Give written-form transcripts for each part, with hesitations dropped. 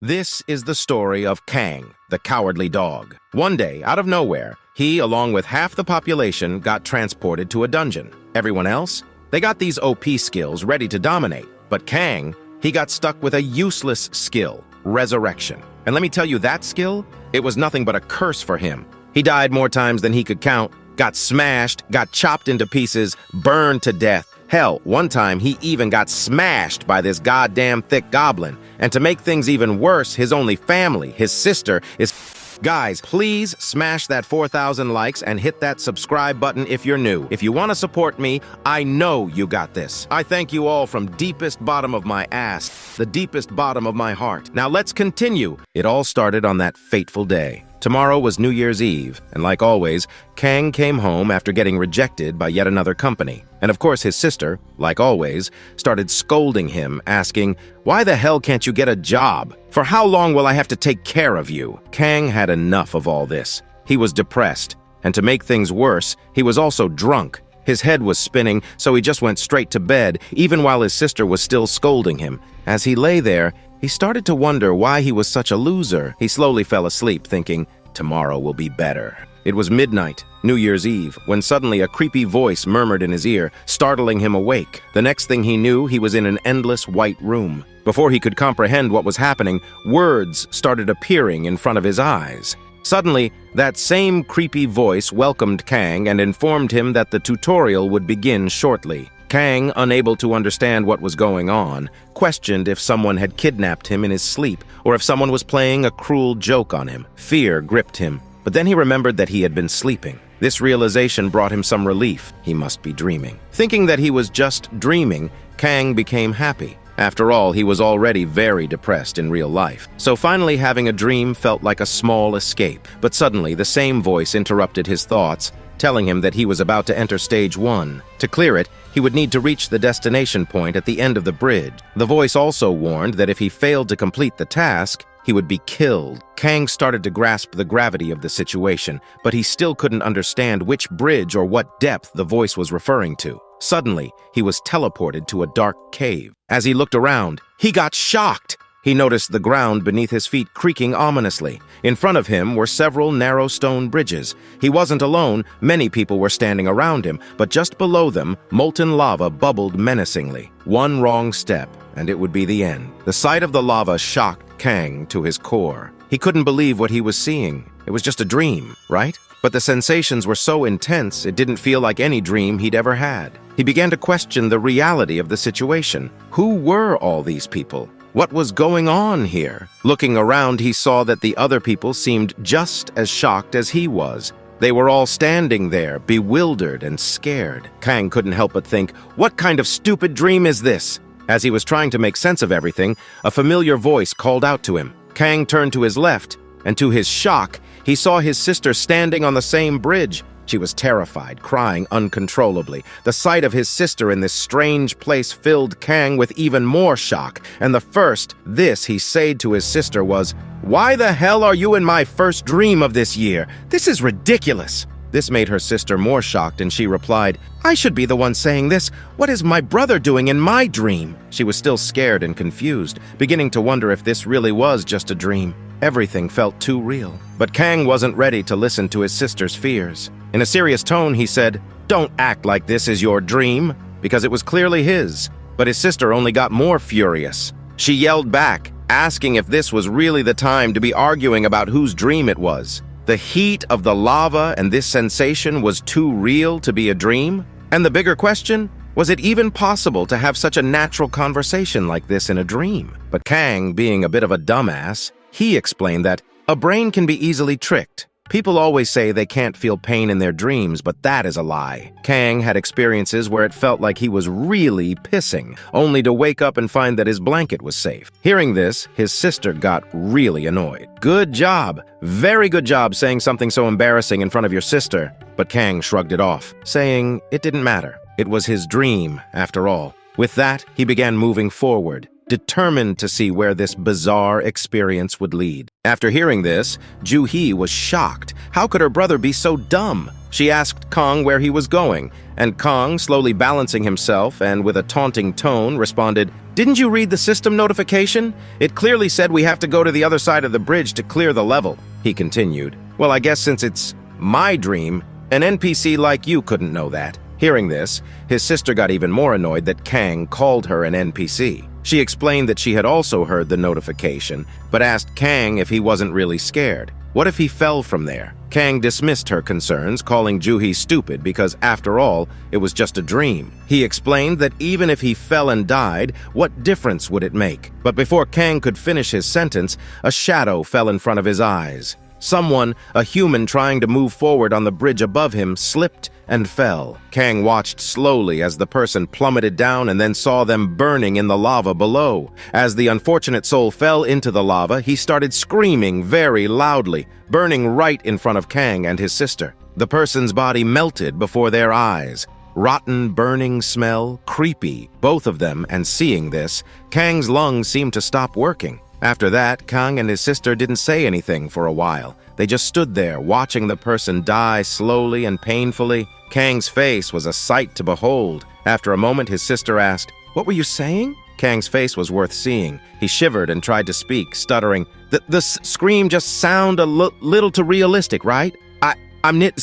This is the story of Kang, the cowardly dog. One day, out of nowhere, he, along with half the population, got transported to a dungeon. Everyone else? They got these OP skills ready to dominate. But Kang, he got stuck with a useless skill, resurrection. And let me tell you, that skill, it was nothing but a curse for him. He died more times than he could count, got smashed, got chopped into pieces, burned to death. Hell, one time he even got smashed by this goddamn thick goblin. And to make things even worse, his only family, his sister, is... Guys, please smash that 4,000 likes and hit that subscribe button if you're new. If you want to support me, I know you got this. I thank you all from deepest bottom of my ass, the deepest bottom of my heart. Now let's continue. It all started on that fateful day. Tomorrow was New Year's Eve, and like always, Kang came home after getting rejected by yet another company. And of course his sister, like always, started scolding him, asking, "Why the hell can't you get a job? For how long will I have to take care of you?" Kang had enough of all this. He was depressed, and to make things worse, he was also drunk. His head was spinning, so he just went straight to bed, even while his sister was still scolding him. As he lay there, he started to wonder why he was such a loser. He slowly fell asleep, thinking, tomorrow will be better. It was midnight, New Year's Eve, when suddenly a creepy voice murmured in his ear, startling him awake. The next thing he knew, he was in an endless white room. Before he could comprehend what was happening, words started appearing in front of his eyes. Suddenly, that same creepy voice welcomed Kang and informed him that the tutorial would begin shortly. Kang, unable to understand what was going on, questioned if someone had kidnapped him in his sleep or if someone was playing a cruel joke on him. Fear gripped him, but then he remembered that he had been sleeping. This realization brought him some relief. He must be dreaming. Thinking that he was just dreaming, Kang became happy. After all, he was already very depressed in real life. So finally having a dream felt like a small escape. But suddenly the same voice interrupted his thoughts, telling him that he was about to enter stage 1. To clear it, he would need to reach the destination point at the end of the bridge. The voice also warned that if he failed to complete the task, he would be killed. Kang started to grasp the gravity of the situation, but he still couldn't understand which bridge or what depth the voice was referring to. Suddenly, he was teleported to a dark cave. As he looked around, he got shocked. He noticed the ground beneath his feet creaking ominously. In front of him were several narrow stone bridges. He wasn't alone, many people were standing around him, but just below them, molten lava bubbled menacingly. One wrong step, and it would be the end. The sight of the lava shocked Kang to his core. He couldn't believe what he was seeing. It was just a dream, right? But the sensations were so intense, it didn't feel like any dream he'd ever had. He began to question the reality of the situation. Who were all these people? What was going on here? Looking around, he saw that the other people seemed just as shocked as he was. They were all standing there, bewildered and scared. Kang couldn't help but think, what kind of stupid dream is this? As he was trying to make sense of everything, a familiar voice called out to him. Kang turned to his left, and to his shock, he saw his sister standing on the same bridge. She was terrified, crying uncontrollably. The sight of his sister in this strange place filled Kang with even more shock, and the first this he said to his sister was, "Why the hell are you in my first dream of this year? This is ridiculous." This made her sister more shocked, and she replied, "I should be the one saying this. What is my brother doing in my dream?" She was still scared and confused, beginning to wonder if this really was just a dream. Everything felt too real. But Kang wasn't ready to listen to his sister's fears. In a serious tone, he said, "Don't act like this is your dream," because it was clearly his. But his sister only got more furious. She yelled back, asking if this was really the time to be arguing about whose dream it was. The heat of the lava and this sensation was too real to be a dream? And the bigger question, was it even possible to have such a natural conversation like this in a dream? But Kang, being a bit of a dumbass, he explained that a brain can be easily tricked. People always say they can't feel pain in their dreams, but that is a lie. Kang had experiences where it felt like he was really pissing, only to wake up and find that his blanket was safe. Hearing this, his sister got really annoyed. "Good job, very good job saying something so embarrassing in front of your sister." But Kang shrugged it off, saying it didn't matter. It was his dream, after all. With that, he began moving forward, determined to see where this bizarre experience would lead. After hearing this, Ju-hee was shocked. How could her brother be so dumb? She asked Kang where he was going, and Kang, slowly balancing himself and with a taunting tone, responded, "Didn't you read the system notification? It clearly said we have to go to the other side of the bridge to clear the level," he continued. "Well, I guess since it's my dream, an NPC like you couldn't know that." Hearing this, his sister got even more annoyed that Kang called her an NPC. She explained that she had also heard the notification, but asked Kang if he wasn't really scared. What if he fell from there? Kang dismissed her concerns, calling Juhi stupid because, after all, it was just a dream. He explained that even if he fell and died, what difference would it make? But before Kang could finish his sentence, a shadow fell in front of his eyes. Someone, a human trying to move forward on the bridge above him, slipped and fell. Kang watched slowly as the person plummeted down and then saw them burning in the lava below. As the unfortunate soul fell into the lava, he started screaming very loudly, burning right in front of Kang and his sister. The person's body melted before their eyes. Rotten, burning smell, creepy, both of them, and seeing this, Kang's lungs seemed to stop working. After that, Kang and his sister didn't say anything for a while. They just stood there, watching the person die slowly and painfully. Kang's face was a sight to behold. After a moment, his sister asked, "What were you saying?" Kang's face was worth seeing. He shivered and tried to speak, stuttering. The scream just sounded little too realistic, right? I'm not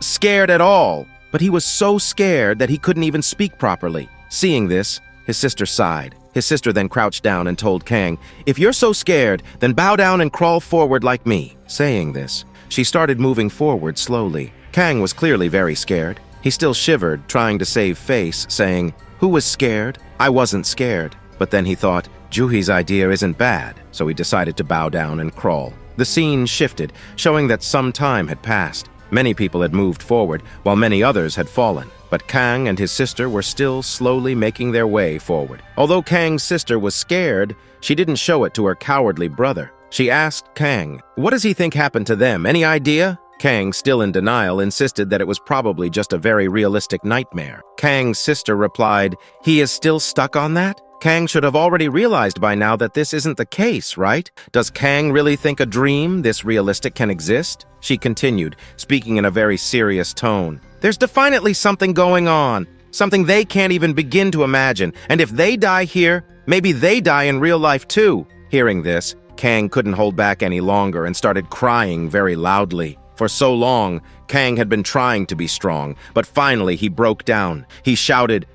scared at all." But he was so scared that he couldn't even speak properly. Seeing this, his sister sighed. His sister then crouched down and told Kang, "If you're so scared, then bow down and crawl forward like me." Saying this, she started moving forward slowly. Kang was clearly very scared. He still shivered, trying to save face, saying, "Who was scared? I wasn't scared." But then he thought, Juhi's idea isn't bad, so he decided to bow down and crawl. The scene shifted, showing that some time had passed. Many people had moved forward, while many others had fallen. But Kang and his sister were still slowly making their way forward. Although Kang's sister was scared, she didn't show it to her cowardly brother. She asked Kang, "What does he think happened to them? Any idea?" Kang, still in denial, insisted that it was probably just a very realistic nightmare. Kang's sister replied, "He is still stuck on that? Kang should have already realized by now that this isn't the case, right? Does Kang really think a dream this realistic can exist?" She continued, speaking in a very serious tone. "There's definitely something going on, something they can't even begin to imagine, and if they die here, maybe they die in real life too." Hearing this, Kang couldn't hold back any longer and started crying very loudly. For so long, Kang had been trying to be strong, but finally he broke down. He shouted,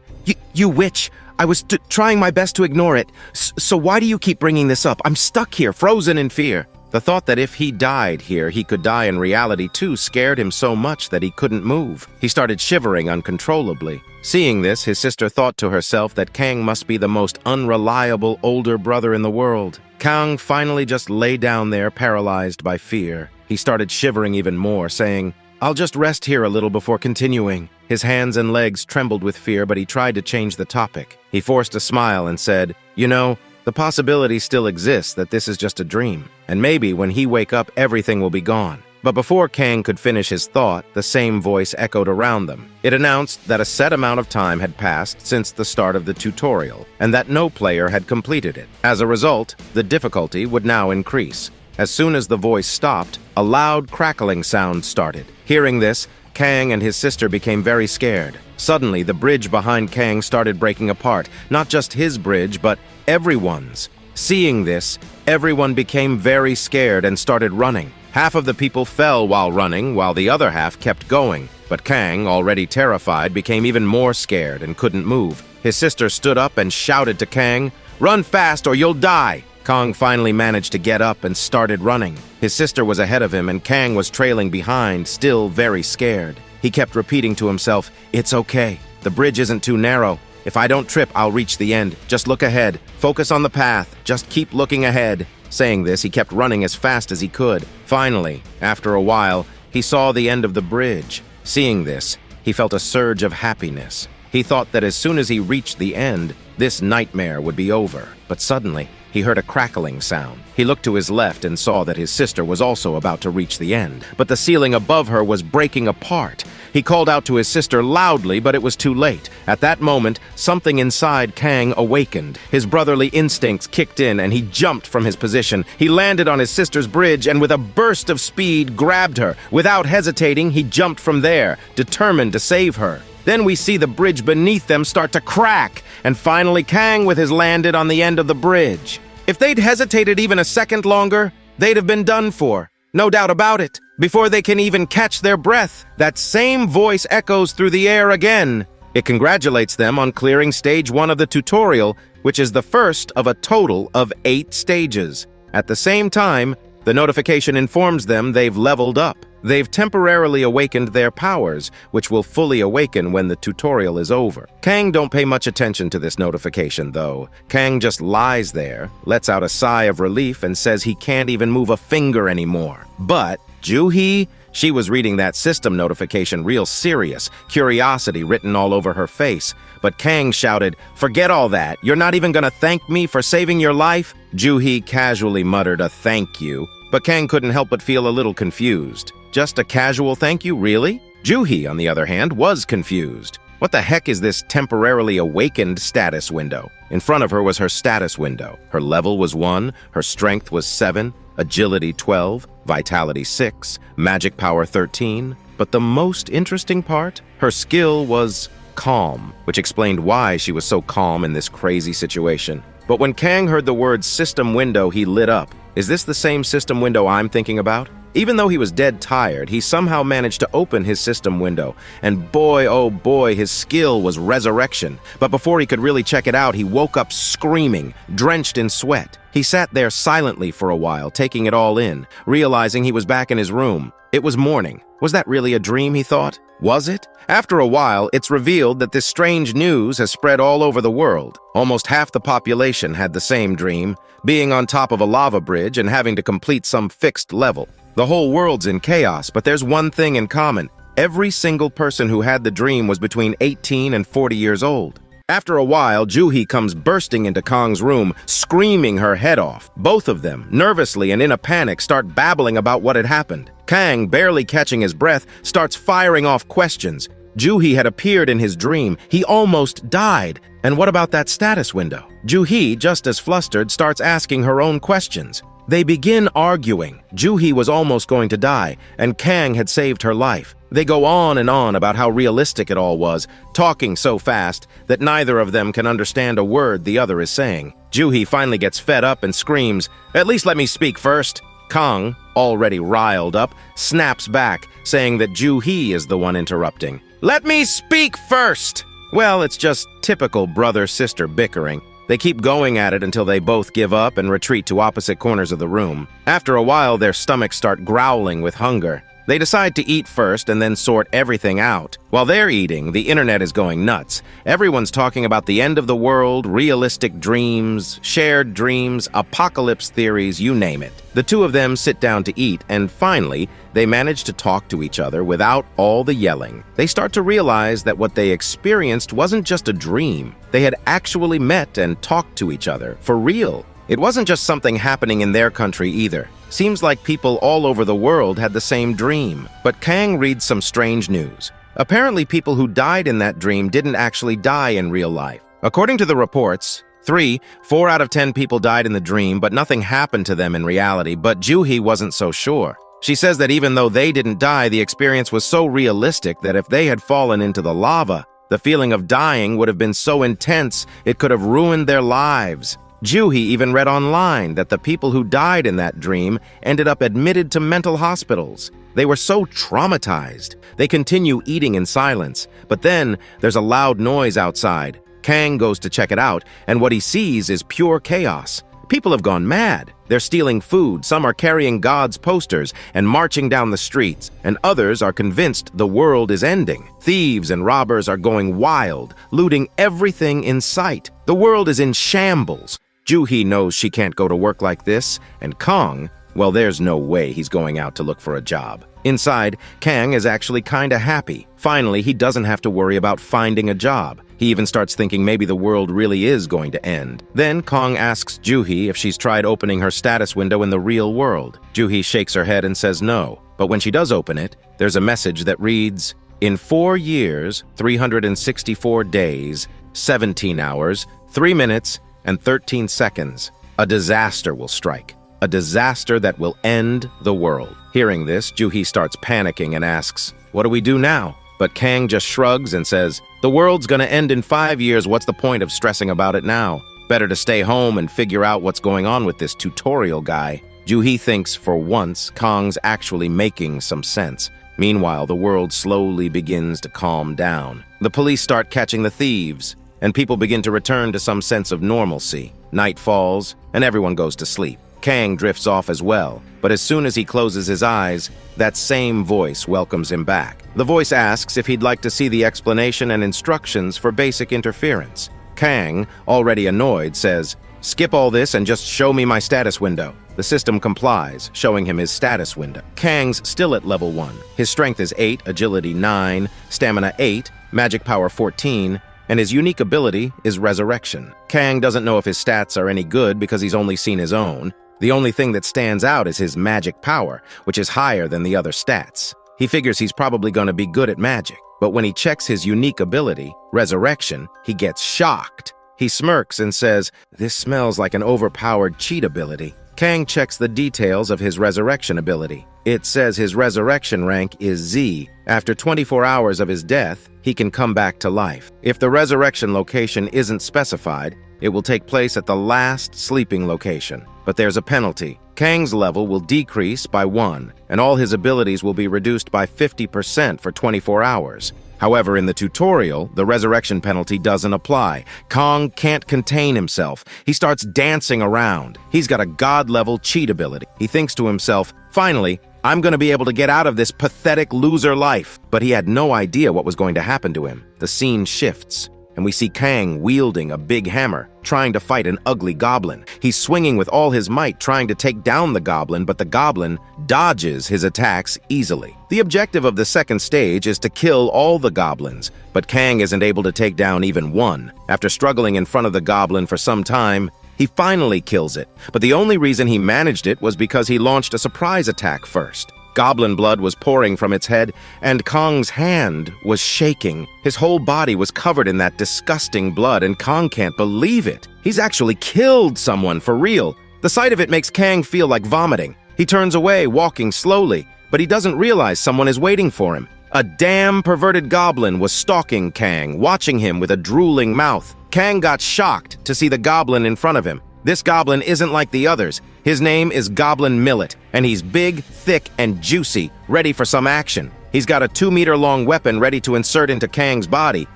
You witch! I was trying my best to ignore it. So why do you keep bringing this up? I'm stuck here, frozen in fear." The thought that if he died here, he could die in reality too scared him so much that he couldn't move. He started shivering uncontrollably. Seeing this, his sister thought to herself that Kang must be the most unreliable older brother in the world. Kang finally just lay down there, paralyzed by fear. He started shivering even more, saying, "I'll just rest here a little before continuing." His hands and legs trembled with fear, but he tried to change the topic. He forced a smile and said, "You know, the possibility still exists that this is just a dream, and maybe when he wake up, everything will be gone." But before Kang could finish his thought, the same voice echoed around them. It announced that a set amount of time had passed since the start of the tutorial, and that no player had completed it. As a result, the difficulty would now increase. As soon as the voice stopped, a loud crackling sound started. Hearing this, Kang and his sister became very scared. Suddenly, the bridge behind Kang started breaking apart, not just his bridge, but everyone's. Seeing this, everyone became very scared and started running. Half of the people fell while running, while the other half kept going. But Kang, already terrified, became even more scared and couldn't move. His sister stood up and shouted to Kang, "Run fast or you'll die!" Kang finally managed to get up and started running. His sister was ahead of him and Kang was trailing behind, still very scared. He kept repeating to himself, "It's okay. The bridge isn't too narrow. If I don't trip, I'll reach the end. Just look ahead. Focus on the path. Just keep looking ahead." Saying this, he kept running as fast as he could. Finally, after a while, he saw the end of the bridge. Seeing this, he felt a surge of happiness. He thought that as soon as he reached the end, this nightmare would be over. But suddenly, he heard a crackling sound. He looked to his left and saw that his sister was also about to reach the end. But the ceiling above her was breaking apart. He called out to his sister loudly, but it was too late. At that moment, something inside Kang awakened. His brotherly instincts kicked in and he jumped from his position. He landed on his sister's bridge and with a burst of speed grabbed her. Without hesitating, he jumped from there, determined to save her. Then we see the bridge beneath them start to crack, and finally Kang with his landed on the end of the bridge. If they'd hesitated even a second longer, they'd have been done for. No doubt about it. Before they can even catch their breath, that same voice echoes through the air again. It congratulates them on clearing stage 1 of the tutorial, which is the first of a total of 8 stages. At the same time, the notification informs them they've leveled up. They've temporarily awakened their powers, which will fully awaken when the tutorial is over. Kang don't pay much attention to this notification, though. Kang just lies there, lets out a sigh of relief, and says he can't even move a finger anymore. But Joo-hee, she was reading that system notification real serious, curiosity written all over her face. But Kang shouted, "Forget all that. You're not even gonna thank me for saving your life?" Joo-hee casually muttered a thank you, but Kang couldn't help but feel a little confused. Just a casual thank you, really? Joo-hee, on the other hand, was confused. What the heck is this temporarily awakened status window? In front of her was her status window. Her level was 1, her strength was 7, agility 12, vitality 6, magic power 13. But the most interesting part? Her skill was calm, which explained why she was so calm in this crazy situation. But when Kang heard the word system window, he lit up. Is this the same system window I'm thinking about? Even though he was dead tired, he somehow managed to open his system window, and boy, oh boy, his skill was resurrection. But before he could really check it out, he woke up screaming, drenched in sweat. He sat there silently for a while, taking it all in, realizing he was back in his room. It was morning. Was that really a dream, he thought? Was it? After a while, it's revealed that this strange news has spread all over the world. Almost half the population had the same dream, being on top of a lava bridge and having to complete some fixed level. The whole world's in chaos, but there's one thing in common. Every single person who had the dream was between 18 and 40 years old. After a while, Joo-hee comes bursting into Kang's room, screaming her head off. Both of them, nervously and in a panic, start babbling about what had happened. Kang, barely catching his breath, starts firing off questions. Joo-hee had appeared in his dream. He almost died. And what about that status window? Joo-hee, just as flustered, starts asking her own questions. They begin arguing. Joo-hee was almost going to die, and Kang had saved her life. They go on and on about how realistic it all was, talking so fast that neither of them can understand a word the other is saying. Joo-hee finally gets fed up and screams, "At least let me speak first." Kang, already riled up, snaps back, saying that Joo-hee is the one interrupting. "Let me speak first!" Well, it's just typical brother-sister bickering. They keep going at it until they both give up and retreat to opposite corners of the room. After a while, their stomachs start growling with hunger. They decide to eat first and then sort everything out. While they're eating, the internet is going nuts. Everyone's talking about the end of the world, realistic dreams, shared dreams, apocalypse theories, you name it. The two of them sit down to eat, and finally, they manage to talk to each other without all the yelling. They start to realize that what they experienced wasn't just a dream. They had actually met and talked to each other, for real. It wasn't just something happening in their country either. Seems like people all over the world had the same dream. But Kang reads some strange news. Apparently, people who died in that dream didn't actually die in real life. According to the reports, 4 out of 10 people died in the dream, but nothing happened to them in reality. But Joo-hee wasn't so sure. She says that even though they didn't die, the experience was so realistic that if they had fallen into the lava, the feeling of dying would have been so intense it could have ruined their lives. Joo-hee even read online that the people who died in that dream ended up admitted to mental hospitals. They were so traumatized. They continue eating in silence, but then there's a loud noise outside. Kang goes to check it out, and what he sees is pure chaos. People have gone mad. They're stealing food, some are carrying God's posters and marching down the streets, and others are convinced the world is ending. Thieves and robbers are going wild, looting everything in sight. The world is in shambles. Joo-hee knows she can't go to work like this, and Kang, well, there's no way he's going out to look for a job. Inside, Kang is actually kinda happy. Finally, he doesn't have to worry about finding a job. He even starts thinking maybe the world really is going to end. Then Kang asks Joo-hee if she's tried opening her status window in the real world. Joo-hee shakes her head and says no. But when she does open it, there's a message that reads, "In 4 years, 364 days, 17 hours, 3 minutes, and 13 seconds, a disaster will strike. A disaster that will end the world." Hearing this, Joo-hee starts panicking and asks, "What do we do now?" But Kang just shrugs and says, "The world's gonna end in 5 years, what's the point of stressing about it now? Better to stay home and figure out what's going on with this tutorial guy." Joo-hee thinks for once Kang's actually making some sense. Meanwhile, the world slowly begins to calm down. The police start catching the thieves, and people begin to return to some sense of normalcy. Night falls, and everyone goes to sleep. Kang drifts off as well, but as soon as he closes his eyes, that same voice welcomes him back. The voice asks if he'd like to see the explanation and instructions for basic interference. Kang, already annoyed, says, "Skip all this and just show me my status window." The system complies, showing him his status window. Kang's still at level 1. His strength is 8, agility 9, stamina 8, magic power 14, and his unique ability is resurrection. Kang doesn't know if his stats are any good because he's only seen his own. The only thing that stands out is his magic power, which is higher than the other stats. He figures he's probably going to be good at magic, but when he checks his unique ability, resurrection, he gets shocked. He smirks and says, "This smells like an overpowered cheat ability." Kang checks the details of his resurrection ability. It says his resurrection rank is Z. After 24 hours of his death, he can come back to life. If the resurrection location isn't specified, it will take place at the last sleeping location. But there's a penalty. Kang's level will decrease by 1, and all his abilities will be reduced by 50% for 24 hours. However, in the tutorial, the resurrection penalty doesn't apply. Kang can't contain himself. He starts dancing around. He's got a god-level cheat ability. He thinks to himself, "Finally, I'm going to be able to get out of this pathetic loser life." But he had no idea what was going to happen to him. The scene shifts, and we see Kang wielding a big hammer, trying to fight an ugly goblin. He's swinging with all his might, trying to take down the goblin, but the goblin dodges his attacks easily. The objective of the second stage is to kill all the goblins, but Kang isn't able to take down even one. After struggling in front of the goblin for some time, he finally kills it, but the only reason he managed it was because he launched a surprise attack first. Goblin blood was pouring from its head, and Kang's hand was shaking. His whole body was covered in that disgusting blood, and Kang can't believe it. He's actually killed someone for real. The sight of it makes Kang feel like vomiting. He turns away, walking slowly, but he doesn't realize someone is waiting for him. A damn perverted goblin was stalking Kang, watching him with a drooling mouth. Kang got shocked to see the goblin in front of him. This goblin isn't like the others. His name is Goblin Millet, and he's big, thick, and juicy, ready for some action. He's got a 2-meter-long weapon ready to insert into Kang's body,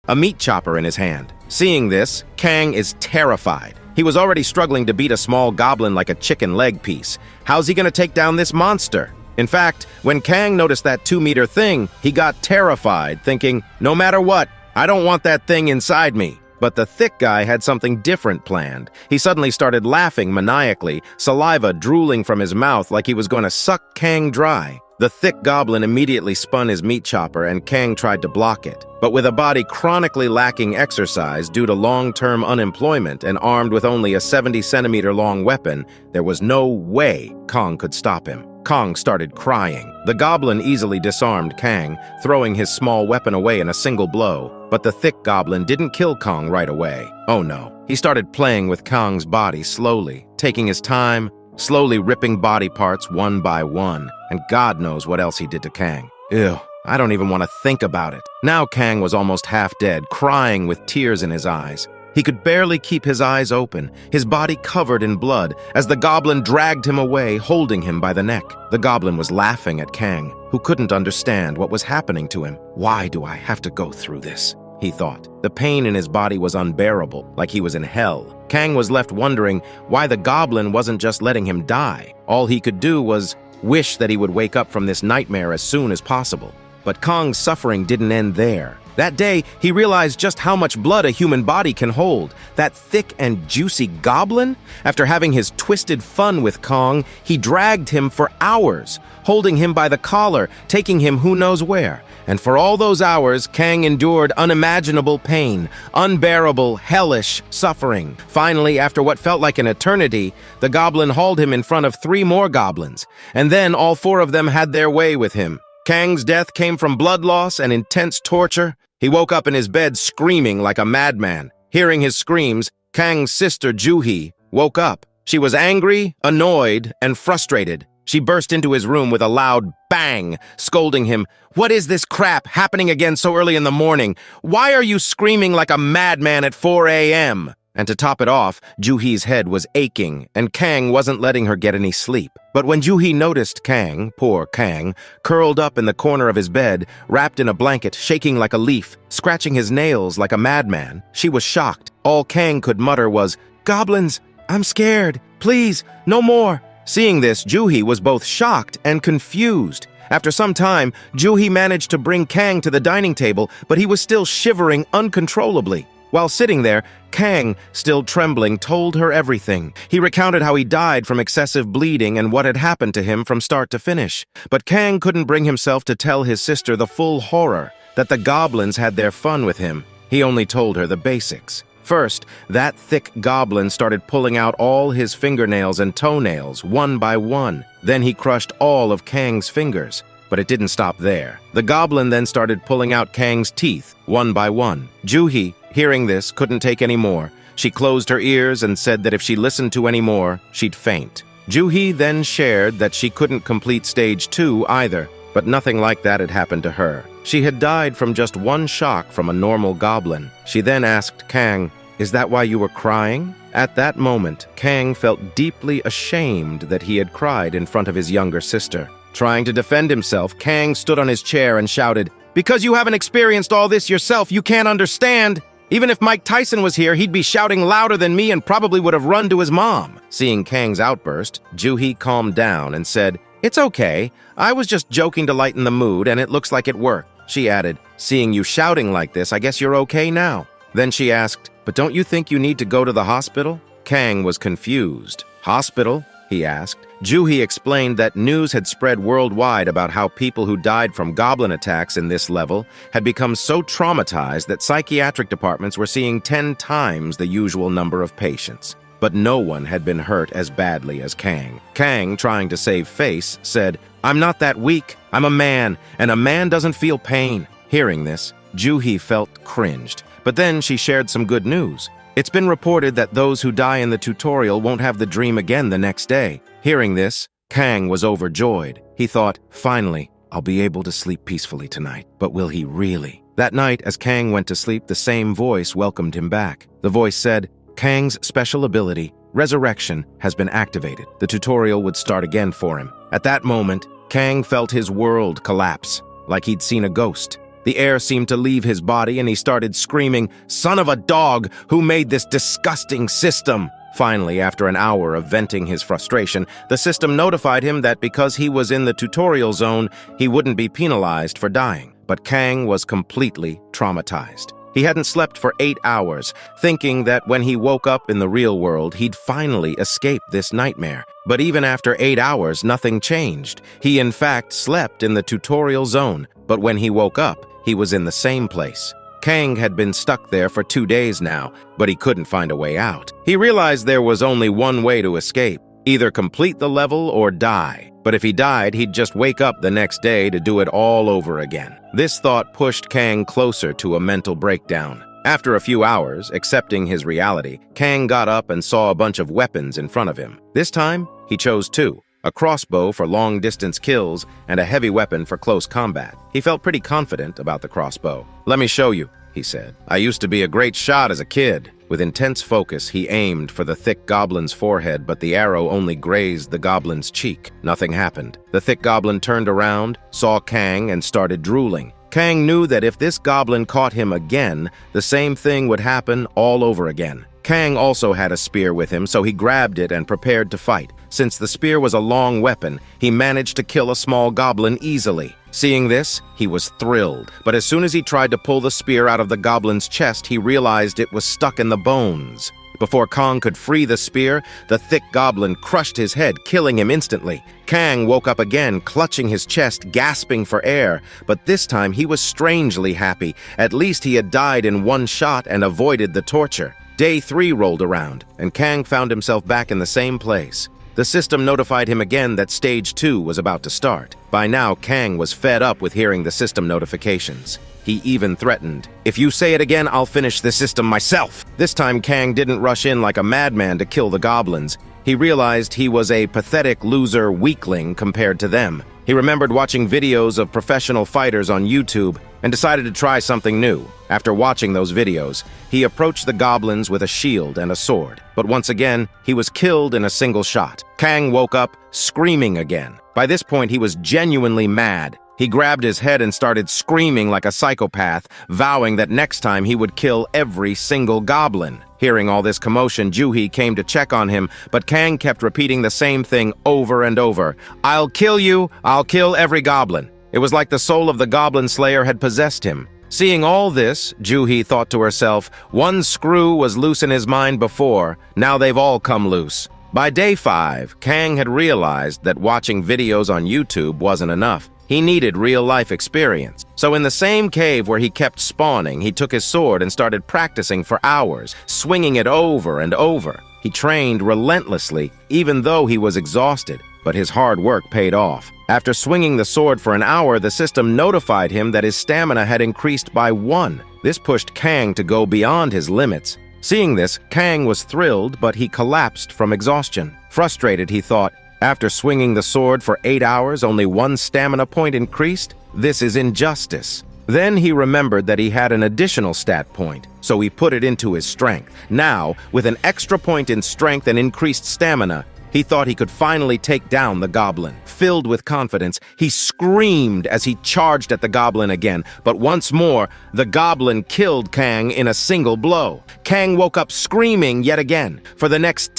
a meat chopper in his hand. Seeing this, Kang is terrified. He was already struggling to beat a small goblin like a chicken leg piece. How's he gonna take down this monster? In fact, when Kang noticed that 2-meter thing, he got terrified, thinking, "No matter what, I don't want that thing inside me." But the thick guy had something different planned. He suddenly started laughing maniacally, saliva drooling from his mouth like he was going to suck Kang dry. The thick goblin immediately spun his meat chopper, and Kang tried to block it. But with a body chronically lacking exercise due to long-term unemployment and armed with only a 70-centimeter-long weapon, there was no way Kang could stop him. Kang started crying. The goblin easily disarmed Kang, throwing his small weapon away in a single blow. But the thick goblin didn't kill Kang right away. Oh no. He started playing with Kang's body slowly, taking his time, slowly ripping body parts one by one, and God knows what else he did to Kang. Ew, I don't even want to think about it. Now Kang was almost half dead, crying with tears in his eyes. He could barely keep his eyes open, his body covered in blood, as the goblin dragged him away, holding him by the neck. The goblin was laughing at Kang, who couldn't understand what was happening to him. "Why do I have to go through this?" he thought. The pain in his body was unbearable, like he was in hell. Kang was left wondering why the goblin wasn't just letting him die. All he could do was wish that he would wake up from this nightmare as soon as possible. But Kang's suffering didn't end there. That day, he realized just how much blood a human body can hold. That thick and juicy goblin? After having his twisted fun with Kang, he dragged him for hours, holding him by the collar, taking him who knows where. And for all those hours, Kang endured unimaginable pain, unbearable, hellish suffering. Finally, after what felt like an eternity, the goblin hauled him in front of 3 more goblins, and then all 4 of them had their way with him. Kang's death came from blood loss and intense torture. He woke up in his bed screaming like a madman. Hearing his screams, Kang's sister Joo-hee woke up. She was angry, annoyed, and frustrated. She burst into his room with a loud bang, scolding him. "What is this crap happening again so early in the morning? Why are you screaming like a madman at 4 a.m.? And to top it off, Juhi's head was aching, and Kang wasn't letting her get any sleep. But when Juhi noticed Kang, poor Kang, curled up in the corner of his bed, wrapped in a blanket, shaking like a leaf, scratching his nails like a madman, she was shocked. All Kang could mutter was, "Goblins, I'm scared. Please, no more." Seeing this, Juhi was both shocked and confused. After some time, Juhi managed to bring Kang to the dining table, but he was still shivering uncontrollably. While sitting there, Kang, still trembling, told her everything. He recounted how he died from excessive bleeding and what had happened to him from start to finish. But Kang couldn't bring himself to tell his sister the full horror, that the goblins had their fun with him. He only told her the basics. First, that thick goblin started pulling out all his fingernails and toenails, one by one. Then he crushed all of Kang's fingers. But it didn't stop there. The goblin then started pulling out Kang's teeth, one by one. Juhi, hearing this, couldn't take any more. She closed her ears and said that if she listened to any more, she'd faint. Juhi then shared that she couldn't complete stage 2 either, but nothing like that had happened to her. She had died from just one shock from a normal goblin. She then asked Kang, "Is that why you were crying?" At that moment, Kang felt deeply ashamed that he had cried in front of his younger sister. Trying to defend himself, Kang stood on his chair and shouted, "Because you haven't experienced all this yourself, you can't understand. Even if Mike Tyson was here, he'd be shouting louder than me and probably would have run to his mom." Seeing Kang's outburst, Juhi calmed down and said, "It's okay. I was just joking to lighten the mood, and it looks like it worked." She added, "Seeing you shouting like this, I guess you're okay now." Then she asked, "But don't you think you need to go to the hospital?" Kang was confused. "Hospital?" he asked. Juhi explained that news had spread worldwide about how people who died from goblin attacks in this level had become so traumatized that psychiatric departments were seeing 10 times the usual number of patients. But no one had been hurt as badly as Kang. Kang, trying to save face, said, "I'm not that weak. I'm a man, and a man doesn't feel pain." Hearing this, Juhi felt cringed. But then she shared some good news. It's been reported that those who die in the tutorial won't have the dream again the next day. Hearing this, Kang was overjoyed. He thought, finally, I'll be able to sleep peacefully tonight. But will he really? That night, as Kang went to sleep, the same voice welcomed him back. The voice said, "Kang's special ability, Resurrection, has been activated." The tutorial would start again for him. At that moment, Kang felt his world collapse, like he'd seen a ghost. The air seemed to leave his body and he started screaming, "Son of a dog! Who made this disgusting system?" Finally, after an hour of venting his frustration, the system notified him that because he was in the tutorial zone, he wouldn't be penalized for dying. But Kang was completely traumatized. He hadn't slept for 8 hours, thinking that when he woke up in the real world, he'd finally escape this nightmare. But even after 8 hours, nothing changed. He in fact slept in the tutorial zone, but when he woke up, he was in the same place. Kang had been stuck there for 2 days now, but he couldn't find a way out. He realized there was only one way to escape, either complete the level or die. But if he died, he'd just wake up the next day to do it all over again. This thought pushed Kang closer to a mental breakdown. After a few hours, accepting his reality, Kang got up and saw a bunch of weapons in front of him. This time, he chose 2. A crossbow for long-distance kills, and a heavy weapon for close combat. He felt pretty confident about the crossbow. "Let me show you," he said. "I used to be a great shot as a kid." With intense focus, he aimed for the thick goblin's forehead, but the arrow only grazed the goblin's cheek. Nothing happened. The thick goblin turned around, saw Kang, and started drooling. Kang knew that if this goblin caught him again, the same thing would happen all over again. Kang also had a spear with him, so he grabbed it and prepared to fight. Since the spear was a long weapon, he managed to kill a small goblin easily. Seeing this, he was thrilled. But as soon as he tried to pull the spear out of the goblin's chest, he realized it was stuck in the bones. Before Kang could free the spear, the thick goblin crushed his head, killing him instantly. Kang woke up again, clutching his chest, gasping for air. But this time, he was strangely happy. At least he had died in one shot and avoided the torture. Day 3 rolled around, and Kang found himself back in the same place. The system notified him again that Stage 2 was about to start. By now, Kang was fed up with hearing the system notifications. He even threatened, "If you say it again, I'll finish the system myself." This time, Kang didn't rush in like a madman to kill the goblins. He realized he was a pathetic loser weakling compared to them. He remembered watching videos of professional fighters on YouTube and decided to try something new. After watching those videos, he approached the goblins with a shield and a sword. But once again, he was killed in a single shot. Kang woke up, screaming again. By this point, he was genuinely mad. He grabbed his head and started screaming like a psychopath, vowing that next time he would kill every single goblin. Hearing all this commotion, Juhi came to check on him, but Kang kept repeating the same thing over and over. "I'll kill you, I'll kill every goblin." It was like the soul of the Goblin Slayer had possessed him. Seeing all this, Juhi thought to herself, one screw was loose in his mind before, now they've all come loose. By day 5, Kang had realized that watching videos on YouTube wasn't enough. He needed real-life experience. So in the same cave where he kept spawning, he took his sword and started practicing for hours, swinging it over and over. He trained relentlessly, even though he was exhausted, but his hard work paid off. After swinging the sword for an hour, the system notified him that his stamina had increased by 1. This pushed Kang to go beyond his limits. Seeing this, Kang was thrilled, but he collapsed from exhaustion. Frustrated, he thought, after swinging the sword for 8 hours, only 1 stamina point increased? This is injustice. Then he remembered that he had an additional stat point, so he put it into his strength. Now, with an extra point in strength and increased stamina, he thought he could finally take down the goblin. Filled with confidence, he screamed as he charged at the goblin again, but once more, the goblin killed Kang in a single blow. Kang woke up screaming yet again. For the next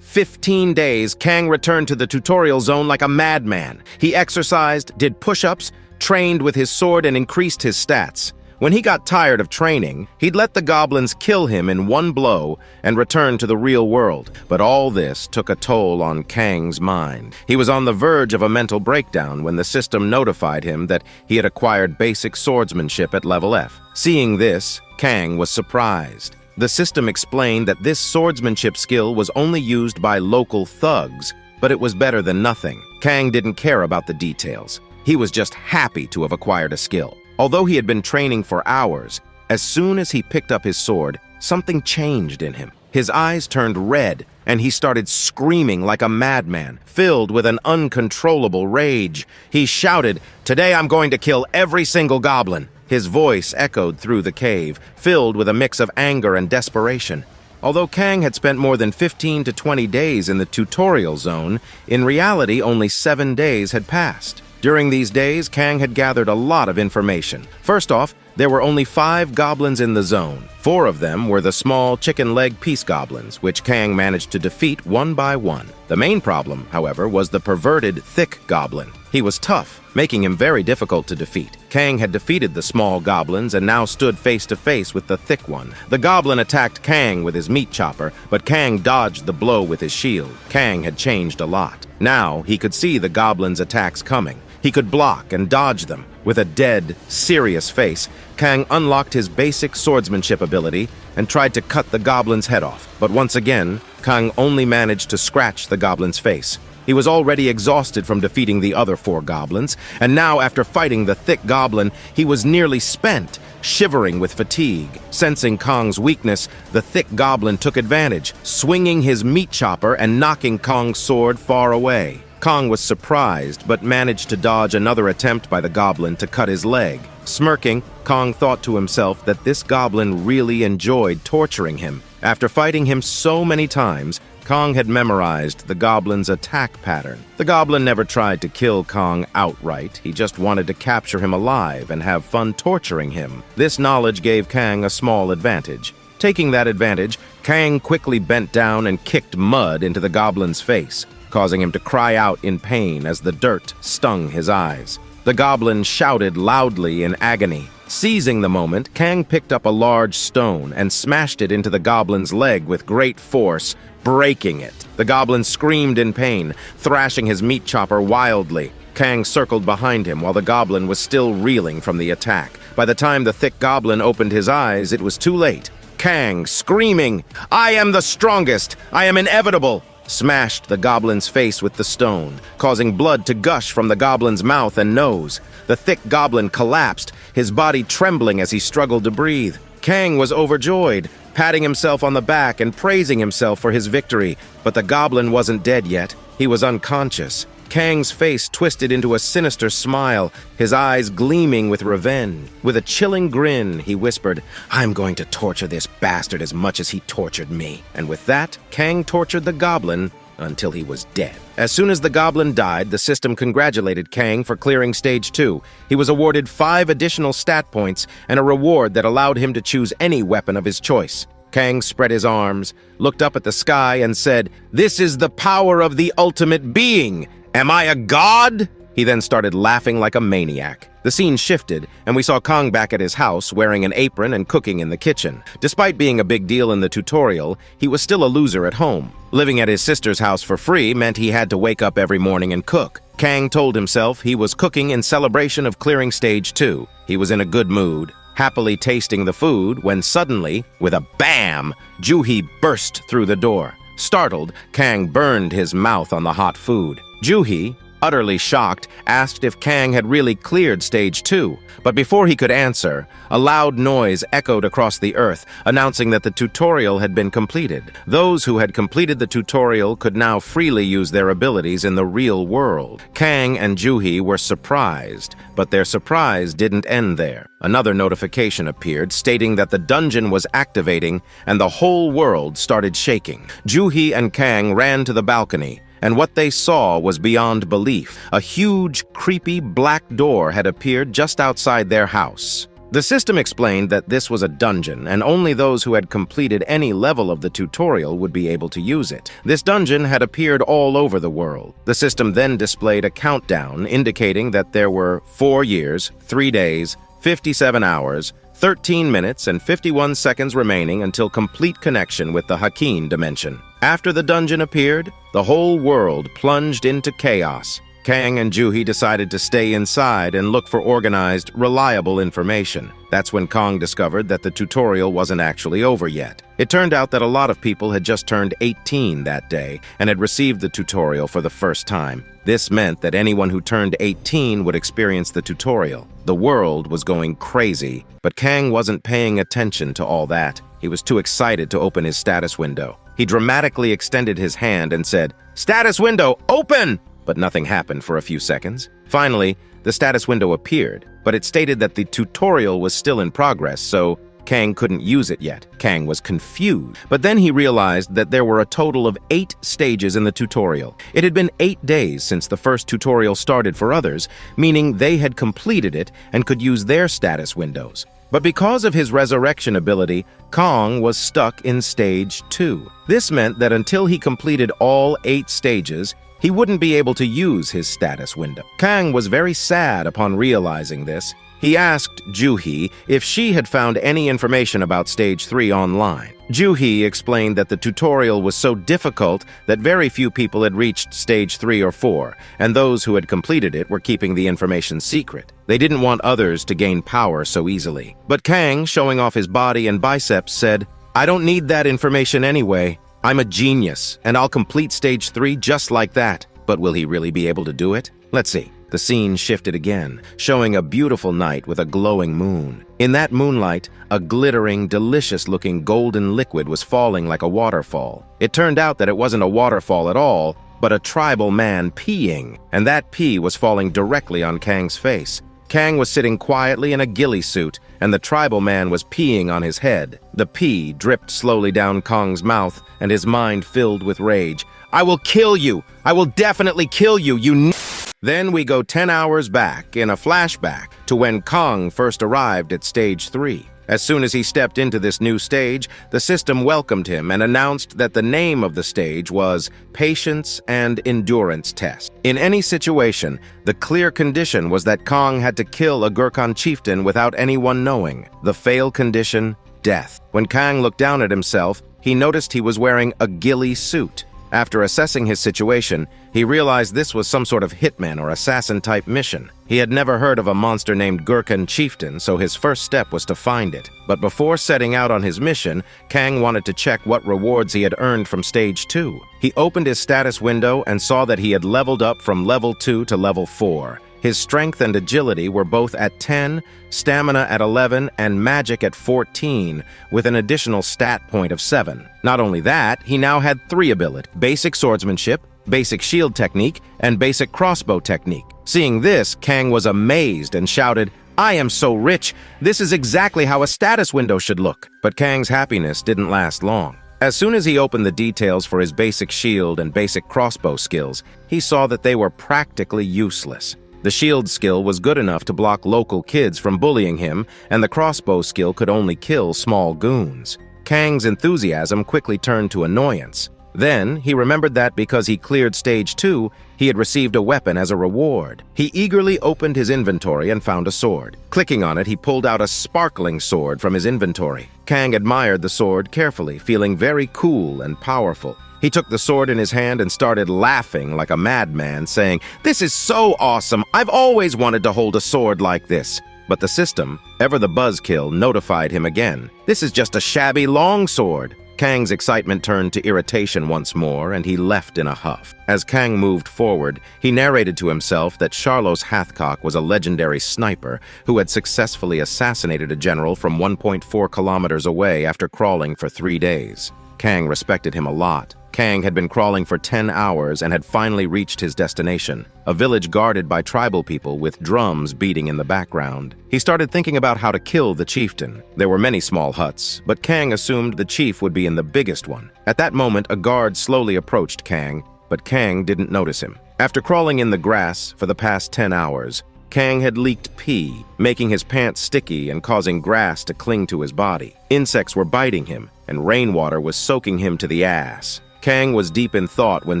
15 days, Kang returned to the tutorial zone like a madman. He exercised, did push-ups, trained with his sword, and increased his stats. When he got tired of training, he'd let the goblins kill him in one blow and return to the real world. But all this took a toll on Kang's mind. He was on the verge of a mental breakdown when the system notified him that he had acquired basic swordsmanship at level F. Seeing this, Kang was surprised. The system explained that this swordsmanship skill was only used by local thugs, but it was better than nothing. Kang didn't care about the details. He was just happy to have acquired a skill. Although he had been training for hours, as soon as he picked up his sword, something changed in him. His eyes turned red, and he started screaming like a madman, filled with an uncontrollable rage. He shouted, "Today I'm going to kill every single goblin." His voice echoed through the cave, filled with a mix of anger and desperation. Although Kang had spent more than 15 to 20 days in the tutorial zone, in reality only 7 days had passed. During these days, Kang had gathered a lot of information. First off, there were only 5 goblins in the zone. 4 of them were the small chicken leg piece goblins, which Kang managed to defeat one by one. The main problem, however, was the perverted thick goblin. He was tough, making him very difficult to defeat. Kang had defeated the small goblins and now stood face to face with the thick one. The goblin attacked Kang with his meat chopper, but Kang dodged the blow with his shield. Kang had changed a lot. Now he could see the goblin's attacks coming. He could block and dodge them. With a dead, serious face, Kang unlocked his basic swordsmanship ability and tried to cut the goblin's head off. But once again, Kang only managed to scratch the goblin's face. He was already exhausted from defeating the other 4 goblins, and now after fighting the thick goblin, he was nearly spent, shivering with fatigue. Sensing Kang's weakness, the thick goblin took advantage, swinging his meat chopper and knocking Kang's sword far away. Kang was surprised, but managed to dodge another attempt by the goblin to cut his leg. Smirking, Kang thought to himself that this goblin really enjoyed torturing him. After fighting him so many times, Kang had memorized the goblin's attack pattern. The goblin never tried to kill Kang outright. He just wanted to capture him alive and have fun torturing him. This knowledge gave Kang a small advantage. Taking that advantage, Kang quickly bent down and kicked mud into the goblin's face, causing him to cry out in pain as the dirt stung his eyes. The goblin shouted loudly in agony. Seizing the moment, Kang picked up a large stone and smashed it into the goblin's leg with great force, breaking it. The goblin screamed in pain, thrashing his meat chopper wildly. Kang circled behind him while the goblin was still reeling from the attack. By the time the thick goblin opened his eyes, it was too late. Kang, screaming, "I am the strongest! I am inevitable!" smashed the goblin's face with the stone, causing blood to gush from the goblin's mouth and nose. The thick goblin collapsed, his body trembling as he struggled to breathe. Kang was overjoyed. patting himself on the back and praising himself for his victory. But the goblin wasn't dead yet. He was unconscious. Kang's face twisted into a sinister smile, his eyes gleaming with revenge. With a chilling grin, he whispered, "I'm going to torture this bastard as much as he tortured me." And with that, Kang tortured the goblin until he was dead. As soon as the goblin died, the system congratulated Kang for clearing Stage 2. He was awarded 5 additional stat points and a reward that allowed him to choose any weapon of his choice. Kang spread his arms, looked up at the sky, and said, "This is the power of the ultimate being! Am I a god?" He then started laughing like a maniac. The scene shifted, and we saw Kang back at his house, wearing an apron and cooking in the kitchen. Despite being a big deal in the tutorial, he was still a loser at home. Living at his sister's house for free meant he had to wake up every morning and cook. Kang told himself he was cooking in celebration of clearing Stage 2. He was in a good mood, happily tasting the food, when suddenly, with a bam, Juhi burst through the door. Startled, Kang burned his mouth on the hot food. Juhi, utterly shocked, asked if Kang had really cleared Stage 2. But before he could answer, a loud noise echoed across the earth, announcing that the tutorial had been completed. Those who had completed the tutorial could now freely use their abilities in the real world. Kang and Juhi were surprised, but their surprise didn't end there. Another notification appeared stating that the dungeon was activating and the whole world started shaking. Juhi and Kang ran to the balcony, and what they saw was beyond belief. A huge, creepy black door had appeared just outside their house. The system explained that this was a dungeon, and only those who had completed any level of the tutorial would be able to use it. This dungeon had appeared all over the world. The system then displayed a countdown indicating that there were 4 years, 3 days, 57 hours, 13 minutes, and 51 seconds remaining until complete connection with the Hakin dimension. After the dungeon appeared, the whole world plunged into chaos. Kang and Juhi decided to stay inside and look for organized, reliable information. That's when Kang discovered that the tutorial wasn't actually over yet. It turned out that a lot of people had just turned 18 that day and had received the tutorial for the first time. This meant that anyone who turned 18 would experience the tutorial. The world was going crazy, but Kang wasn't paying attention to all that. He was too excited to open his status window. He dramatically extended his hand and said, "Status window, open!" But nothing happened for a few seconds. Finally, the status window appeared, but it stated that the tutorial was still in progress, so Kang couldn't use it yet. Kang was confused, but then he realized that there were a total of 8 stages in the tutorial. It had been 8 days since the first tutorial started for others, meaning they had completed it and could use their status windows. But because of his resurrection ability, Kang was stuck in Stage 2. This meant that until he completed all 8 stages, he wouldn't be able to use his status window. Kang was very sad upon realizing this. He asked Juhi if she had found any information about Stage 3 online. Juhi explained that the tutorial was so difficult that very few people had reached Stage 3 or 4, and those who had completed it were keeping the information secret. They didn't want others to gain power so easily. But Kang, showing off his body and biceps, said, "I don't need that information anyway. I'm a genius, and I'll complete Stage 3 just like that." But will he really be able to do it? Let's see. The scene shifted again, showing a beautiful night with a glowing moon. In that moonlight, a glittering, delicious-looking golden liquid was falling like a waterfall. It turned out that it wasn't a waterfall at all, but a tribal man peeing, and that pee was falling directly on Kang's face. Kang was sitting quietly in a ghillie suit, and the tribal man was peeing on his head. The pee dripped slowly down Kang's mouth, and his mind filled with rage. "I will kill you! I will definitely kill you, you Then we go 10 hours back, in a flashback, to when Kang first arrived at Stage 3. As soon as he stepped into this new stage, the system welcomed him and announced that the name of the stage was Patience and Endurance Test. In any situation, the clear condition was that Kang had to kill a Gurkhan chieftain without anyone knowing. The fail condition, death. When Kang looked down at himself, he noticed he was wearing a ghillie suit. After assessing his situation, he realized this was some sort of hitman or assassin-type mission. He had never heard of a monster named Gurkhan Chieftain, so his first step was to find it. But before setting out on his mission, Kang wanted to check what rewards he had earned from Stage 2. He opened his status window and saw that he had leveled up from level 2 to level 4. His strength and agility were both at 10, stamina at 11, and magic at 14, with an additional stat point of 7. Not only that, he now had 3 abilities: basic swordsmanship, basic shield technique, and basic crossbow technique. Seeing this, Kang was amazed and shouted, "I am so rich! This is exactly how a status window should look." But Kang's happiness didn't last long. As soon as he opened the details for his basic shield and basic crossbow skills, he saw that they were practically useless. The shield skill was good enough to block local kids from bullying him, and the crossbow skill could only kill small goons. Kang's enthusiasm quickly turned to annoyance. Then, he remembered that because he cleared Stage 2, he had received a weapon as a reward. He eagerly opened his inventory and found a sword. Clicking on it, he pulled out a sparkling sword from his inventory. Kang admired the sword carefully, feeling very cool and powerful. He took the sword in his hand and started laughing like a madman, saying, "This is so awesome! I've always wanted to hold a sword like this." But the system, ever the buzzkill, notified him again. "This is just a shabby longsword." Kang's excitement turned to irritation once more, and he left in a huff. As Kang moved forward, he narrated to himself that Charlos Hathcock was a legendary sniper who had successfully assassinated a general from 1.4 kilometers away after crawling for 3 days. Kang respected him a lot. Kang had been crawling for 10 hours and had finally reached his destination, a village guarded by tribal people with drums beating in the background. He started thinking about how to kill the chieftain. There were many small huts, but Kang assumed the chief would be in the biggest one. At that moment, a guard slowly approached Kang, but Kang didn't notice him. After crawling in the grass for the past 10 hours, Kang had leaked pee, making his pants sticky and causing grass to cling to his body. Insects were biting him, and rainwater was soaking him to the ass. Kang was deep in thought when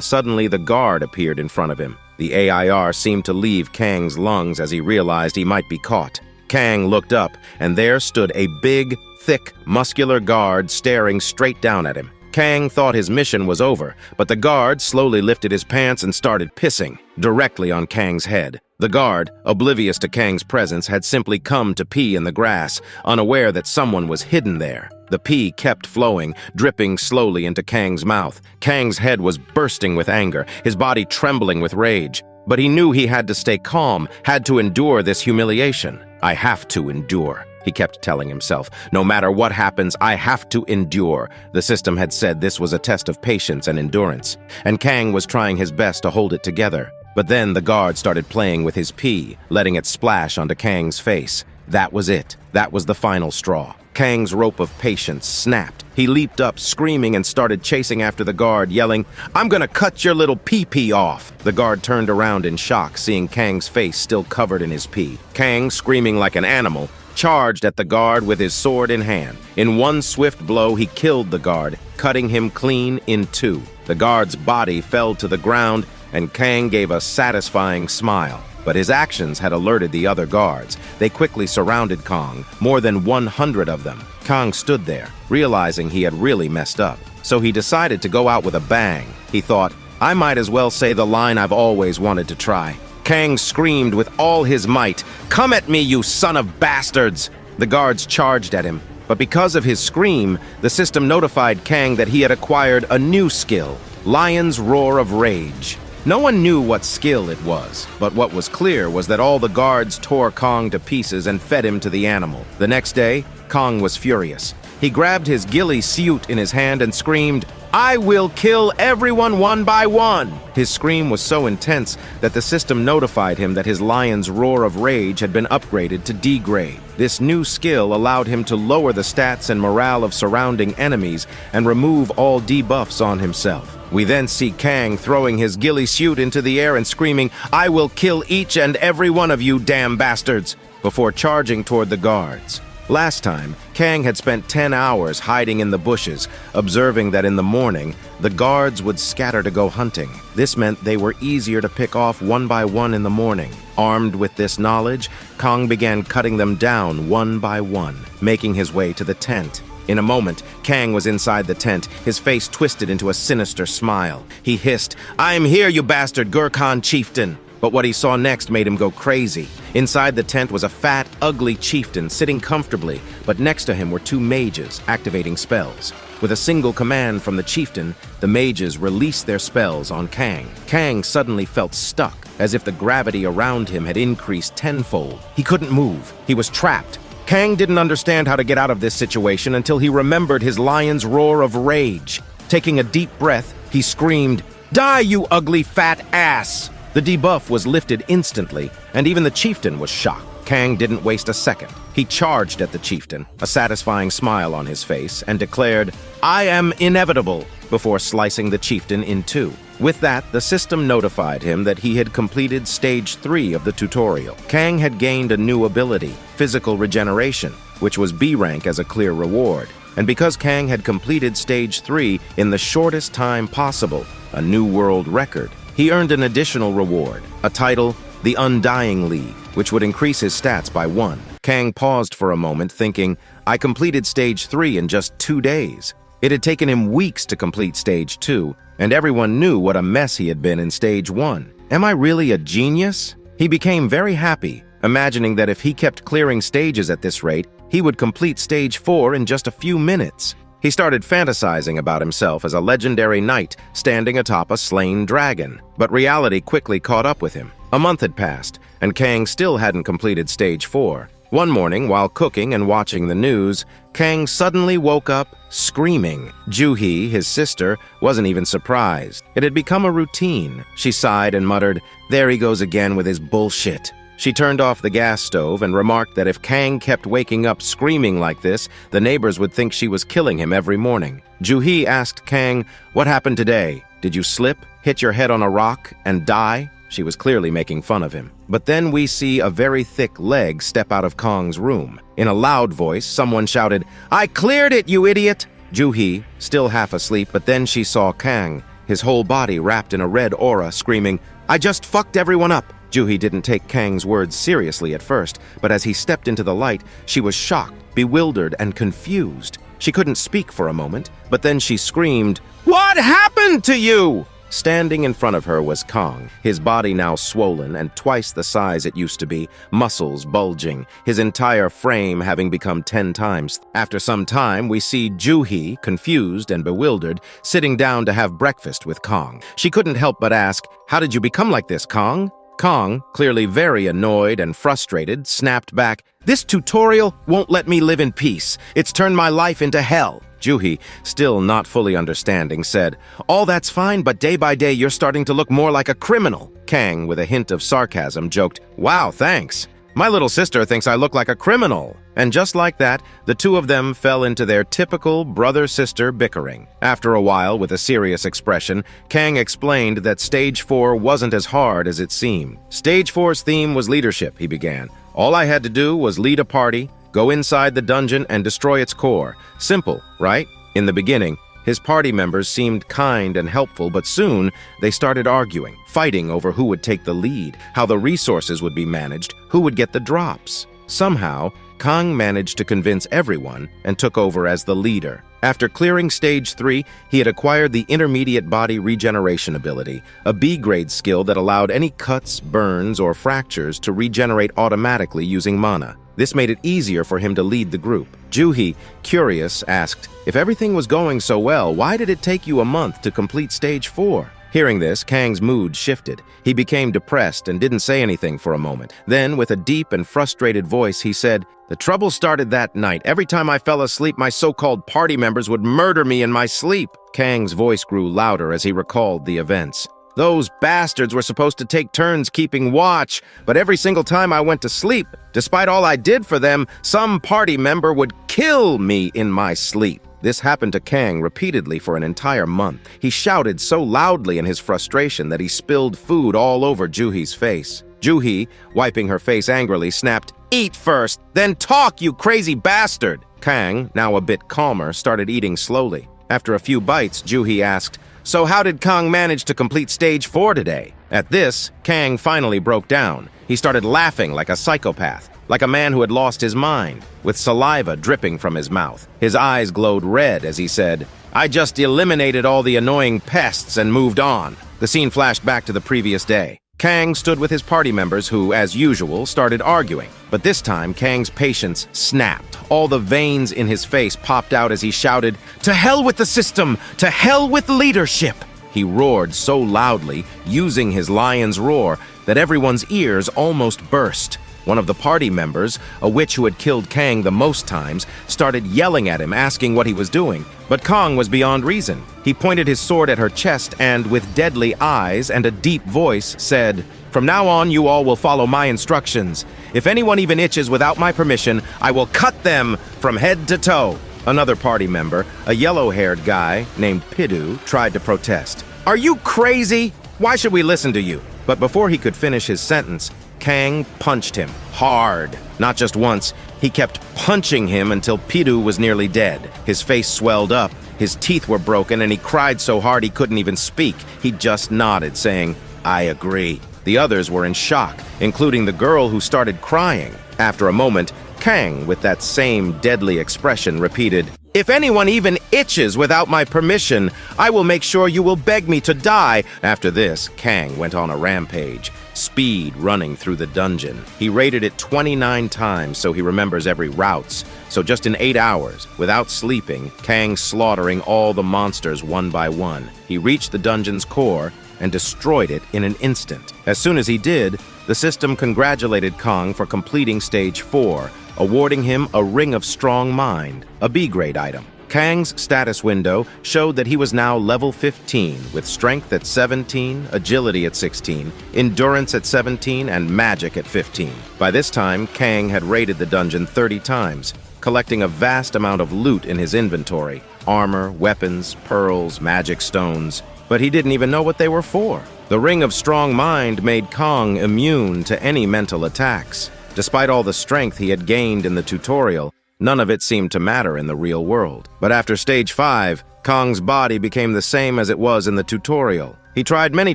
suddenly the guard appeared in front of him. The AIR seemed to leave Kang's lungs as he realized he might be caught. Kang looked up, and there stood a big, thick, muscular guard staring straight down at him. Kang thought his mission was over, but the guard slowly lifted his pants and started pissing directly on Kang's head. The guard, oblivious to Kang's presence, had simply come to pee in the grass, unaware that someone was hidden there. The pee kept flowing, dripping slowly into Kang's mouth. Kang's head was bursting with anger, his body trembling with rage. But he knew he had to stay calm, had to endure this humiliation. "I have to endure," he kept telling himself. "No matter what happens, I have to endure." The system had said this was a test of patience and endurance, and Kang was trying his best to hold it together. But then the guard started playing with his pee, letting it splash onto Kang's face. That was it. That was the final straw. Kang's rope of patience snapped. He leaped up, screaming, and started chasing after the guard, yelling, "I'm gonna cut your little pee-pee off!" The guard turned around in shock, seeing Kang's face still covered in his pee. Kang, screaming like an animal, charged at the guard with his sword in hand. In one swift blow, he killed the guard, cutting him clean in 2. The guard's body fell to the ground, and Kang gave a satisfying smile. But his actions had alerted the other guards. They quickly surrounded Kang, more than 100 of them. Kang stood there, realizing he had really messed up. So he decided to go out with a bang. He thought, "I might as well say the line I've always wanted to try." Kang screamed with all his might, "Come at me, you son of bastards!" The guards charged at him, but because of his scream, the system notified Kang that he had acquired a new skill, Lion's Roar of Rage. No one knew what skill it was, but what was clear was that all the guards tore Kang to pieces and fed him to the animal. The next day, Kang was furious. He grabbed his ghillie suit in his hand and screamed, "I will kill everyone one by one!" His scream was so intense that the system notified him that his Lion's Roar of Rage had been upgraded to D-grade. This new skill allowed him to lower the stats and morale of surrounding enemies and remove all debuffs on himself. We then see Kang throwing his ghillie suit into the air and screaming, "I will kill each and every one of you damn bastards!" before charging toward the guards. Last time, Kang had spent 10 hours hiding in the bushes, observing that in the morning, the guards would scatter to go hunting. This meant they were easier to pick off one by one in the morning. Armed with this knowledge, Kang began cutting them down one by one, making his way to the tent. In a moment, Kang was inside the tent, his face twisted into a sinister smile. He hissed, "I'm here, you bastard Gurkhan chieftain!" But what he saw next made him go crazy. Inside the tent was a fat, ugly chieftain sitting comfortably, but next to him were 2 mages activating spells. With a single command from the chieftain, the mages released their spells on Kang. Kang suddenly felt stuck, as if the gravity around him had increased tenfold. He couldn't move. He was trapped. Kang didn't understand how to get out of this situation until he remembered his lion's roar of rage. Taking a deep breath, he screamed, "Die, you ugly fat ass!" The debuff was lifted instantly, and even the chieftain was shocked. Kang didn't waste a second. He charged at the chieftain, a satisfying smile on his face, and declared, "I am inevitable," before slicing the chieftain in two. With that, the system notified him that he had completed Stage 3 of the tutorial. Kang had gained a new ability, physical regeneration, which was B rank as a clear reward. And because Kang had completed Stage 3 in the shortest time possible, a new world record, he earned an additional reward, a title, the Undying League, which would increase his stats by 1. Kang paused for a moment, thinking, I completed Stage 3 in just 2 days. It had taken him weeks to complete Stage 2, and everyone knew what a mess he had been in Stage 1. Am I really a genius? He became very happy, imagining that if he kept clearing stages at this rate, he would complete Stage 4 in just a few minutes. He started fantasizing about himself as a legendary knight standing atop a slain dragon. But reality quickly caught up with him. A month had passed, and Kang still hadn't completed Stage 4. One morning, while cooking and watching the news, Kang suddenly woke up screaming. Juhi, his sister, wasn't even surprised. It had become a routine. She sighed and muttered, "There he goes again with his bullshit." She turned off the gas stove and remarked that if Kang kept waking up screaming like this, the neighbors would think she was killing him every morning. Juhi asked Kang, "What happened today? Did you slip, hit your head on a rock, and die?" She was clearly making fun of him. But then we see a very thick leg step out of Kang's room. In a loud voice, someone shouted, "I cleared it, you idiot!" Juhi, still half asleep, but then she saw Kang, his whole body wrapped in a red aura, screaming, "I just fucked everyone up!" Juhi didn't take Kang's words seriously at first, but as he stepped into the light, she was shocked, bewildered, and confused. She couldn't speak for a moment, but then she screamed, "What happened to you?" Standing in front of her was Kang, his body now swollen and twice the size it used to be, muscles bulging, his entire frame having become 10 times. After some time, we see Juhi, confused and bewildered, sitting down to have breakfast with Kang. She couldn't help but ask, "How did you become like this, Kang?" Kang, clearly very annoyed and frustrated, snapped back, "This tutorial won't let me live in peace. It's turned my life into hell." Juhi, still not fully understanding, said, "All that's fine, but day by day you're starting to look more like a criminal." Kang, with a hint of sarcasm, joked, "Wow, thanks. My little sister thinks I look like a criminal." And just like that, the two of them fell into their typical brother-sister bickering. After a while, with a serious expression, Kang explained that Stage 4 wasn't as hard as it seemed. Stage 4's theme was leadership, he began. All I had to do was lead a party, go inside the dungeon, and destroy its core. Simple, right? In the beginning, his party members seemed kind and helpful, but soon they started arguing, fighting over who would take the lead, how the resources would be managed, who would get the drops. Somehow, Kang managed to convince everyone and took over as the leader. After clearing Stage 3, he had acquired the Intermediate Body Regeneration ability, a B-grade skill that allowed any cuts, burns, or fractures to regenerate automatically using mana. This made it easier for him to lead the group. Juhi, curious, asked, "If everything was going so well, why did it take you a month to complete Stage 4? Hearing this, Kang's mood shifted. He became depressed and didn't say anything for a moment. Then, with a deep and frustrated voice, he said, "The trouble started that night. Every time I fell asleep, my so-called party members would murder me in my sleep." Kang's voice grew louder as he recalled the events. "Those bastards were supposed to take turns keeping watch, but every single time I went to sleep, despite all I did for them, some party member would kill me in my sleep." This happened to Kang repeatedly for an entire month. He shouted so loudly in his frustration that he spilled food all over Juhi's face. Juhi, wiping her face angrily, snapped, "Eat first, then talk, you crazy bastard!" Kang, now a bit calmer, started eating slowly. After a few bites, Juhi asked, "So how did Kang manage to complete Stage 4 today?" At this, Kang finally broke down. He started laughing like a psychopath, like a man who had lost his mind, with saliva dripping from his mouth. His eyes glowed red as he said, "I just eliminated all the annoying pests and moved on." The scene flashed back to the previous day. Kang stood with his party members who, as usual, started arguing. But this time, Kang's patience snapped. All the veins in his face popped out as he shouted, "To hell with the system! To hell with leadership!" He roared so loudly, using his lion's roar, that everyone's ears almost burst. One of the party members, a witch who had killed Kang the most times, started yelling at him, asking what he was doing. But Kang was beyond reason. He pointed his sword at her chest and, with deadly eyes and a deep voice, said, "From now on, you all will follow my instructions. If anyone even itches without my permission, I will cut them from head to toe." Another party member, a yellow-haired guy named Pidu, tried to protest. "Are you crazy? Why should we listen to you?" But before he could finish his sentence, Kang punched him hard. Not just once, he kept punching him until Pidu was nearly dead. His face swelled up, his teeth were broken, and he cried so hard he couldn't even speak. He just nodded, saying, "I agree." The others were in shock, including the girl who started crying. After a moment, Kang, with that same deadly expression, repeated, "If anyone even itches without my permission, I will make sure you will beg me to die." After this, Kang went on a rampage, speed running through the dungeon. He raided it 29 times, so he remembers every route. So just in 8 hours, without sleeping, Kang slaughtering all the monsters one by one. He reached the dungeon's core and destroyed it in an instant. As soon as he did, the system congratulated Kang for completing Stage 4, awarding him a Ring of Strong Mind, a B-grade item. Kang's status window showed that he was now level 15, with strength at 17, agility at 16, endurance at 17, and magic at 15. By this time, Kang had raided the dungeon 30 times, collecting a vast amount of loot in his inventory: armor, weapons, pearls, magic stones. But he didn't even know what they were for. The Ring of Strong Mind made Kang immune to any mental attacks. Despite all the strength he had gained in the tutorial, none of it seemed to matter in the real world. But after Stage 5, Kang's body became the same as it was in the tutorial. He tried many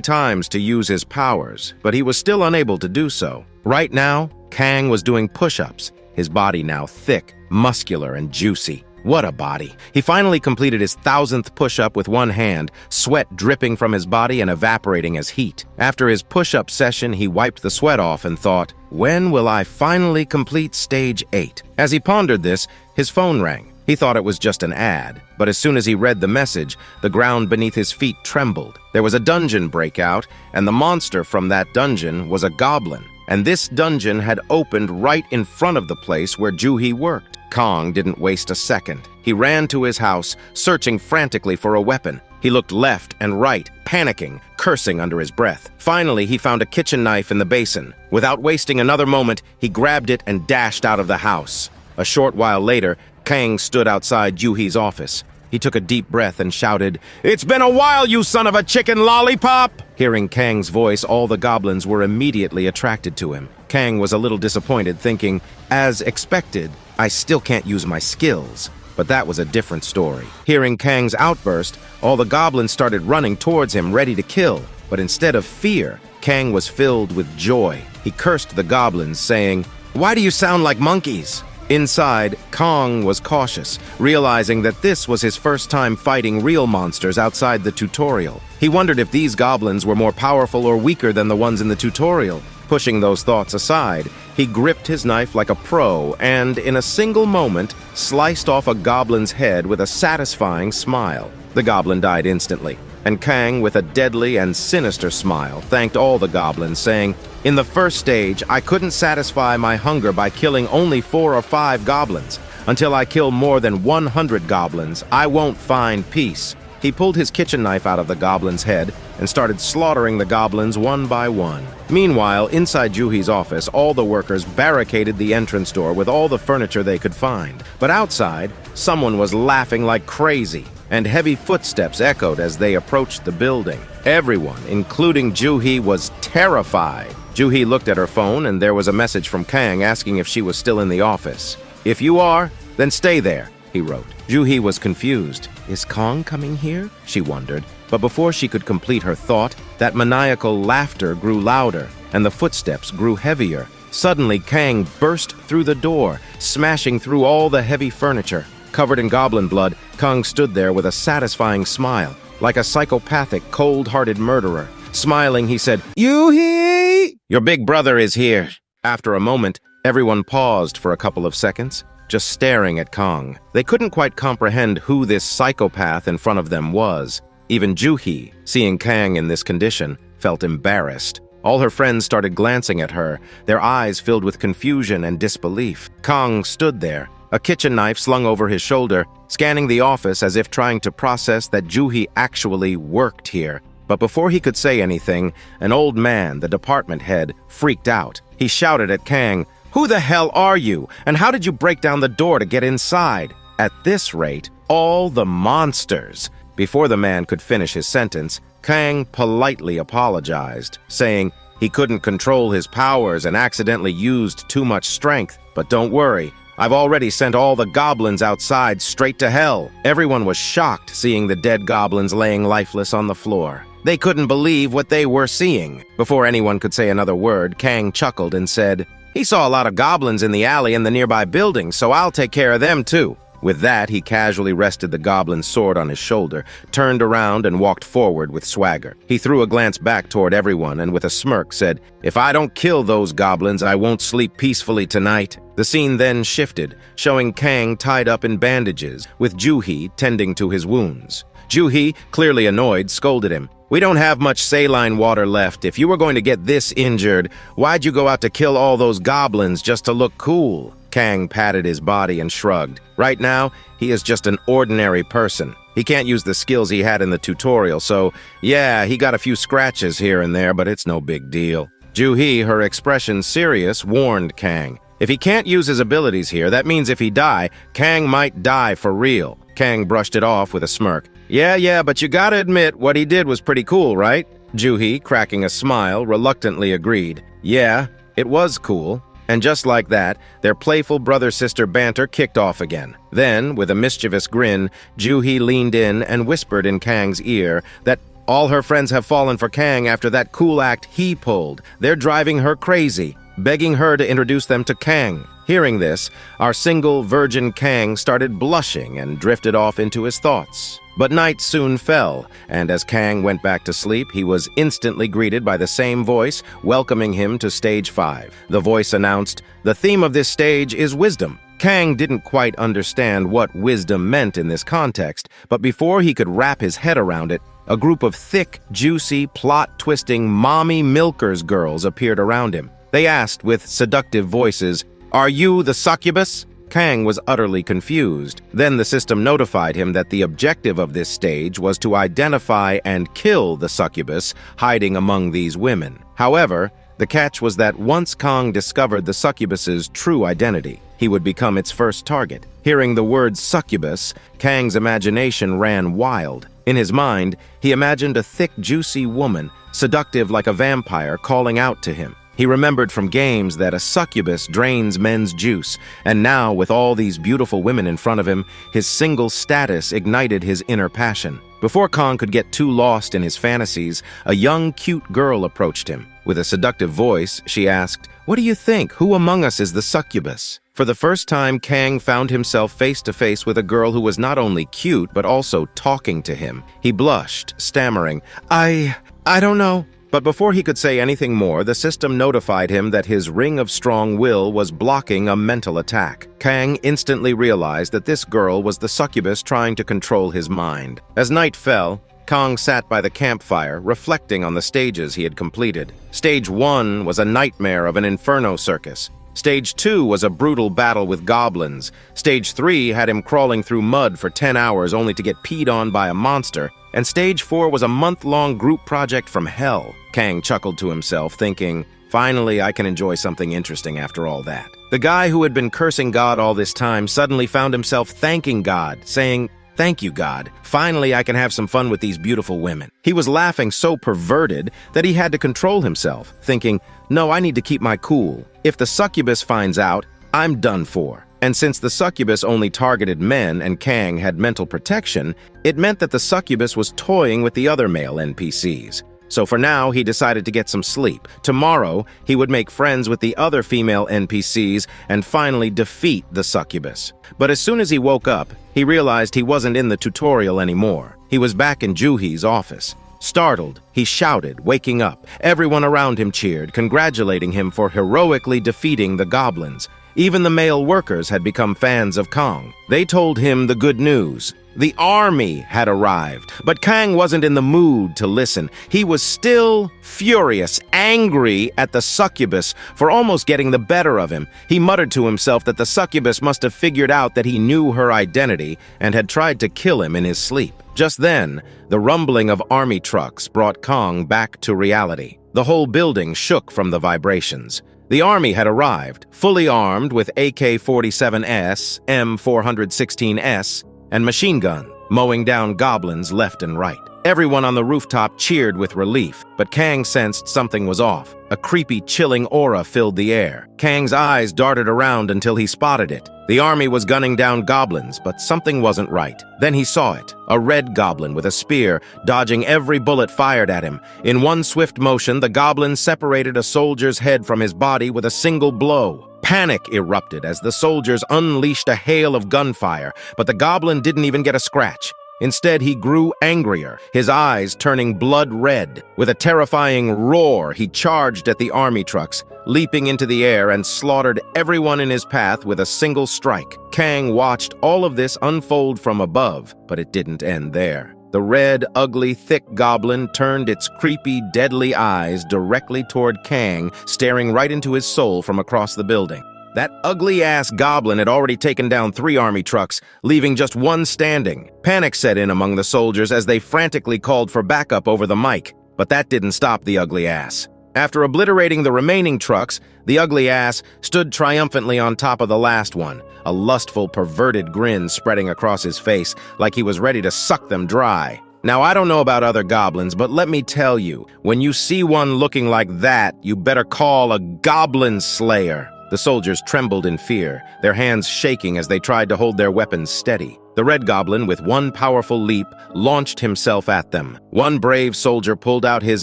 times to use his powers, but he was still unable to do so. Right now, Kang was doing push-ups, his body now thick, muscular, and juicy. What a body. He finally completed his 1,000th push-up with one hand, sweat dripping from his body and evaporating as heat. After his push-up session, he wiped the sweat off and thought, "When will I finally complete Stage 8? As he pondered this, his phone rang. He thought it was just an ad, but as soon as he read the message, the ground beneath his feet trembled. There was a dungeon breakout, and the monster from that dungeon was a goblin. And this dungeon had opened right in front of the place where Juhi worked. Kang didn't waste a second. He ran to his house, searching frantically for a weapon. He looked left and right, panicking, cursing under his breath. Finally, he found a kitchen knife in the basin. Without wasting another moment, he grabbed it and dashed out of the house. A short while later, Kang stood outside Juhi's office. He took a deep breath and shouted, "It's been a while, you son of a chicken lollipop!" Hearing Kang's voice, all the goblins were immediately attracted to him. Kang was a little disappointed, thinking, as expected, I still can't use my skills. But that was a different story. Hearing Kang's outburst, all the goblins started running towards him, ready to kill. But instead of fear, Kang was filled with joy. He cursed the goblins, saying, "Why do you sound like monkeys?" Inside, Kang was cautious, realizing that this was his first time fighting real monsters outside the tutorial. He wondered if these goblins were more powerful or weaker than the ones in the tutorial. Pushing those thoughts aside, he gripped his knife like a pro and, in a single moment, sliced off a goblin's head with a satisfying smile. The goblin died instantly, and Kang, with a deadly and sinister smile, thanked all the goblins, saying, "In the first stage, I couldn't satisfy my hunger by killing only 4 or 5 goblins. Until I kill more than 100 goblins, I won't find peace." He pulled his kitchen knife out of the goblin's head and started slaughtering the goblins one by one. Meanwhile, inside Juhi's office, all the workers barricaded the entrance door with all the furniture they could find. But outside, someone was laughing like crazy, and heavy footsteps echoed as they approached the building. Everyone, including Juhi, was terrified. Juhi looked at her phone, and there was a message from Kang asking if she was still in the office. "If you are, then stay there," he wrote. Juhi was confused. Is Kang coming here? She wondered. But before she could complete her thought, that maniacal laughter grew louder, and the footsteps grew heavier. Suddenly, Kang burst through the door, smashing through all the heavy furniture. Covered in goblin blood, Kang stood there with a satisfying smile, like a psychopathic, cold-hearted murderer. Smiling, he said, "Juhi!" Your big brother is here." After a moment, everyone paused for a couple of seconds, just staring at Kang. They couldn't quite comprehend who this psychopath in front of them was. Even Juhi, seeing Kang in this condition, felt embarrassed. All her friends started glancing at her, their eyes filled with confusion and disbelief. Kang stood there, a kitchen knife slung over his shoulder, scanning the office as if trying to process that Juhi actually worked here. But before he could say anything, an old man, the department head, freaked out. He shouted at Kang, "Who the hell are you? And how did you break down the door to get inside?" At this rate, all the monsters. Before the man could finish his sentence, Kang politely apologized, saying he couldn't control his powers and accidentally used too much strength. But don't worry, I've already sent all the goblins outside straight to hell. Everyone was shocked seeing the dead goblins laying lifeless on the floor. They couldn't believe what they were seeing. Before anyone could say another word, Kang chuckled and said, "He saw a lot of goblins in the alley and the nearby buildings, so I'll take care of them too." With that, he casually rested the goblin's sword on his shoulder, turned around and walked forward with swagger. He threw a glance back toward everyone and with a smirk said, "If I don't kill those goblins, I won't sleep peacefully tonight." The scene then shifted, showing Kang tied up in bandages, with Juhi tending to his wounds. Juhi, clearly annoyed, scolded him. "We don't have much saline water left. If you were going to get this injured, why'd you go out to kill all those goblins just to look cool?" Kang patted his body and shrugged. Right now, he is just an ordinary person. He can't use the skills he had in the tutorial, so yeah, he got a few scratches here and there, but it's no big deal. Juhi, her expression serious, warned Kang. If he can't use his abilities here, that means if he die, Kang might die for real. Kang brushed it off with a smirk. Yeah, but you gotta admit, what he did was pretty cool, right? Juhi, cracking a smile, reluctantly agreed. Yeah, it was cool. And just like that, their playful brother-sister banter kicked off again. Then, with a mischievous grin, Juhi leaned in and whispered in Kang's ear that all her friends have fallen for Kang after that cool act he pulled. They're driving her crazy, begging her to introduce them to Kang. Hearing this, our single virgin Kang started blushing and drifted off into his thoughts. But night soon fell, and as Kang went back to sleep, he was instantly greeted by the same voice, welcoming him to Stage 5. The voice announced, "The theme of this stage is wisdom." Kang didn't quite understand what wisdom meant in this context, but before he could wrap his head around it, a group of thick, juicy, plot-twisting mommy milkers girls appeared around him. They asked with seductive voices, "Are you the succubus?" Kang was utterly confused. Then the system notified him that the objective of this stage was to identify and kill the succubus hiding among these women. However, the catch was that once Kang discovered the succubus's true identity, he would become its first target. Hearing the word succubus, Kang's imagination ran wild. In his mind, he imagined a thick, juicy woman, seductive like a vampire, calling out to him. He remembered from games that a succubus drains men's juice, and now, with all these beautiful women in front of him, his single status ignited his inner passion. Before Kang could get too lost in his fantasies, a young, cute girl approached him. With a seductive voice, she asked, "What do you think? Who among us is the succubus?" For the first time, Kang found himself face to face with a girl who was not only cute, but also talking to him. He blushed, stammering, I don't know." But before he could say anything more, the system notified him that his ring of strong will was blocking a mental attack. Kang instantly realized that this girl was the succubus trying to control his mind. As night fell, Kang sat by the campfire, reflecting on the stages he had completed. Stage 1 was a nightmare of an inferno circus. Stage 2 was a brutal battle with goblins. Stage 3 had him crawling through mud for 10 hours only to get peed on by a monster. And Stage 4 was a month-long group project from hell. Kang chuckled to himself, thinking, finally I can enjoy something interesting after all that. The guy who had been cursing God all this time suddenly found himself thanking God, saying, "Thank you, God. Finally I can have some fun with these beautiful women." He was laughing so perverted that he had to control himself, thinking, no, I need to keep my cool. If the succubus finds out, I'm done for. And since the succubus only targeted men and Kang had mental protection, it meant that the succubus was toying with the other male NPCs. So for now, he decided to get some sleep. Tomorrow, he would make friends with the other female NPCs and finally defeat the succubus. But as soon as he woke up, he realized he wasn't in the tutorial anymore. He was back in Juhi's office. Startled, he shouted, waking up. Everyone around him cheered, congratulating him for heroically defeating the goblins. Even the male workers had become fans of Kang. They told him the good news. The army had arrived, but Kang wasn't in the mood to listen. He was still furious, angry at the succubus for almost getting the better of him. He muttered to himself that the succubus must have figured out that he knew her identity and had tried to kill him in his sleep. Just then, the rumbling of army trucks brought Kang back to reality. The whole building shook from the vibrations. The army had arrived, fully armed with AK-47S, M416S, and machine gun, mowing down goblins left and right. Everyone on the rooftop cheered with relief, but Kang sensed something was off. A creepy, chilling aura filled the air. Kang's eyes darted around until he spotted it. The army was gunning down goblins, but something wasn't right. Then he saw it, a red goblin with a spear, dodging every bullet fired at him. In one swift motion, the goblin separated a soldier's head from his body with a single blow. Panic erupted as the soldiers unleashed a hail of gunfire, but the goblin didn't even get a scratch. Instead, he grew angrier, his eyes turning blood red. With a terrifying roar, he charged at the army trucks, leaping into the air and slaughtered everyone in his path with a single strike. Kang watched all of this unfold from above, but it didn't end there. The red, ugly, thick goblin turned its creepy, deadly eyes directly toward Kang, staring right into his soul from across the building. That ugly-ass goblin had already taken down 3 army trucks, leaving just one standing. Panic set in among the soldiers as they frantically called for backup over the mic, but that didn't stop the ugly ass. After obliterating the remaining trucks, the ugly ass stood triumphantly on top of the last one, a lustful, perverted grin spreading across his face like he was ready to suck them dry. Now, I don't know about other goblins, but let me tell you, when you see one looking like that, you better call a goblin slayer. The soldiers trembled in fear, their hands shaking as they tried to hold their weapons steady. The red goblin, with one powerful leap, launched himself at them. One brave soldier pulled out his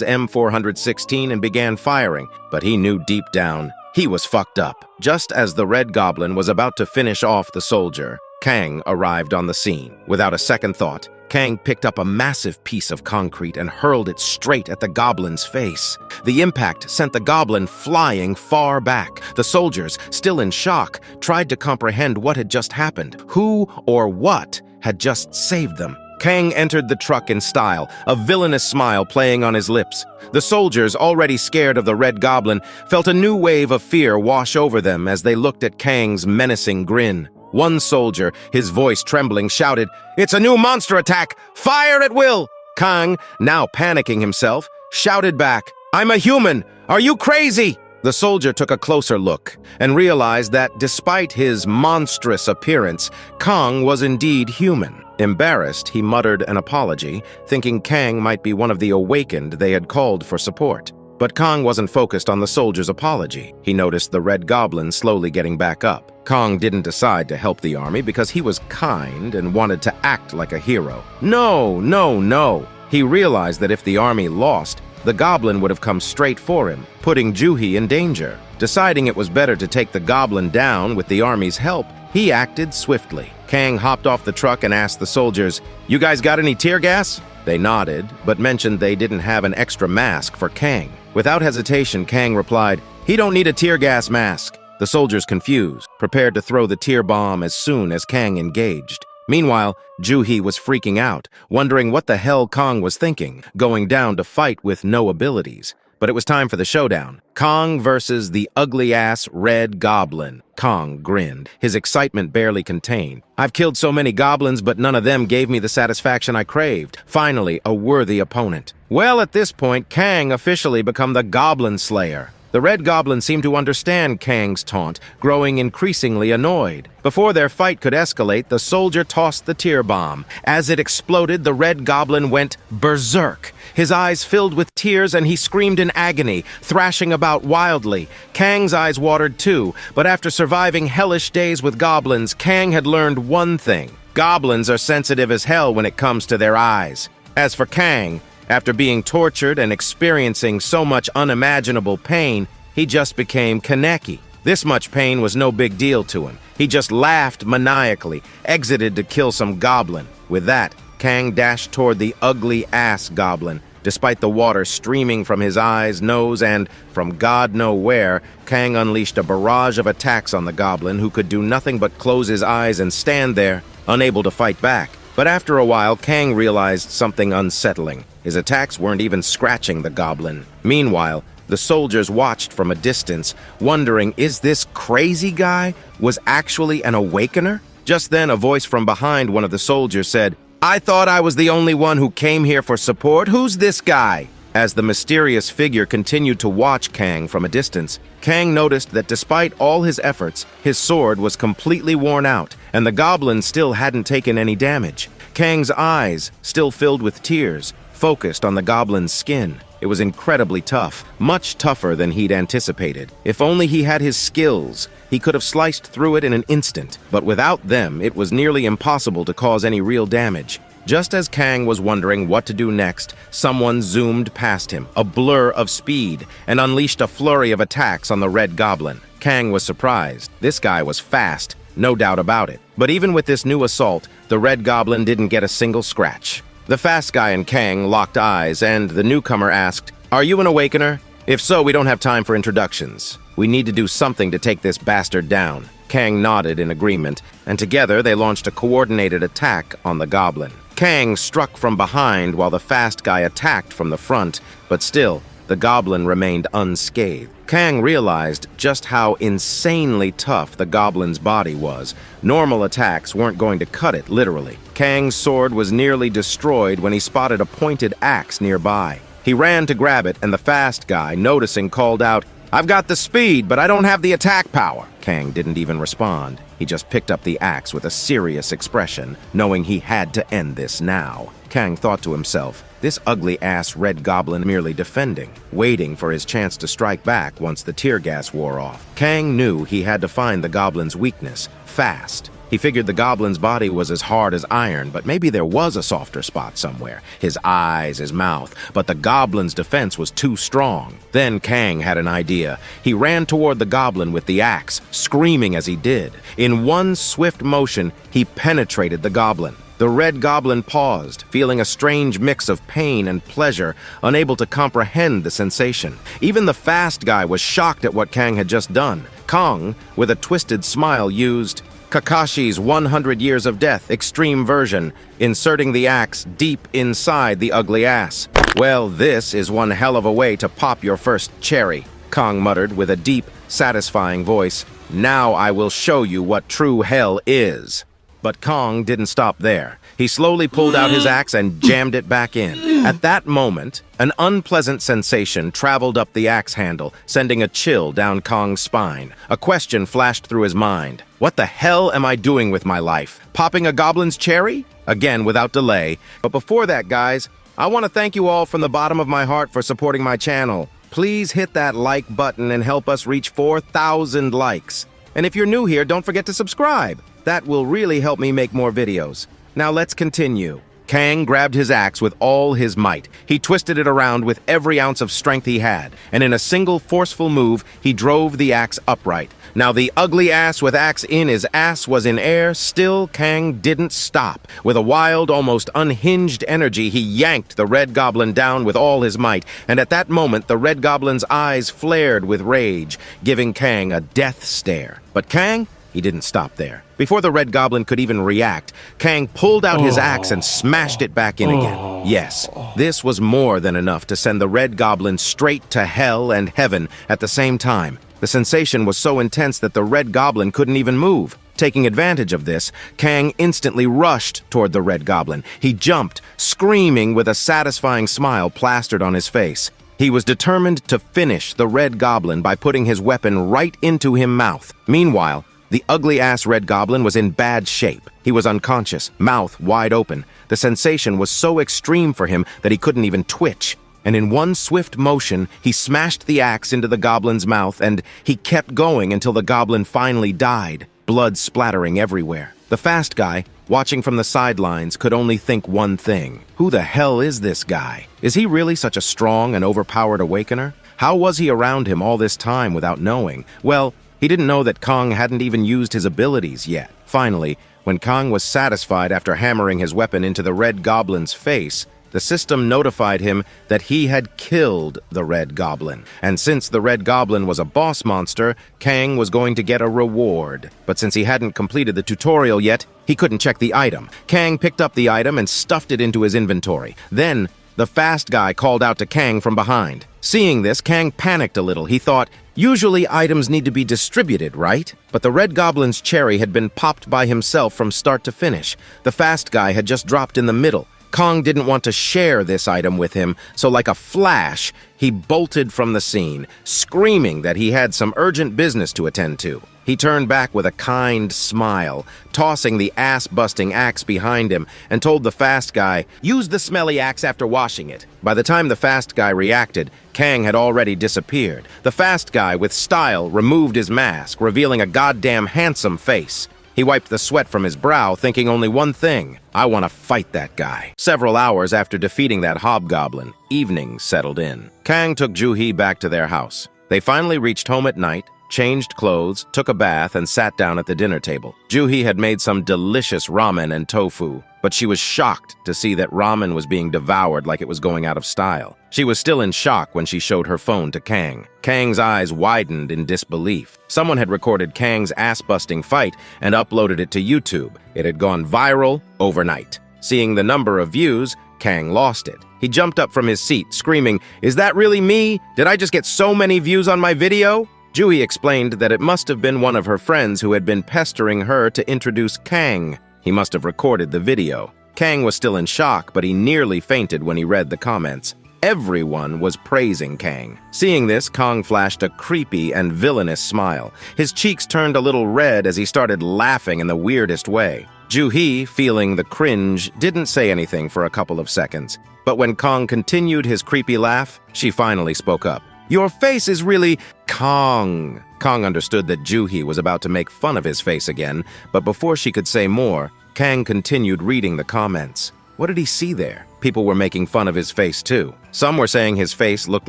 M416 and began firing, but he knew deep down he was fucked up. Just as the red goblin was about to finish off the soldier, Kang arrived on the scene. Without a second thought, Kang picked up a massive piece of concrete and hurled it straight at the goblin's face. The impact sent the goblin flying far back. The soldiers, still in shock, tried to comprehend what had just happened. Who or what had just saved them? Kang entered the truck in style, a villainous smile playing on his lips. The soldiers, already scared of the red goblin, felt a new wave of fear wash over them as they looked at Kang's menacing grin. One soldier, his voice trembling, shouted, "It's a new monster attack! Fire at will!" Kang, now panicking himself, shouted back, "I'm a human! Are you crazy?" The soldier took a closer look and realized that despite his monstrous appearance, Kang was indeed human. Embarrassed, he muttered an apology, thinking Kang might be one of the awakened they had called for support. But Kang wasn't focused on the soldier's apology. He noticed the red goblin slowly getting back up. Kang didn't decide to help the army because he was kind and wanted to act like a hero. No. He realized that if the army lost, the goblin would have come straight for him, putting Juhi in danger. Deciding it was better to take the goblin down with the army's help, he acted swiftly. Kang hopped off the truck and asked the soldiers, "You guys got any tear gas?" They nodded, but mentioned they didn't have an extra mask for Kang. Without hesitation, Kang replied, "He don't need a tear gas mask." The soldiers, confused, prepared to throw the tear bomb as soon as Kang engaged. Meanwhile, Juhi was freaking out, wondering what the hell Kang was thinking, going down to fight with no abilities. But it was time for the showdown. Kang versus the ugly-ass red goblin. Kang grinned, his excitement barely contained. "I've killed so many goblins, but none of them gave me the satisfaction I craved. Finally, a worthy opponent." Well, at this point, Kang officially became the Goblin Slayer. The red goblin seemed to understand Kang's taunt, growing increasingly annoyed. Before their fight could escalate, the soldier tossed the tear bomb. As it exploded, the red goblin went berserk. His eyes filled with tears and he screamed in agony, thrashing about wildly. Kang's eyes watered too, but after surviving hellish days with goblins, Kang had learned one thing. Goblins are sensitive as hell when it comes to their eyes. As for Kang, after being tortured and experiencing so much unimaginable pain, he just became Kaneki. This much pain was no big deal to him. He just laughed maniacally, exited to kill some goblin. With that, Kang dashed toward the ugly-ass goblin, Despite the water streaming from his eyes, nose, and from God know where, Kang unleashed a barrage of attacks on the goblin, who could do nothing but close his eyes and stand there, unable to fight back. But after a while, Kang realized something unsettling. His attacks weren't even scratching the goblin. Meanwhile, the soldiers watched from a distance, wondering, is this crazy guy was actually an awakener? Just then, a voice from behind one of the soldiers said, "I thought I was the only one who came here for support. Who's this guy?" As the mysterious figure continued to watch Kang from a distance, Kang noticed that despite all his efforts, his sword was completely worn out, and the goblin still hadn't taken any damage. Kang's eyes, still filled with tears, focused on the goblin's skin. It was incredibly tough, much tougher than he'd anticipated. If only he had his skills, he could have sliced through it in an instant, but without them, it was nearly impossible to cause any real damage. Just as Kang was wondering what to do next, someone zoomed past him, a blur of speed, and unleashed a flurry of attacks on the Red Goblin. Kang was surprised. This guy was fast, no doubt about it. But even with this new assault, the Red Goblin didn't get a single scratch. The fast guy and Kang locked eyes, and the newcomer asked, "Are you an awakener? If so, we don't have time for introductions. We need to do something to take this bastard down." Kang nodded in agreement, and together they launched a coordinated attack on the goblin. Kang struck from behind while the fast guy attacked from the front, but still, the goblin remained unscathed. Kang realized just how insanely tough the goblin's body was. Normal attacks weren't going to cut it, literally. Kang's sword was nearly destroyed when he spotted a pointed axe nearby. He ran to grab it, and the fast guy, noticing, called out, "I've got the speed, but I don't have the attack power." Kang didn't even respond. He just picked up the axe with a serious expression, knowing he had to end this now. Kang thought to himself, this ugly-ass Red Goblin merely defending, waiting for his chance to strike back once the tear gas wore off. Kang knew he had to find the goblin's weakness, fast. He figured the goblin's body was as hard as iron, but maybe there was a softer spot somewhere. His eyes, his mouth, but the goblin's defense was too strong. Then Kang had an idea. He ran toward the goblin with the axe, screaming as he did. In one swift motion, he penetrated the goblin. The Red Goblin paused, feeling a strange mix of pain and pleasure, unable to comprehend the sensation. Even the fast guy was shocked at what Kang had just done. Kong, with a twisted smile, used Kakashi's 100 Years of Death extreme version, inserting the axe deep inside the ugly ass. "Well, this is one hell of a way to pop your first cherry," Kong muttered with a deep, satisfying voice. "Now I will show you what true hell is." But Kong didn't stop there. He slowly pulled out his axe and jammed it back in. At that moment, an unpleasant sensation traveled up the axe handle, sending a chill down Kong's spine. A question flashed through his mind. What the hell am I doing with my life? Popping a goblin's cherry? Again, without delay. But before that, guys, I want to thank you all from the bottom of my heart for supporting my channel. Please hit that like button and help us reach 4,000 likes. And if you're new here, don't forget to subscribe. That will really help me make more videos. Now let's continue. Kang grabbed his axe with all his might. He twisted it around with every ounce of strength he had, and in a single forceful move, he drove the axe upright. Now the ugly ass with axe in his ass was in air. Still, Kang didn't stop. With a wild, almost unhinged energy, he yanked the Red Goblin down with all his might, and at that moment, the Red Goblin's eyes flared with rage, giving Kang a death stare. But Kang, he didn't stop there. Before the Red Goblin could even react, Kang pulled out his axe and smashed it back in again. Yes, this was more than enough to send the Red Goblin straight to hell and heaven at the same time. The sensation was so intense that the Red Goblin couldn't even move. Taking advantage of this, Kang instantly rushed toward the Red Goblin. He jumped, screaming with a satisfying smile plastered on his face. He was determined to finish the Red Goblin by putting his weapon right into his mouth. Meanwhile, the ugly-ass Red Goblin was in bad shape. He was unconscious, mouth wide open. The sensation was so extreme for him that he couldn't even twitch. And in one swift motion, he smashed the axe into the goblin's mouth, and he kept going until the goblin finally died, blood splattering everywhere. The fast guy, watching from the sidelines, could only think one thing. Who the hell is this guy? Is he really such a strong and overpowered awakener? How was he around him all this time without knowing? Well, he didn't know that Kong hadn't even used his abilities yet. Finally, when Kong was satisfied after hammering his weapon into the Red Goblin's face, the system notified him that he had killed the Red Goblin. And since the Red Goblin was a boss monster, Kang was going to get a reward. But since he hadn't completed the tutorial yet, he couldn't check the item. Kang picked up the item and stuffed it into his inventory. Then, the fast guy called out to Kang from behind. Seeing this, Kang panicked a little. He thought, usually items need to be distributed, right? But the Red Goblin's cherry had been popped by himself from start to finish. The fast guy had just dropped in the middle. Kang didn't want to share this item with him, so like a flash, he bolted from the scene, screaming that he had some urgent business to attend to. He turned back with a kind smile, tossing the ass-busting axe behind him, and told the fast guy, "Use the smelly axe after washing it." By the time the fast guy reacted, Kang had already disappeared. The fast guy, with style, removed his mask, revealing a goddamn handsome face. He wiped the sweat from his brow, thinking only one thing: I want to fight that guy. Several hours after defeating that hobgoblin, evening settled in. Kang took Ju-hee back to their house. They finally reached home at night, changed clothes, took a bath, and sat down at the dinner table. Ju-hee had made some delicious ramen and tofu, but she was shocked to see that ramen was being devoured like it was going out of style. She was still in shock when she showed her phone to Kang. Kang's eyes widened in disbelief. Someone had recorded Kang's ass-busting fight and uploaded it to YouTube. It had gone viral overnight. Seeing the number of views, Kang lost it. He jumped up from his seat, screaming, "Is that really me? Did I just get so many views on my video?" Ju-hee explained that it must have been one of her friends who had been pestering her to introduce Kang. He must have recorded the video. Kang was still in shock, but he nearly fainted when he read the comments. Everyone was praising Kang. Seeing this, Kang flashed a creepy and villainous smile. His cheeks turned a little red as he started laughing in the weirdest way. Ju-hee, feeling the cringe, didn't say anything for a couple of seconds. But when Kang continued his creepy laugh, she finally spoke up. "Your face is really Kang." Kang understood that Ju-hee was about to make fun of his face again, but before she could say more, Kang continued reading the comments. What did he see there? People were making fun of his face too. Some were saying his face looked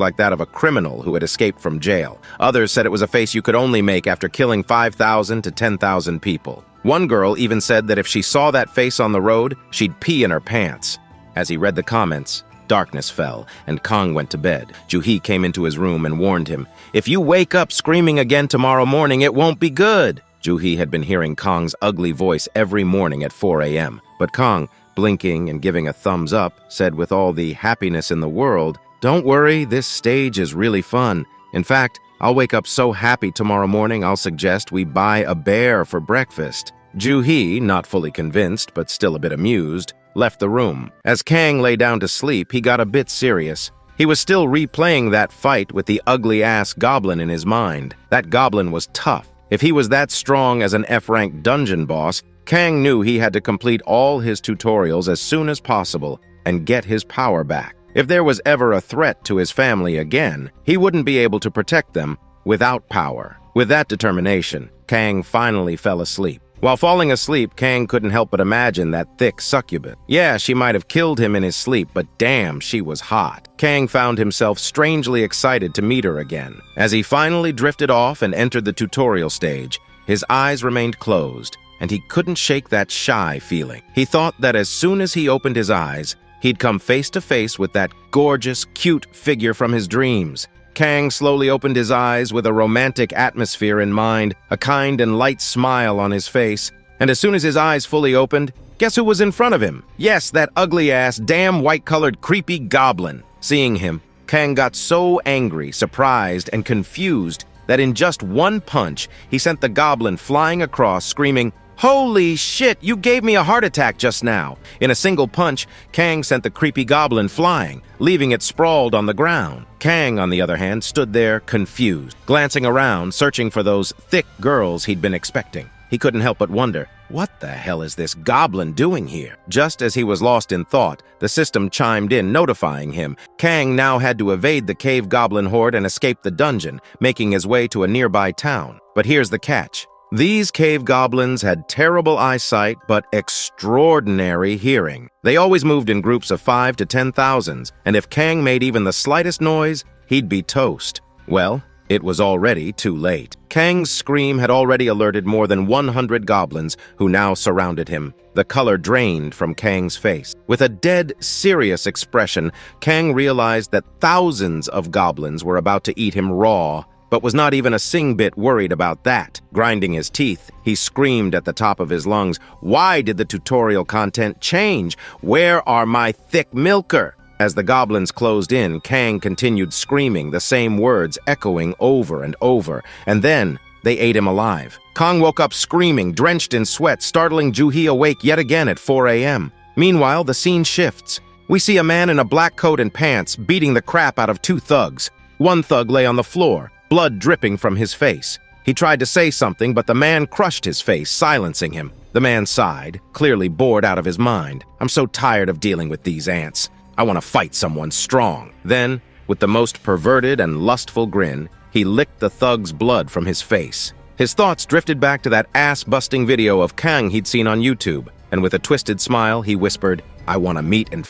like that of a criminal who had escaped from jail. Others said it was a face you could only make after killing 5,000 to 10,000 people. One girl even said that if she saw that face on the road, she'd pee in her pants. As he read the comments, darkness fell, and Kang went to bed. Ju-hee came into his room and warned him, "If you wake up screaming again tomorrow morning, it won't be good." Ju-hee had been hearing Kang's ugly voice every morning at 4 a.m., but Kang, blinking and giving a thumbs up, said with all the happiness in the world, "Don't worry, this stage is really fun. In fact, I'll wake up so happy tomorrow morning I'll suggest we buy a bear for breakfast." Ju-hee, not fully convinced but still a bit amused, left the room. As Kang lay down to sleep, he got a bit serious. He was still replaying that fight with the ugly-ass goblin in his mind. That goblin was tough. If he was that strong as an F-rank dungeon boss, Kang knew he had to complete all his tutorials as soon as possible and get his power back. If there was ever a threat to his family again, he wouldn't be able to protect them without power. With that determination, Kang finally fell asleep. While falling asleep, Kang couldn't help but imagine that thick succubus. Yeah, she might have killed him in his sleep, but damn, she was hot. Kang found himself strangely excited to meet her again. As he finally drifted off and entered the tutorial stage, his eyes remained closed, and he couldn't shake that shy feeling. He thought that as soon as he opened his eyes, he'd come face to face with that gorgeous, cute figure from his dreams. Kang slowly opened his eyes with a romantic atmosphere in mind, a kind and light smile on his face, and as soon as his eyes fully opened, guess who was in front of him? Yes, that ugly-ass, damn white-colored, creepy goblin. Seeing him, Kang got so angry, surprised, and confused that in just one punch, he sent the goblin flying across, screaming, "Holy shit, you gave me a heart attack just now." In a single punch, Kang sent the creepy goblin flying, leaving it sprawled on the ground. Kang, on the other hand, stood there confused, glancing around, searching for those thick girls he'd been expecting. He couldn't help but wonder, what the hell is this goblin doing here? Just as he was lost in thought, the system chimed in, notifying him. Kang now had to evade the cave goblin horde and escape the dungeon, making his way to a nearby town. But here's the catch. These cave goblins had terrible eyesight but extraordinary hearing. They always moved in groups of 5 to 10,000, and if Kang made even the slightest noise, he'd be toast. Well, It was already too late. Kang's scream had already alerted more than 100 goblins who now surrounded him. The color drained from Kang's face. With a dead, serious expression, Kang realized that thousands of goblins were about to eat him raw, but was not even a sing-bit worried about that. Grinding his teeth, he screamed at the top of his lungs, "Why did the tutorial content change? Where are my thick milker?" As the goblins closed in, Kang continued screaming, the same words echoing over and over, and then they ate him alive. Kang woke up screaming, drenched in sweat, startling Ju-hee awake yet again at 4 a.m. Meanwhile, the scene shifts. We see a man in a black coat and pants beating the crap out of two thugs. One thug lay on the floor, blood dripping from his face. He tried to say something, but the man crushed his face, silencing him. The man sighed, clearly bored out of his mind. "I'm so tired of dealing with these ants. I want to fight someone strong." Then, with the most perverted and lustful grin, he licked the thug's blood from his face. His thoughts drifted back to that ass-busting video of Kang he'd seen on YouTube, and with a twisted smile, he whispered, I want to meet and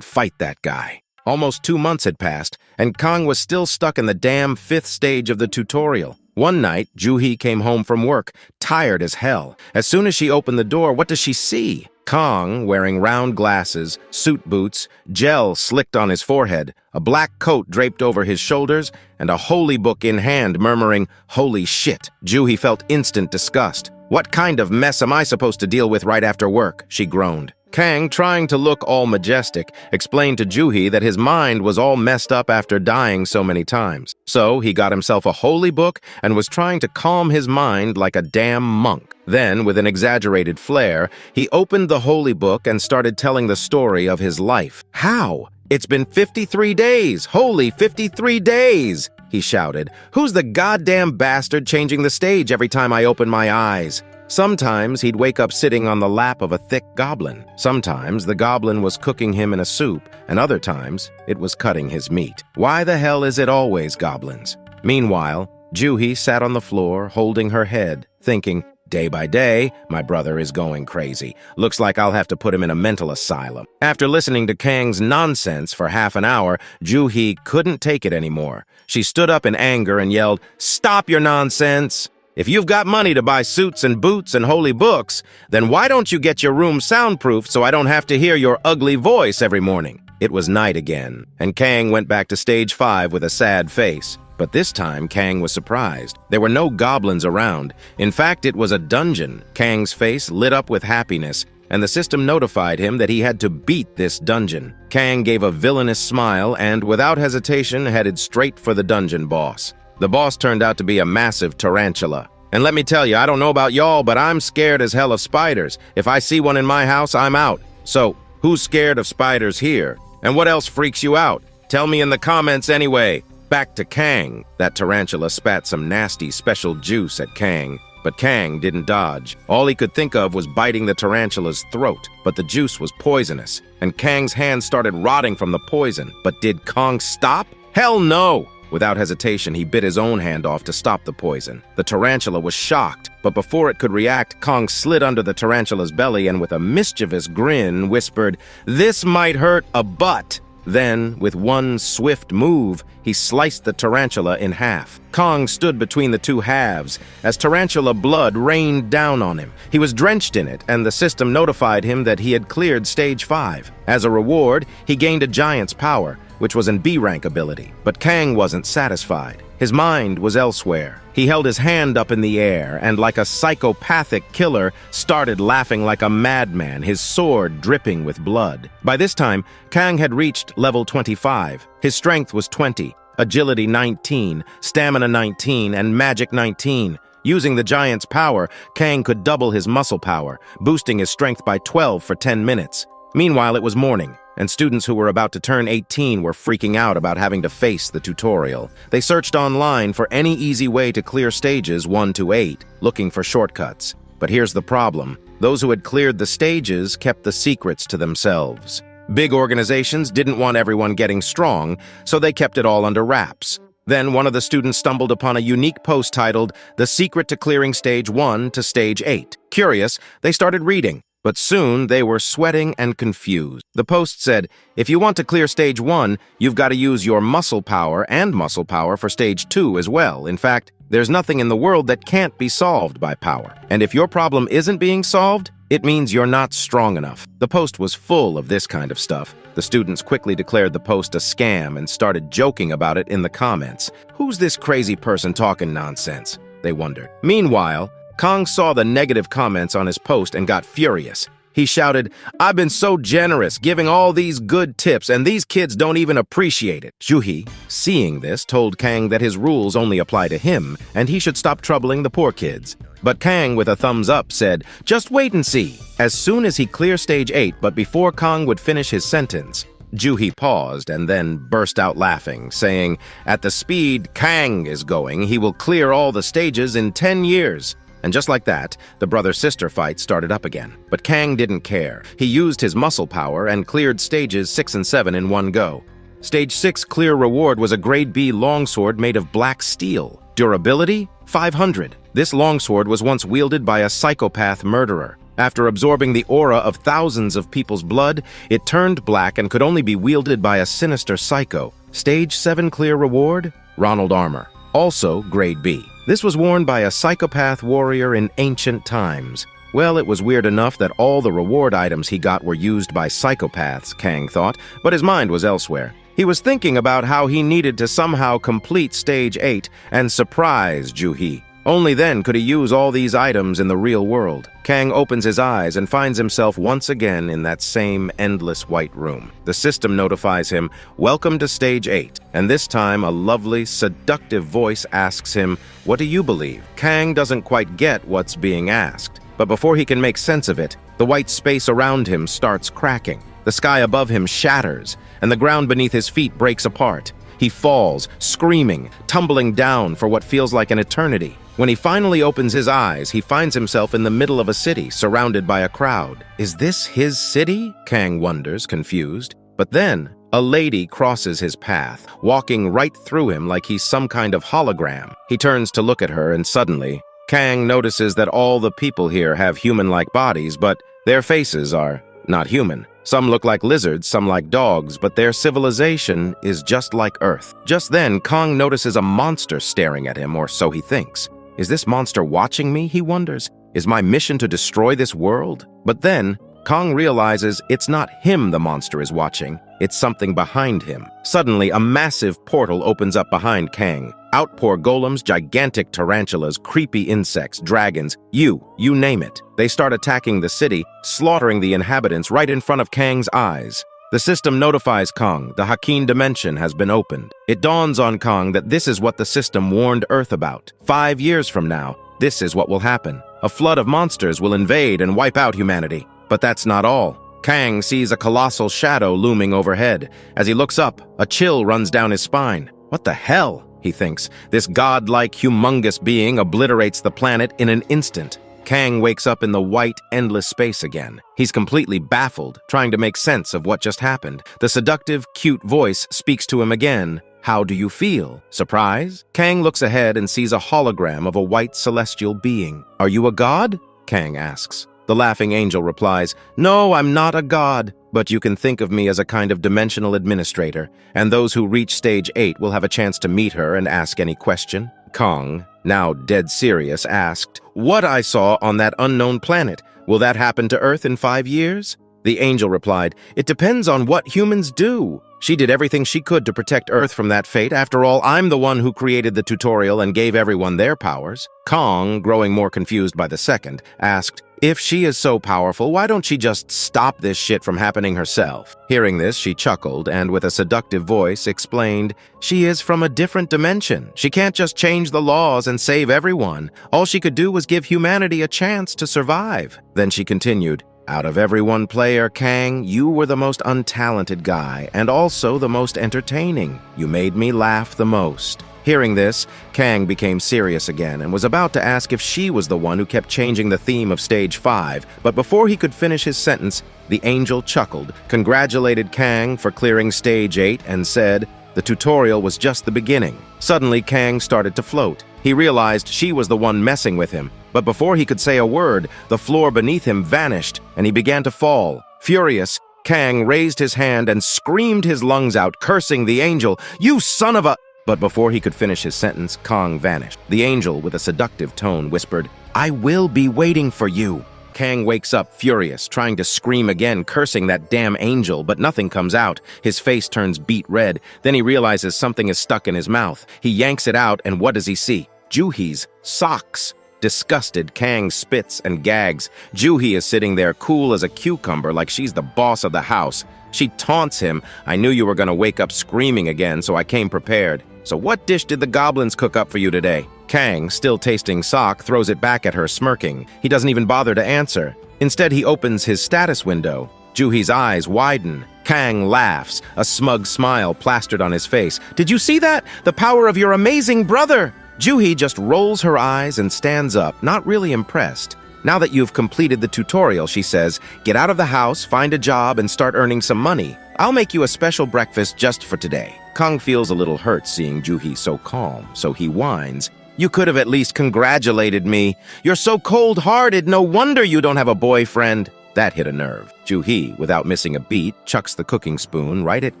fight that guy." Almost 2 months had passed, and Kang was still stuck in the damn 5th stage of the tutorial. One night, Ju-hee came home from work, tired as hell. As soon as she opened the door, what does she see? Kang, wearing round glasses, suit boots, gel slicked on his forehead, a black coat draped over his shoulders, and a holy book in hand murmuring, "Holy shit." Ju-hee felt instant disgust. "What kind of mess am I supposed to deal with right after work?" she groaned. Kang, trying to look all majestic, explained to Ju-hee that his mind was all messed up after dying so many times. So he got himself a holy book and was trying to calm his mind like a damn monk. Then, with an exaggerated flair, he opened the holy book and started telling the story of his life. "How? It's been 53 days! Holy 53 days!" he shouted. "Who's the goddamn bastard changing the stage every time I open my eyes?" Sometimes he'd wake up sitting on the lap of a thick goblin. Sometimes the goblin was cooking him in a soup, and other times it was cutting his meat. Why the hell is it always goblins? Meanwhile, Ju-hee sat on the floor, holding her head, thinking, day by day, my brother is going crazy. Looks like I'll have to put him in a mental asylum. After listening to Kang's nonsense for half an hour, Ju-hee couldn't take it anymore. She stood up in anger and yelled, "Stop your nonsense! If you've got money to buy suits and boots and holy books, then why don't you get your room soundproofed so I don't have to hear your ugly voice every morning?" It was night again, and Kang went back to stage 5 with a sad face. But this time, Kang was surprised. There were no goblins around. In fact, it was a dungeon. Kang's face lit up with happiness, and the system notified him that he had to beat this dungeon. Kang gave a villainous smile and, without hesitation, headed straight for the dungeon boss. The boss turned out to be a massive tarantula. And let me tell you, I don't know about y'all, but I'm scared as hell of spiders. If I see one in my house, I'm out. So, who's scared of spiders here? And what else freaks you out? Tell me in the comments anyway. Back to Kang. That tarantula spat some nasty special juice at Kang. But Kang didn't dodge. All he could think of was biting the tarantula's throat, but the juice was poisonous, and Kang's hands started rotting from the poison. But did Kang stop? Hell no! Without hesitation, he bit his own hand off to stop the poison. The tarantula was shocked, but before it could react, Kang slid under the tarantula's belly and with a mischievous grin whispered, "This might hurt a butt." Then, with one swift move, he sliced the tarantula in half. Kang stood between the two halves as tarantula blood rained down on him. He was drenched in it, and the system notified him that he had cleared stage 5. As a reward, he gained a giant's power, which was an B-rank ability. But Kang wasn't satisfied. His mind was elsewhere. He held his hand up in the air and, like a psychopathic killer, started laughing like a madman, his sword dripping with blood. By this time, Kang had reached level 25. His strength was 20, agility 19, stamina 19, and magic 19. Using the giant's power, Kang could double his muscle power, boosting his strength by 12 for 10 minutes. Meanwhile, it was morning, and students who were about to turn 18 were freaking out about having to face the tutorial. They searched online for any easy way to clear stages 1 to 8, looking for shortcuts. But here's the problem. Those who had cleared the stages kept the secrets to themselves. Big organizations didn't want everyone getting strong, so they kept it all under wraps. Then one of the students stumbled upon a unique post titled, "The Secret to Clearing Stage 1 to Stage 8. Curious, they started reading. But soon they were sweating and confused. The post said, if you want to clear stage 1, you've got to use your muscle power and muscle power for stage 2 as well. In fact, there's nothing in the world that can't be solved by power. And if your problem isn't being solved, it means you're not strong enough. The post was full of this kind of stuff. The students quickly declared the post a scam and started joking about it in the comments. Who's this crazy person talking nonsense? They wondered. Meanwhile, Kang saw the negative comments on his post and got furious. He shouted, I've been so generous, giving all these good tips, and these kids don't even appreciate it. Juhi, seeing this, told Kang that his rules only apply to him, and he should stop troubling the poor kids. But Kang, with a thumbs up, said, just wait and see. As soon as he cleared stage 8, but before Kang would finish his sentence, Juhi paused and then burst out laughing, saying, at the speed Kang is going, he will clear all the stages in 10 years. And just like that, the brother-sister fight started up again. But Kang didn't care. He used his muscle power and cleared stages 6 and 7 in one go. Stage 6 clear reward was a grade B longsword made of black steel. Durability? 500. This longsword was once wielded by a psychopath murderer. After absorbing the aura of thousands of people's blood, it turned black and could only be wielded by a sinister psycho. Stage 7 clear reward? Ronald armor. Also grade B. This was worn by a psychopath warrior in ancient times. Well, it was weird enough that all the reward items he got were used by psychopaths, Kang thought, but his mind was elsewhere. He was thinking about how he needed to somehow complete stage 8 and surprise Juhi. Only then could he use all these items in the real world. Kang opens his eyes and finds himself once again in that same endless white room. The system notifies him, welcome to stage 8, and this time a lovely, seductive voice asks him, what do you believe? Kang doesn't quite get what's being asked, but before he can make sense of it, the white space around him starts cracking. The sky above him shatters, and the ground beneath his feet breaks apart. He falls, screaming, tumbling down for what feels like an eternity. When he finally opens his eyes, he finds himself in the middle of a city, surrounded by a crowd. Is this his city? Kang wonders, confused. But then, a lady crosses his path, walking right through him like he's some kind of hologram. He turns to look at her, and suddenly, Kang notices that all the people here have human-like bodies, but their faces are not human. Some look like lizards, some like dogs, but their civilization is just like Earth. Just then, Kang notices a monster staring at him, or so he thinks. Is this monster watching me, he wonders? Is my mission to destroy this world? But then, Kang realizes it's not him the monster is watching, it's something behind him. Suddenly, a massive portal opens up behind Kang. Out pour golems, gigantic tarantulas, creepy insects, dragons, you name it. They start attacking the city, slaughtering the inhabitants right in front of Kang's eyes. The system notifies Kang the Hakin dimension has been opened. It dawns on Kang that this is what the system warned Earth about. 5 years from now, this is what will happen. A flood of monsters will invade and wipe out humanity. But that's not all. Kang sees a colossal shadow looming overhead. As he looks up, a chill runs down his spine. What the hell? He thinks. This godlike, humongous being obliterates the planet in an instant. Kang wakes up in the white, endless space again. He's completely baffled, trying to make sense of what just happened. The seductive, cute voice speaks to him again. How do you feel? Surprise? Kang looks ahead and sees a hologram of a white celestial being. Are you a god? Kang asks. The laughing angel replies, no, I'm not a god, but you can think of me as a kind of dimensional administrator, and those who reach stage 8 will have a chance to meet her and ask any question. Kang, now dead serious, asked, what I saw on that unknown planet, will that happen to Earth in 5 years? The angel replied, it depends on what humans do. She did everything she could to protect Earth from that fate. After all, I'm the one who created the tutorial and gave everyone their powers. Kang, growing more confused by the second, asked, if she is so powerful, why don't she just stop this shit from happening herself? Hearing this, she chuckled and with a seductive voice explained, she is from a different dimension. She can't just change the laws and save everyone. All she could do was give humanity a chance to survive. Then she continued, out of every one player, Kang, you were the most untalented guy and also the most entertaining. You made me laugh the most. Hearing this, Kang became serious again and was about to ask if she was the one who kept changing the theme of stage 5, but before he could finish his sentence, the angel chuckled, congratulated Kang for clearing stage 8 and said, the tutorial was just the beginning. Suddenly, Kang started to float. He realized she was the one messing with him. But before he could say a word, the floor beneath him vanished, and he began to fall. Furious, Kang raised his hand and screamed his lungs out, cursing the angel. "You son of a—" But before he could finish his sentence, Kang vanished. The angel, with a seductive tone, whispered, "I will be waiting for you." Kang wakes up furious, trying to scream again, cursing that damn angel, but nothing comes out. His face turns beet red. Then he realizes something is stuck in his mouth. He yanks it out, and what does he see? Juhi's socks. Disgusted, Kang spits and gags. Juhi is sitting there cool as a cucumber, like she's the boss of the house. She taunts him. "I knew you were going to wake up screaming again, so I came prepared. So what dish did the goblins cook up for you today?" Kang, still tasting sock, throws it back at her, smirking. He doesn't even bother to answer. Instead, he opens his status window. Juhi's eyes widen. Kang laughs, a smug smile plastered on his face. "Did you see that? The power of your amazing brother!" Juhi just rolls her eyes and stands up, not really impressed. "Now that you've completed the tutorial," she says, "get out of the house, find a job, and start earning some money. I'll make you a special breakfast just for today." Kang feels a little hurt seeing Juhi so calm, so he whines. "You could have at least congratulated me. You're so cold-hearted, no wonder you don't have a boyfriend." That hit a nerve. Juhi, without missing a beat, chucks the cooking spoon right at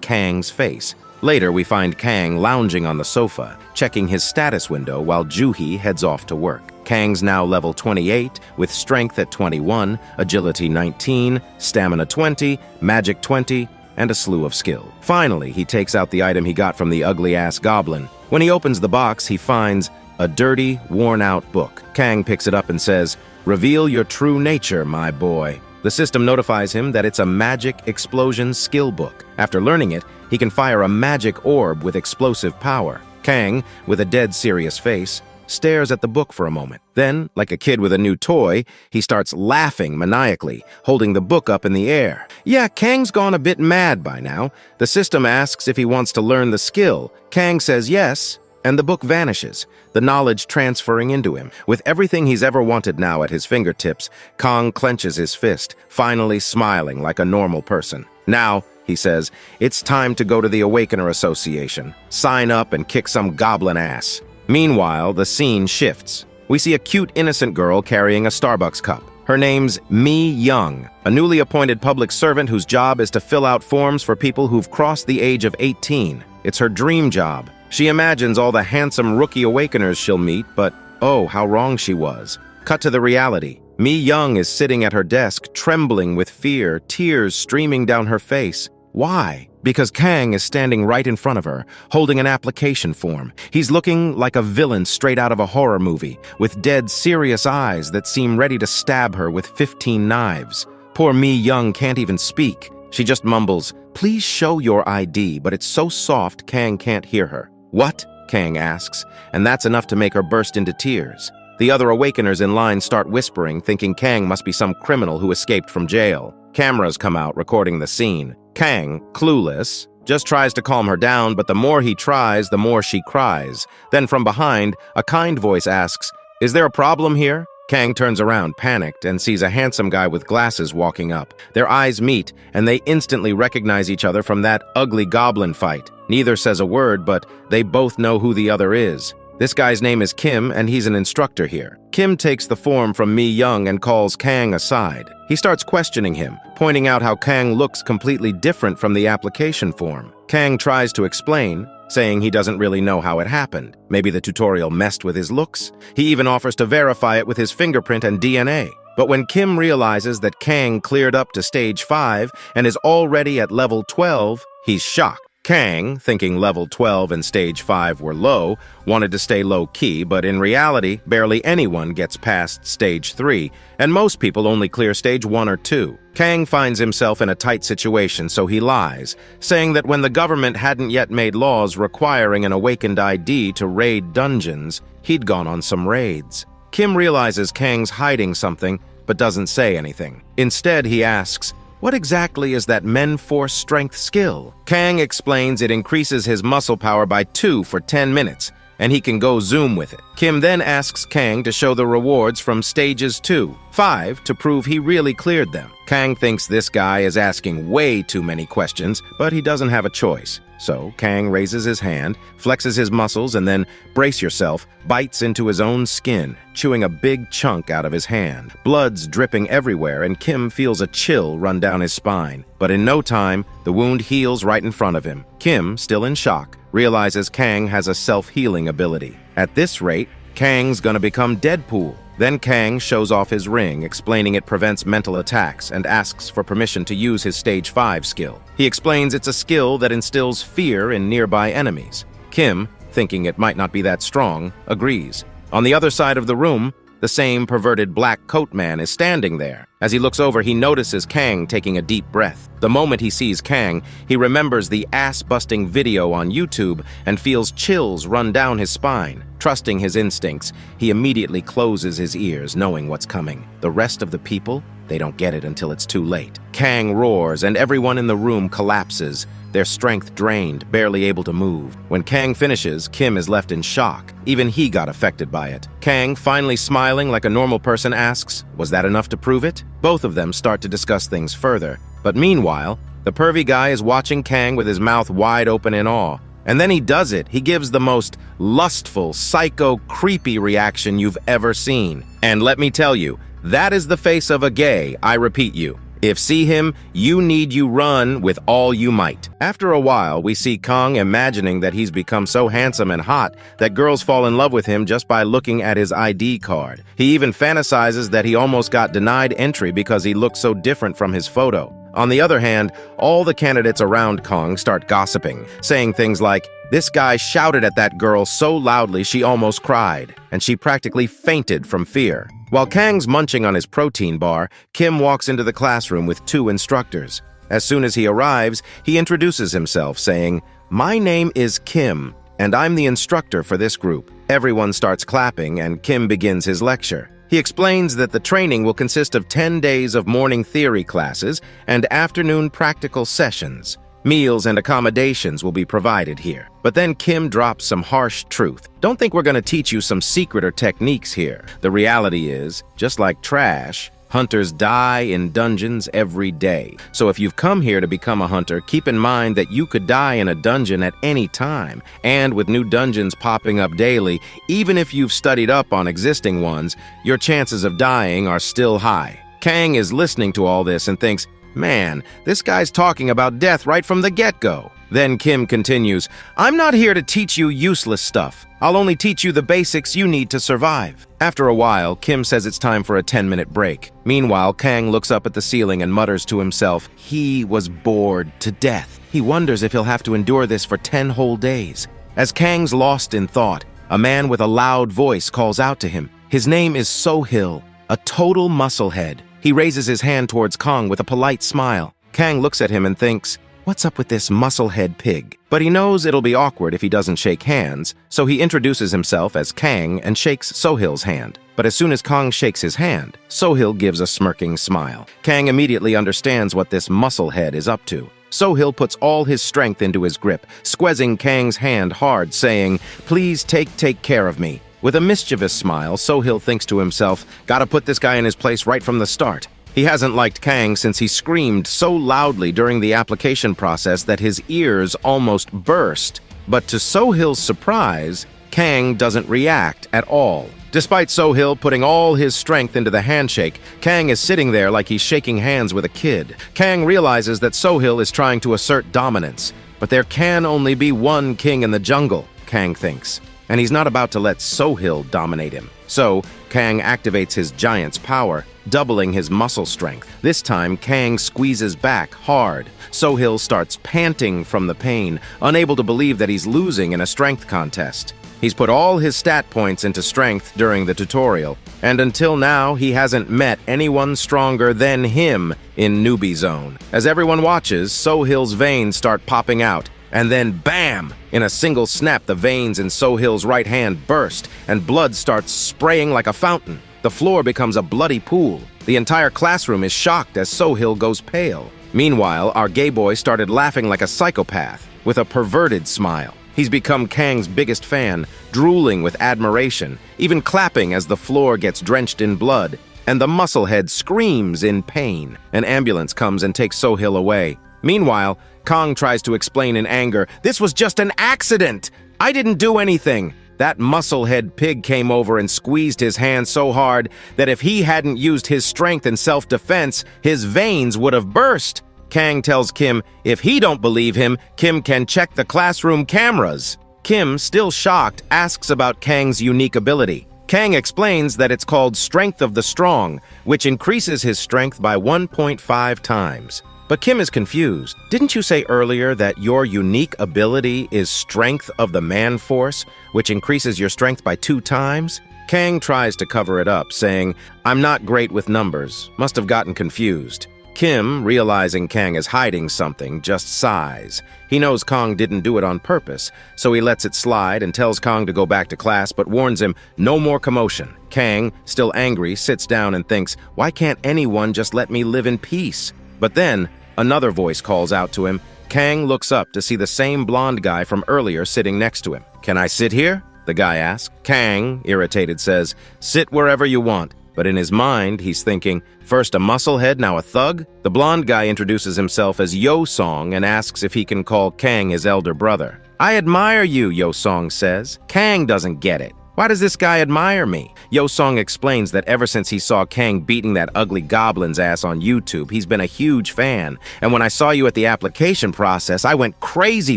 Kang's face. Later, we find Kang lounging on the sofa, checking his status window while Juhi heads off to work. Kang's now level 28, with strength at 21, agility 19, stamina 20, magic 20, and a slew of skill. Finally, he takes out the item he got from the ugly-ass goblin. When he opens the box, he finds a dirty, worn-out book. Kang picks it up and says, "Reveal your true nature, my boy." The system notifies him that it's a magic explosion skill book. After learning it, he can fire a magic orb with explosive power. Kang, with a dead serious face, stares at the book for a moment. Then, like a kid with a new toy, he starts laughing maniacally, holding the book up in the air. Yeah, Kang's gone a bit mad by now. The system asks if he wants to learn the skill. Kang says yes, and the book vanishes, the knowledge transferring into him. With everything he's ever wanted now at his fingertips, Kang clenches his fist, finally smiling like a normal person. "Now," he says, "it's time to go to the Awakener Association. Sign up and kick some goblin ass." Meanwhile, the scene shifts. We see a cute, innocent girl carrying a Starbucks cup. Her name's Mi Young, a newly appointed public servant whose job is to fill out forms for people who've crossed the age of 18. It's her dream job. She imagines all the handsome rookie awakeners she'll meet, but oh, how wrong she was. Cut to the reality. Mi Young is sitting at her desk, trembling with fear, tears streaming down her face. Why? Because Kang is standing right in front of her, holding an application form. He's looking like a villain straight out of a horror movie, with dead, serious eyes that seem ready to stab her with 15 knives. Poor Mi Young can't even speak. She just mumbles, "Please show your ID," but it's so soft Kang can't hear her. "What?" Kang asks, and that's enough to make her burst into tears. The other awakeners in line start whispering, thinking Kang must be some criminal who escaped from jail. Cameras come out, recording the scene. Kang, clueless, just tries to calm her down, but the more he tries, the more she cries. Then from behind, a kind voice asks, "Is there a problem here?" Kang turns around, panicked, and sees a handsome guy with glasses walking up. Their eyes meet, and they instantly recognize each other from that ugly goblin fight. Neither says a word, but they both know who the other is. This guy's name is Kim, and he's an instructor here. Kim takes the form from Mi Young and calls Kang aside. He starts questioning him, pointing out how Kang looks completely different from the application form. Kang tries to explain, saying he doesn't really know how it happened. Maybe the tutorial messed with his looks. He even offers to verify it with his fingerprint and DNA. But when Kim realizes that Kang cleared up to stage 5 and is already at level 12, he's shocked. Kang, thinking level 12 and stage 5 were low, wanted to stay low-key, but in reality, barely anyone gets past stage 3, and most people only clear stage 1 or 2. Kang finds himself in a tight situation, so he lies, saying that when the government hadn't yet made laws requiring an awakened ID to raid dungeons, he'd gone on some raids. Kim realizes Kang's hiding something, but doesn't say anything. Instead, he asks, "What exactly is that Men Force strength skill?" Kang explains it increases his muscle power by 2 for 10 minutes, and he can go zoom with it. Kim then asks Kang to show the rewards from stages 2, 5 to prove he really cleared them. Kang thinks this guy is asking way too many questions, but he doesn't have a choice. So Kang raises his hand, flexes his muscles, and then, brace yourself, bites into his own skin, chewing a big chunk out of his hand. Blood's dripping everywhere, and Kim feels a chill run down his spine. But in no time, the wound heals right in front of him. Kim, still in shock, realizes Kang has a self-healing ability. At this rate, Kang's gonna become Deadpool. Then Kang shows off his ring, explaining it prevents mental attacks, and asks for permission to use his Stage 5 skill. He explains it's a skill that instills fear in nearby enemies. Kim, thinking it might not be that strong, agrees. On the other side of the room, the same perverted black coat man is standing there. As he looks over, he notices Kang taking a deep breath. The moment he sees Kang, he remembers the ass-busting video on YouTube and feels chills run down his spine. Trusting his instincts, he immediately closes his ears, knowing what's coming. The rest of the people, they don't get it until it's too late. Kang roars, and everyone in the room collapses, their strength drained, barely able to move. When Kang finishes, Kim is left in shock. Even he got affected by it. Kang, finally smiling like a normal person, asks, "Was that enough to prove it?" Both of them start to discuss things further. But meanwhile, the pervy guy is watching Kang with his mouth wide open in awe. And then he does it. He gives the most lustful, psycho, creepy reaction you've ever seen. And let me tell you, that is the face of a gay, I repeat you. If see him, you run with all you might. After a while, we see Kang imagining that he's become so handsome and hot that girls fall in love with him just by looking at his ID card. He even fantasizes that he almost got denied entry because he looks so different from his photo. On the other hand, all the candidates around Kang start gossiping, saying things like, "This guy shouted at that girl so loudly she almost cried, and she practically fainted from fear." While Kang's munching on his protein bar, Kim walks into the classroom with 2 instructors. As soon as he arrives, he introduces himself, saying, "My name is Kim, and I'm the instructor for this group." Everyone starts clapping, and Kim begins his lecture. He explains that the training will consist of 10 days of morning theory classes and afternoon practical sessions. Meals and accommodations will be provided here. But then Kim drops some harsh truth. "Don't think we're going to teach you some secret or techniques here. The reality is, just like trash, hunters die in dungeons every day. So if you've come here to become a hunter, keep in mind that you could die in a dungeon at any time. And with new dungeons popping up daily, even if you've studied up on existing ones, your chances of dying are still high." Kang is listening to all this and thinks, "Man, this guy's talking about death right from the get-go." Then Kim continues, "I'm not here to teach you useless stuff. I'll only teach you the basics you need to survive." After a while, Kim says it's time for a 10-minute break. Meanwhile, Kang looks up at the ceiling and mutters to himself, he was bored to death. He wonders if he'll have to endure this for 10 whole days. As Kang's lost in thought, a man with a loud voice calls out to him. His name is Sohil, a total musclehead. He raises his hand towards Kang with a polite smile. Kang looks at him and thinks, what's up with this musclehead pig? But he knows it'll be awkward if he doesn't shake hands, so he introduces himself as Kang and shakes Sohil's hand. But as soon as Kang shakes his hand, Sohil gives a smirking smile. Kang immediately understands what this musclehead is up to. Sohil puts all his strength into his grip, squeezing Kang's hand hard, saying, "Please take care of me." With a mischievous smile, Sohil thinks to himself, gotta put this guy in his place right from the start. He hasn't liked Kang since he screamed so loudly during the application process that his ears almost burst. But to Sohil's surprise, Kang doesn't react at all. Despite Sohil putting all his strength into the handshake, Kang is sitting there like he's shaking hands with a kid. Kang realizes that Sohil is trying to assert dominance. But there can only be one king in the jungle, Kang thinks. And he's not about to let Sohil dominate him. So, Kang activates his giant's power, doubling his muscle strength. This time, Kang squeezes back hard. Sohil starts panting from the pain, unable to believe that he's losing in a strength contest. He's put all his stat points into strength during the tutorial, and until now, he hasn't met anyone stronger than him in Newbie Zone. As everyone watches, Sohil's veins start popping out. And then, bam! In a single snap, the veins in Sohil's right hand burst, and blood starts spraying like a fountain. The floor becomes a bloody pool. The entire classroom is shocked as Sohil goes pale. Meanwhile, our gay boy started laughing like a psychopath, with a perverted smile. He's become Kang's biggest fan, drooling with admiration, even clapping as the floor gets drenched in blood, and the musclehead screams in pain. An ambulance comes and takes Sohil away. Meanwhile, Kang tries to explain in anger, "This was just an accident! I didn't do anything!" That musclehead pig came over and squeezed his hand so hard that if he hadn't used his strength in self-defense, his veins would have burst. Kang tells Kim if he don't believe him, Kim can check the classroom cameras. Kim, still shocked, asks about Kang's unique ability. Kang explains that it's called Strength of the Strong, which increases his strength by 1.5 times. But Kim is confused. Didn't you say earlier that your unique ability is Strength of the Man Force, which increases your strength by 2 times? Kang tries to cover it up, saying, "I'm not great with numbers. Must have gotten confused." Kim, realizing Kang is hiding something, just sighs. He knows Kang didn't do it on purpose, so he lets it slide and tells Kang to go back to class, but warns him no more commotion. Kang, still angry, sits down and thinks, why can't anyone just let me live in peace? But then, another voice calls out to him. Kang looks up to see the same blonde guy from earlier sitting next to him. "Can I sit here?" the guy asks. Kang, irritated, says, "Sit wherever you want." But in his mind, he's thinking, first a musclehead, now a thug? The blonde guy introduces himself as Yo-Song and asks if he can call Kang his elder brother. "I admire you," Yo-Song says. Kang doesn't get it. Why does this guy admire me? Yo-Song explains that ever since he saw Kang beating that ugly goblin's ass on YouTube, he's been a huge fan. And when I saw you at the application process, I went crazy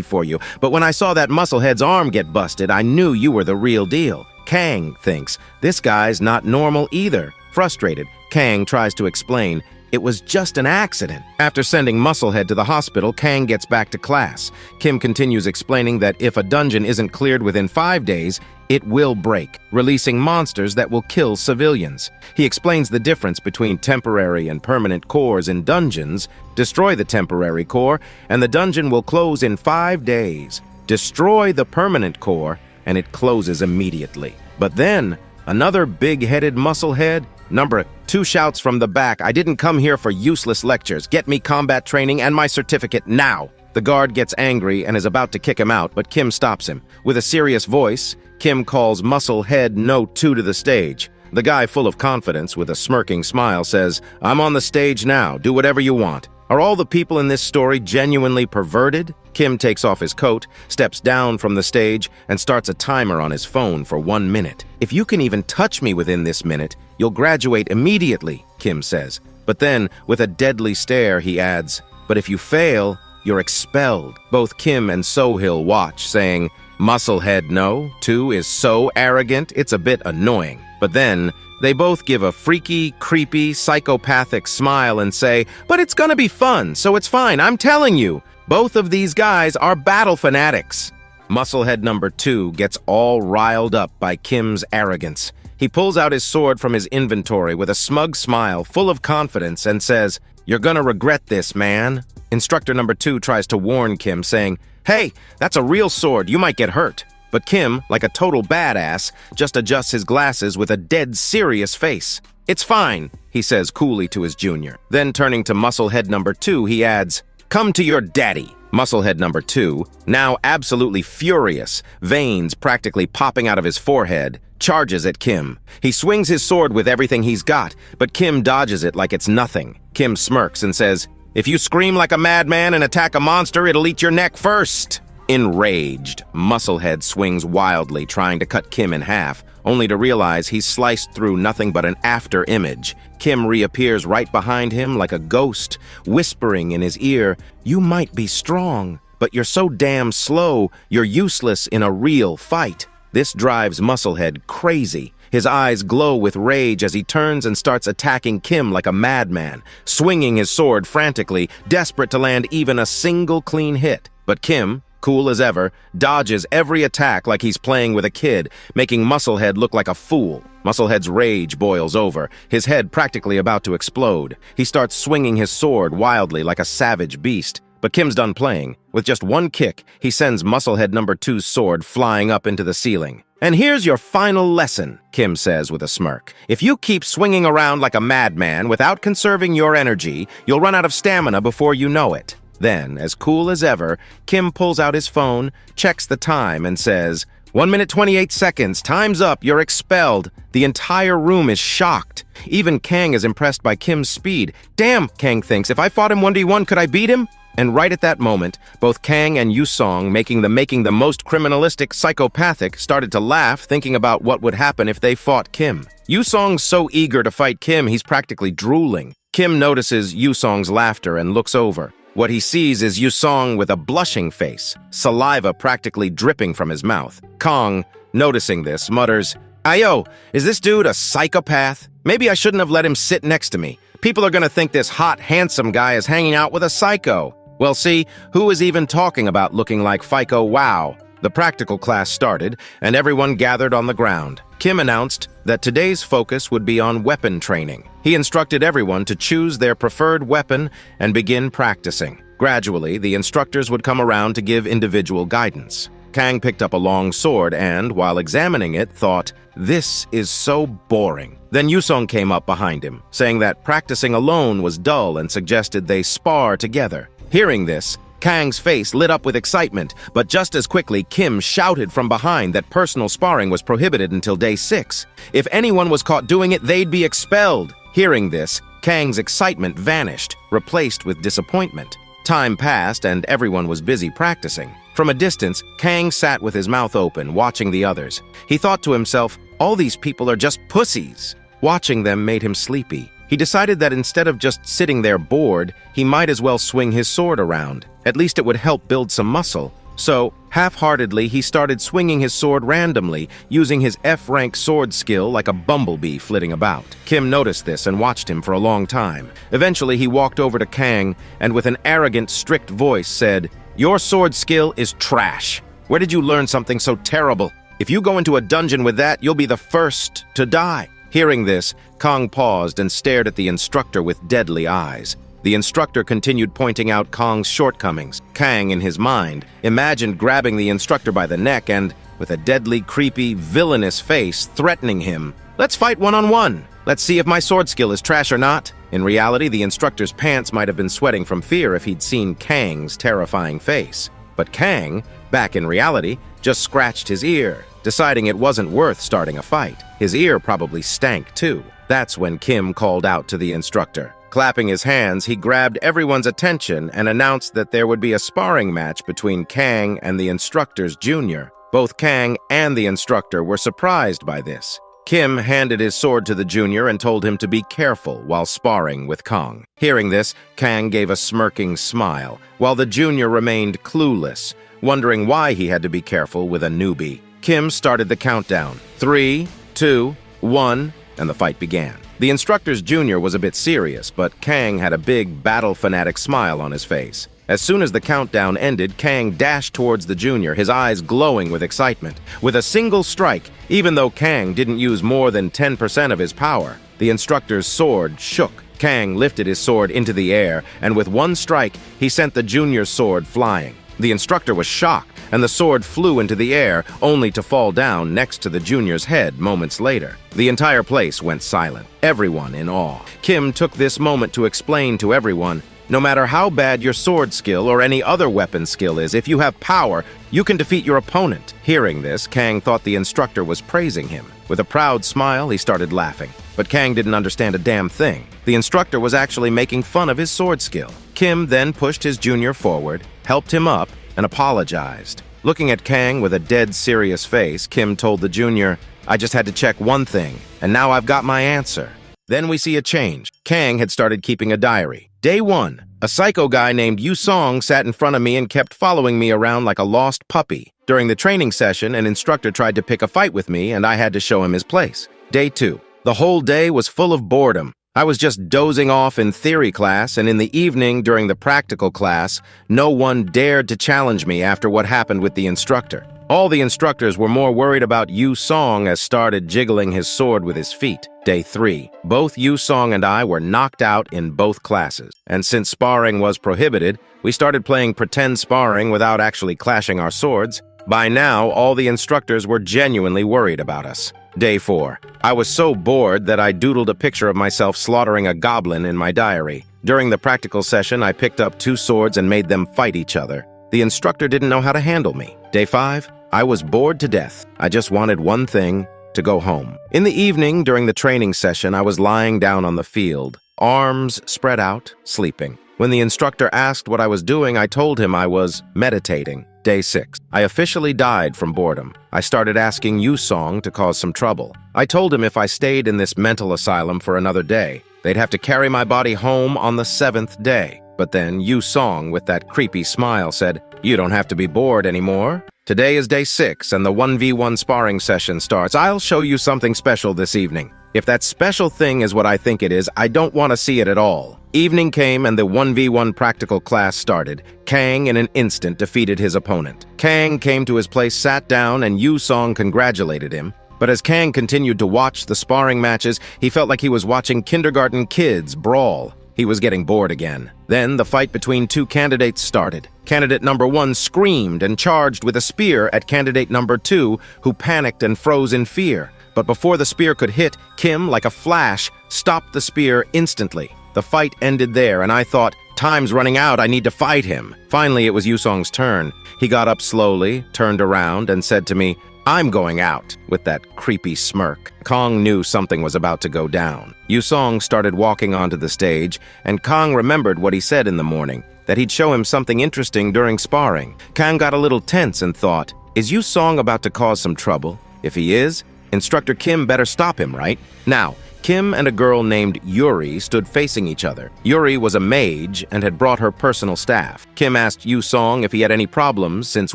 for you. But when I saw that musclehead's arm get busted, I knew you were the real deal. Kang thinks, this guy's not normal either. Frustrated, Kang tries to explain, it was just an accident. After sending Musclehead to the hospital, Kang gets back to class. Kim continues explaining that if a dungeon isn't cleared within 5 days, it will break, releasing monsters that will kill civilians. He explains the difference between temporary and permanent cores in dungeons. Destroy the temporary core, and the dungeon will close in 5 days. Destroy the permanent core, and it closes immediately. But then, another big-headed musclehead, Number 2 shouts from the back, "I didn't come here for useless lectures. Get me combat training and my certificate now." The guard gets angry and is about to kick him out, but Kim stops him. With a serious voice, Kim calls Musclehead No. 2 to the stage. The guy, full of confidence, with a smirking smile, says, "I'm on the stage now. Do whatever you want." Are all the people in this story genuinely perverted? Kim takes off his coat, steps down from the stage, and starts a timer on his phone for 1 minute. "If you can even touch me within this minute, you'll graduate immediately," Kim says. But then, with a deadly stare, he adds, "But if you fail, you're expelled." Both Kim and Sohil watch, saying, "Musclehead No. 2 is so arrogant, it's a bit annoying." But then, they both give a freaky, creepy, psychopathic smile and say, "But it's gonna be fun, so it's fine, I'm telling you." Both of these guys are battle fanatics. Musclehead No. 2 gets all riled up by Kim's arrogance. He pulls out his sword from his inventory with a smug smile, full of confidence, and says, "You're gonna regret this, man." Instructor No. 2 tries to warn Kim, saying, "Hey, that's a real sword, you might get hurt." But Kim, like a total badass, just adjusts his glasses with a dead serious face. "It's fine," he says coolly to his junior. Then turning to Musclehead No. 2, he adds, "Come to your daddy." Musclehead No. 2, now absolutely furious, veins practically popping out of his forehead, charges at Kim. He swings his sword with everything he's got, but Kim dodges it like it's nothing. Kim smirks and says, "If you scream like a madman and attack a monster, it'll eat your neck first." Enraged, Musclehead swings wildly, trying to cut Kim in half, only to realize he's sliced through nothing but an after image. Kim reappears right behind him like a ghost, whispering in his ear, "You might be strong, but you're so damn slow, you're useless in a real fight." This drives Musclehead crazy. His eyes glow with rage as he turns and starts attacking Kim like a madman, swinging his sword frantically, desperate to land even a single clean hit. But Kim, cool as ever, dodges every attack like he's playing with a kid, making Musclehead look like a fool. Musclehead's rage boils over, his head practically about to explode. He starts swinging his sword wildly like a savage beast. But Kim's done playing. With just one kick, he sends Musclehead No. 2's sword flying up into the ceiling. "And here's your final lesson," Kim says with a smirk. "If you keep swinging around like a madman without conserving your energy, you'll run out of stamina before you know it." Then, as cool as ever, Kim pulls out his phone, checks the time, and says, 1 minute 28 seconds, time's up, you're expelled. The entire room is shocked. Even Kang is impressed by Kim's speed. Damn, Kang thinks, if I fought him 1v1, could I beat him? And right at that moment, both Kang and Yusong, making the most criminalistic, psychopathic, started to laugh, thinking about what would happen if they fought Kim. Yusong's so eager to fight Kim, he's practically drooling. Kim notices Yusong's laughter and looks over. What he sees is Yusong with a blushing face, saliva practically dripping from his mouth. Kong, noticing this, mutters, "Ayo, is this dude a psychopath? Maybe I shouldn't have let him sit next to me. People are gonna think this hot, handsome guy is hanging out with a psycho." Well, see, who is even talking about looking like Fico? Wow. The practical class started, and everyone gathered on the ground. Kim announced that today's focus would be on weapon training. He instructed everyone to choose their preferred weapon and begin practicing. Gradually, the instructors would come around to give individual guidance. Kang picked up a long sword and, while examining it, thought, "This is so boring." Then Yusong came up behind him, saying that practicing alone was dull and suggested they spar together. Hearing this, Kang's face lit up with excitement, but just as quickly, Kim shouted from behind that personal sparring was prohibited until day 6. If anyone was caught doing it, they'd be expelled. Hearing this, Kang's excitement vanished, replaced with disappointment. Time passed and everyone was busy practicing. From a distance, Kang sat with his mouth open, watching the others. He thought to himself, all these people are just pussies. Watching them made him sleepy. He decided that instead of just sitting there bored, he might as well swing his sword around. At least it would help build some muscle. So, half-heartedly, he started swinging his sword randomly, using his F-rank sword skill like a bumblebee flitting about. Kim noticed this and watched him for a long time. Eventually, he walked over to Kang and with an arrogant, strict voice said, "Your sword skill is trash. Where did you learn something so terrible? If you go into a dungeon with that, you'll be the first to die." Hearing this, Kang paused and stared at the instructor with deadly eyes. The instructor continued pointing out Kang's shortcomings. Kang, in his mind, imagined grabbing the instructor by the neck and, with a deadly, creepy, villainous face, threatening him. "Let's fight one-on-one. Let's see if my sword skill is trash or not." In reality, the instructor's pants might have been sweating from fear if he'd seen Kang's terrifying face. But Kang, back in reality, just scratched his ear, deciding it wasn't worth starting a fight. His ear probably stank, too. That's when Kim called out to the instructor. Clapping his hands, he grabbed everyone's attention and announced that there would be a sparring match between Kang and the instructor's junior. Both Kang and the instructor were surprised by this. Kim handed his sword to the junior and told him to be careful while sparring with Kang. Hearing this, Kang gave a smirking smile, while the junior remained clueless, wondering why he had to be careful with a newbie. Kim started the countdown. 3, 2, 1, and the fight began. The instructor's junior was a bit serious, but Kang had a big, battle-fanatic smile on his face. As soon as the countdown ended, Kang dashed towards the junior, his eyes glowing with excitement. With a single strike, even though Kang didn't use more than 10% of his power, the instructor's sword shook. Kang lifted his sword into the air, and with one strike, he sent the junior's sword flying. The instructor was shocked, and the sword flew into the air, only to fall down next to the junior's head moments later. The entire place went silent, everyone in awe. Kim took this moment to explain to everyone, no matter how bad your sword skill or any other weapon skill is, if you have power, you can defeat your opponent. Hearing this, Kang thought the instructor was praising him. With a proud smile, he started laughing. But Kang didn't understand a damn thing. The instructor was actually making fun of his sword skill. Kim then pushed his junior forward, helped him up, and apologized. Looking at Kang with a dead serious face, Kim told the junior, "I just had to check one thing, and now I've got my answer." Then we see a change. Kang had started keeping a diary. Day 1, a psycho guy named Yusong sat in front of me and kept following me around like a lost puppy. During the training session, an instructor tried to pick a fight with me, and I had to show him his place. Day 2, the whole day was full of boredom. I was just dozing off in theory class, and in the evening during the practical class, no one dared to challenge me after what happened with the instructor. All the instructors were more worried about Yusong as started jiggling his sword with his feet. Day 3, both Yusong and I were knocked out in both classes. And since sparring was prohibited, we started playing pretend sparring without actually clashing our swords. By now, all the instructors were genuinely worried about us. Day 4. I was so bored that I doodled a picture of myself slaughtering a goblin in my diary. During the practical session, I picked up 2 swords and made them fight each other. The instructor didn't know how to handle me. Day 5. I was bored to death. I just wanted one thing: to go home. In the evening, during the training session, I was lying down on the field, arms spread out, sleeping. When the instructor asked what I was doing, I told him I was meditating. Day 6. I officially died from boredom. I started asking Yu-song to cause some trouble. I told him if I stayed in this mental asylum for another day, they'd have to carry my body home on the 7th day. But then Yu-song, with that creepy smile, said, "You don't have to be bored anymore. Today is day 6 and the 1v1 sparring session starts. I'll show you something special this evening. If that special thing is what I think it is, I don't want to see it at all." Evening came and the 1v1 practical class started. Kang in an instant defeated his opponent. Kang came to his place, sat down, and Yu-song congratulated him. But as Kang continued to watch the sparring matches, he felt like he was watching kindergarten kids brawl. He was getting bored again. Then the fight between 2 candidates started. Candidate number 1 screamed and charged with a spear at candidate number 2, who panicked and froze in fear. But before the spear could hit, Kim, like a flash, stopped the spear instantly. The fight ended there, and I thought, time's running out, I need to fight him. Finally, it was Yu-song's turn. He got up slowly, turned around, and said to me, "I'm going out," with that creepy smirk. Kong knew something was about to go down. Yu-song started walking onto the stage, and Kong remembered what he said in the morning, that he'd show him something interesting during sparring. Kong got a little tense and thought, is Yu-song about to cause some trouble? If he is, Instructor Kim better stop him, right? Now, Kim and a girl named Yuri stood facing each other. Yuri was a mage and had brought her personal staff. Kim asked Yu-song if he had any problems, since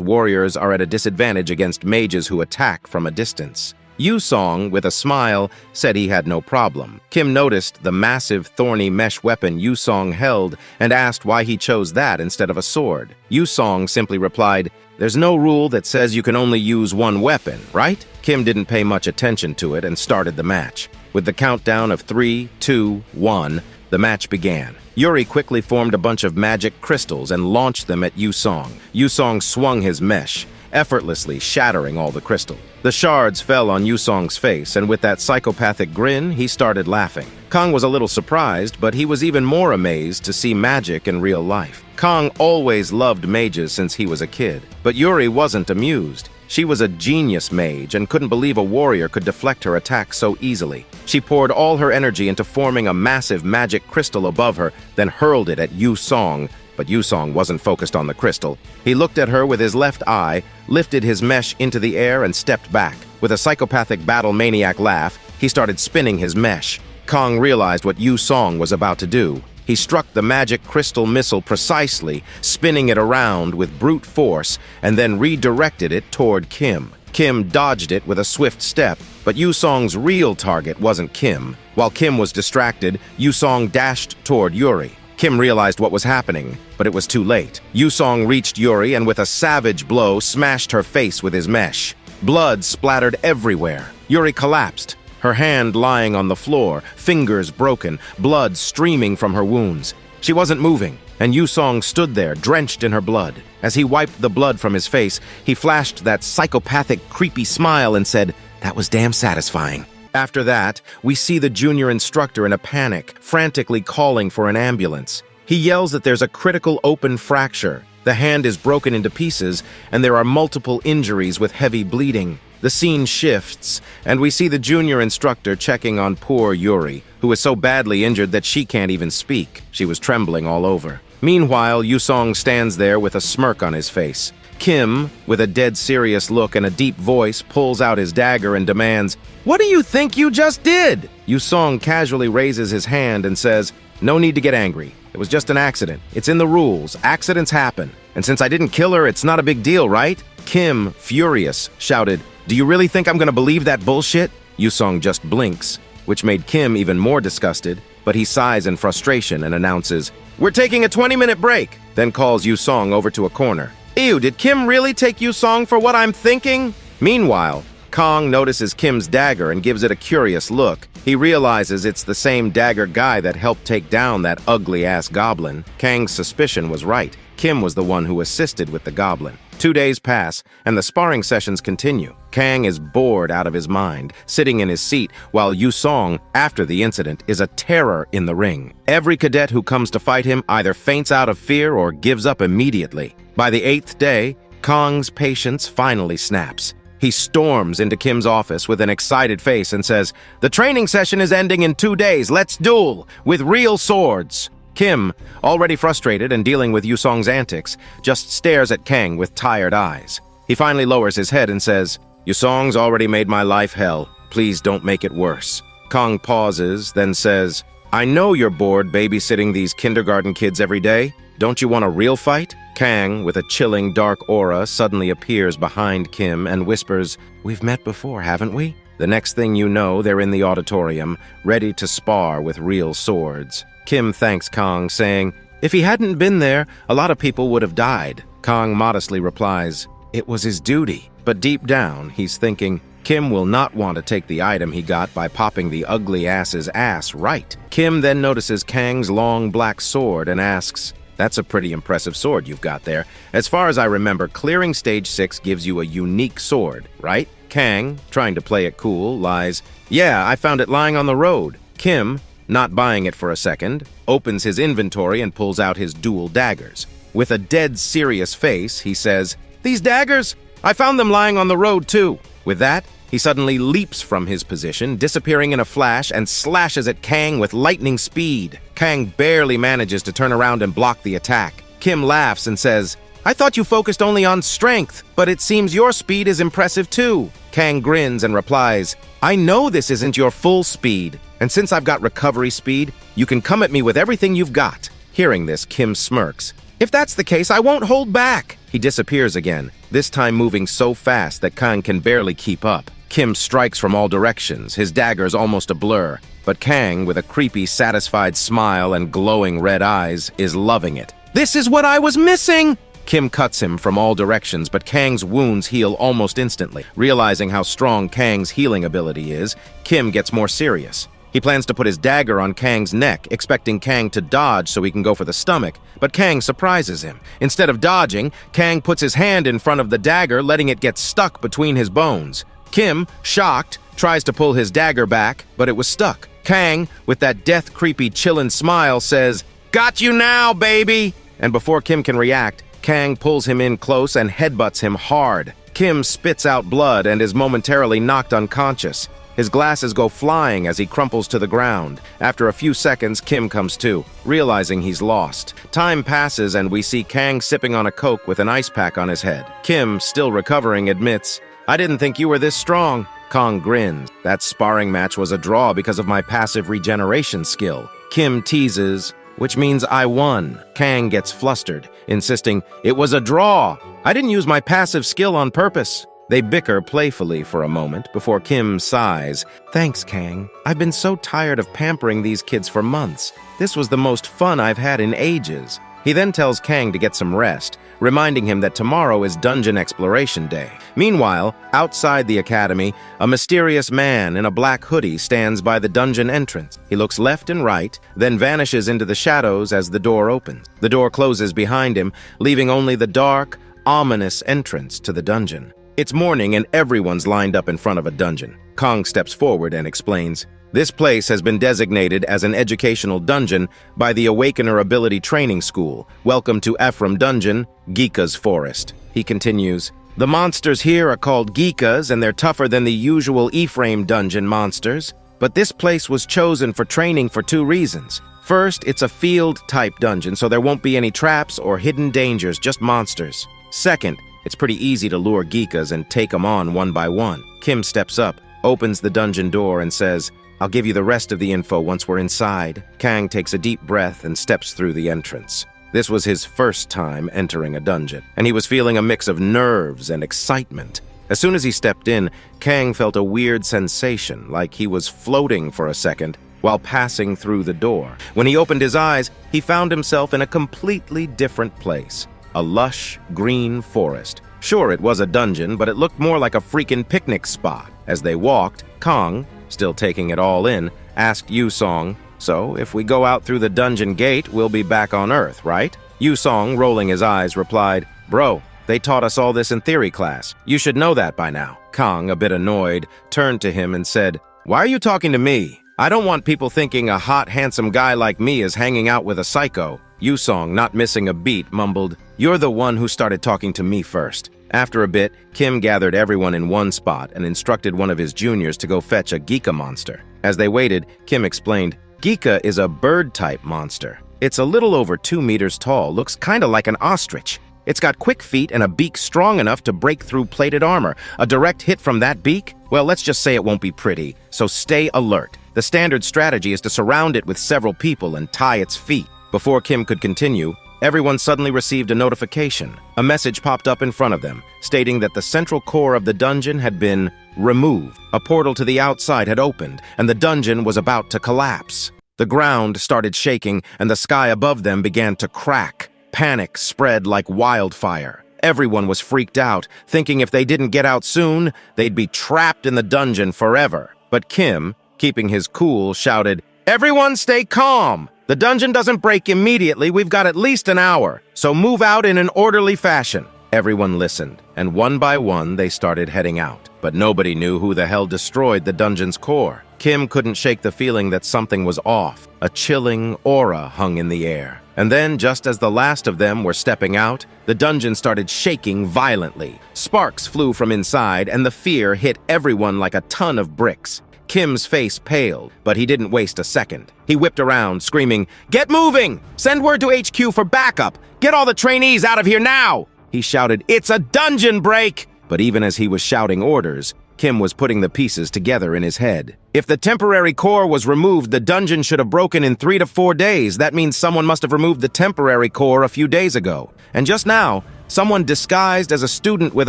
warriors are at a disadvantage against mages who attack from a distance. Yu-song, with a smile, said he had no problem. Kim noticed the massive thorny mesh weapon Yu-song held and asked why he chose that instead of a sword. Yu-song simply replied, "There's no rule that says you can only use one weapon, right?" Kim didn't pay much attention to it and started the match. With the countdown of 3, 2, 1, the match began. Yuri quickly formed a bunch of magic crystals and launched them at Yu-song. Yu-song swung his mesh, effortlessly shattering all the crystal. The shards fell on Yu-song's face, and with that psychopathic grin, he started laughing. Kong was a little surprised, but he was even more amazed to see magic in real life. Kong always loved mages since he was a kid, but Yuri wasn't amused. She was a genius mage and couldn't believe a warrior could deflect her attack so easily. She poured all her energy into forming a massive magic crystal above her, then hurled it at Yu-song. But Yu-song wasn't focused on the crystal. He looked at her with his left eye, lifted his mesh into the air, and stepped back. With a psychopathic battle maniac laugh, he started spinning his mesh. Kong realized what Yu-song was about to do. He struck the magic crystal missile precisely, spinning it around with brute force, and then redirected it toward Kim. Kim dodged it with a swift step, but Yu-song's real target wasn't Kim. While Kim was distracted, Yu-song dashed toward Yuri. Kim realized what was happening, but it was too late. Yu-song reached Yuri and with a savage blow smashed her face with his mesh. Blood splattered everywhere. Yuri collapsed, her hand lying on the floor, fingers broken, blood streaming from her wounds. She wasn't moving, and Yu-song stood there, drenched in her blood. As he wiped the blood from his face, he flashed that psychopathic, creepy smile and said, "That was damn satisfying." After that, we see the junior instructor in a panic, frantically calling for an ambulance. He yells that there's a critical open fracture. The hand is broken into pieces, and there are multiple injuries with heavy bleeding. The scene shifts, and we see the junior instructor checking on poor Yuri, who is so badly injured that she can't even speak. She was trembling all over. Meanwhile, Yu-song stands there with a smirk on his face. Kim, with a dead serious look and a deep voice, pulls out his dagger and demands, "What do you think you just did?" Yu-song casually raises his hand and says, "No need to get angry. It was just an accident. It's in the rules. Accidents happen. And since I didn't kill her, it's not a big deal, right?" Kim, furious, shouted, "Do you really think I'm gonna believe that bullshit?" Yu-song just blinks, which made Kim even more disgusted, but he sighs in frustration and announces, "We're taking a 20-minute break," then calls Yu-song over to a corner. "Ew, did Kim really take Yu-song for what I'm thinking?" Meanwhile, Kong notices Kim's dagger and gives it a curious look. He realizes it's the same dagger guy that helped take down that ugly-ass goblin. Kang's suspicion was right. Kim was the one who assisted with the goblin. 2 days pass, and the sparring sessions continue. Kang is bored out of his mind, sitting in his seat, while Yusong, after the incident, is a terror in the ring. Every cadet who comes to fight him either faints out of fear or gives up immediately. By the 8th day, Kang's patience finally snaps. He storms into Kim's office with an excited face and says, "The training session is ending in 2 days. Let's duel with real swords." Kim, already frustrated and dealing with Yusong's antics, just stares at Kang with tired eyes. He finally lowers his head and says, "Yusong's already made my life hell. Please don't make it worse." Kang pauses, then says, "I know you're bored babysitting these kindergarten kids every day. Don't you want a real fight?" Kang, with a chilling dark aura, suddenly appears behind Kim and whispers, "We've met before, haven't we?" The next thing you know, they're in the auditorium, ready to spar with real swords. Kim thanks Kang, saying, "If he hadn't been there, a lot of people would have died." Kang modestly replies, "It was his duty." But deep down, he's thinking, Kim will not want to take the item he got by popping the ugly ass's ass right. Kim then notices Kang's long black sword and asks, "That's a pretty impressive sword you've got there. As far as I remember, clearing stage 6 gives you a unique sword, right?" Kang, trying to play it cool, lies, "Yeah, I found it lying on the road." Kim, not buying it for a second, opens his inventory and pulls out his dual daggers. With a dead serious face, he says, "These daggers? I found them lying on the road too." With that, he suddenly leaps from his position, disappearing in a flash, and slashes at Kang with lightning speed. Kang barely manages to turn around and block the attack. Kim laughs and says, "I thought you focused only on strength, but it seems your speed is impressive too." Kang grins and replies, "I know this isn't your full speed, and since I've got recovery speed, you can come at me with everything you've got." Hearing this, Kim smirks. "If that's the case, I won't hold back." He disappears again, this time moving so fast that Kang can barely keep up. Kim strikes from all directions, his daggers almost a blur, but Kang, with a creepy, satisfied smile and glowing red eyes, is loving it. "This is what I was missing!" Kim cuts him from all directions, but Kang's wounds heal almost instantly. Realizing how strong Kang's healing ability is, Kim gets more serious. He plans to put his dagger on Kang's neck, expecting Kang to dodge so he can go for the stomach, but Kang surprises him. Instead of dodging, Kang puts his hand in front of the dagger, letting it get stuck between his bones. Kim, shocked, tries to pull his dagger back, but it was stuck. Kang, with that death-creepy chillin' smile, says, "Got you now, baby!" And before Kim can react, Kang pulls him in close and headbutts him hard. Kim spits out blood and is momentarily knocked unconscious. His glasses go flying as he crumples to the ground. After a few seconds, Kim comes to, realizing he's lost. Time passes and we see Kang sipping on a Coke with an ice pack on his head. Kim, still recovering, admits, "I didn't think you were this strong." Kang grins. "That sparring match was a draw because of my passive regeneration skill." Kim teases, "Which means I won." Kang gets flustered, insisting, "It was a draw. I didn't use my passive skill on purpose." They bicker playfully for a moment before Kim sighs. "Thanks, Kang. I've been so tired of pampering these kids for months. This was the most fun I've had in ages." He then tells Kang to get some rest, reminding him that tomorrow is Dungeon Exploration Day. Meanwhile, outside the academy, a mysterious man in a black hoodie stands by the dungeon entrance. He looks left and right, then vanishes into the shadows as the door opens. The door closes behind him, leaving only the dark, ominous entrance to the dungeon. It's morning and everyone's lined up in front of a dungeon. Kang steps forward and explains, "This place has been designated as an educational dungeon by the Awakener Ability Training School. Welcome to Ephraim Dungeon, Geeka's Forest." He continues, "The monsters here are called Geekas and they're tougher than the usual Ephraim Dungeon monsters. But this place was chosen for training for 2 reasons. First, it's a field-type dungeon, so there won't be any traps or hidden dangers, just monsters. Second, it's pretty easy to lure Geekas and take them on one by one." Kim steps up, opens the dungeon door and says, "I'll give you the rest of the info once we're inside." Kang takes a deep breath and steps through the entrance. This was his first time entering a dungeon, and he was feeling a mix of nerves and excitement. As soon as he stepped in, Kang felt a weird sensation, like he was floating for a second while passing through the door. When he opened his eyes, he found himself in a completely different place. A lush, green forest. Sure, it was a dungeon, but it looked more like a freaking picnic spot. As they walked, Kang, still taking it all in, asked Yusong, "So, if we go out through the dungeon gate, we'll be back on Earth, right?" Yusong, rolling his eyes, replied, "Bro, They taught us all this in theory class. You should know that by now." Kang, a bit annoyed, turned to him and said, "Why are you talking to me? I don't want people thinking a hot, handsome guy like me is hanging out with a psycho." Yusong, not missing a beat, mumbled, "You're the one who started talking to me first." After a bit, Kim gathered everyone in one spot and instructed one of his juniors to go fetch a Geeka monster. As they waited, Kim explained, "Geeka is a bird-type monster. It's a little over 2 meters tall, looks kinda like an ostrich. It's got quick feet and a beak strong enough to break through plated armor. A direct hit from that beak? Well, let's just say it won't be pretty, so stay alert. The standard strategy is to surround it with several people and tie its feet." Before Kim could continue, everyone suddenly received a notification. A message popped up in front of them, stating that the central core of the dungeon had been removed. A portal to the outside had opened, and the dungeon was about to collapse. The ground started shaking, and the sky above them began to crack. Panic spread like wildfire. Everyone was freaked out, thinking if they didn't get out soon, they'd be trapped in the dungeon forever. But Kim, keeping his cool, shouted, "Everyone stay calm! The dungeon doesn't break immediately, we've got at least an hour, so move out in an orderly fashion." Everyone listened, and one by one they started heading out. But nobody knew who the hell destroyed the dungeon's core. Kim couldn't shake the feeling that something was off. A chilling aura hung in the air. And then, just as the last of them were stepping out, the dungeon started shaking violently. Sparks flew from inside, and the fear hit everyone like a ton of bricks. Kim's face paled, but he didn't waste a second. He whipped around, screaming, "Get moving! Send word to HQ for backup! Get all the trainees out of here now!" He shouted, "It's a dungeon break!" But even as he was shouting orders, Kim was putting the pieces together in his head. If the temporary core was removed, the dungeon should have broken in 3 to 4 days. That means someone must have removed the temporary core a few days ago. And just now, someone disguised as a student with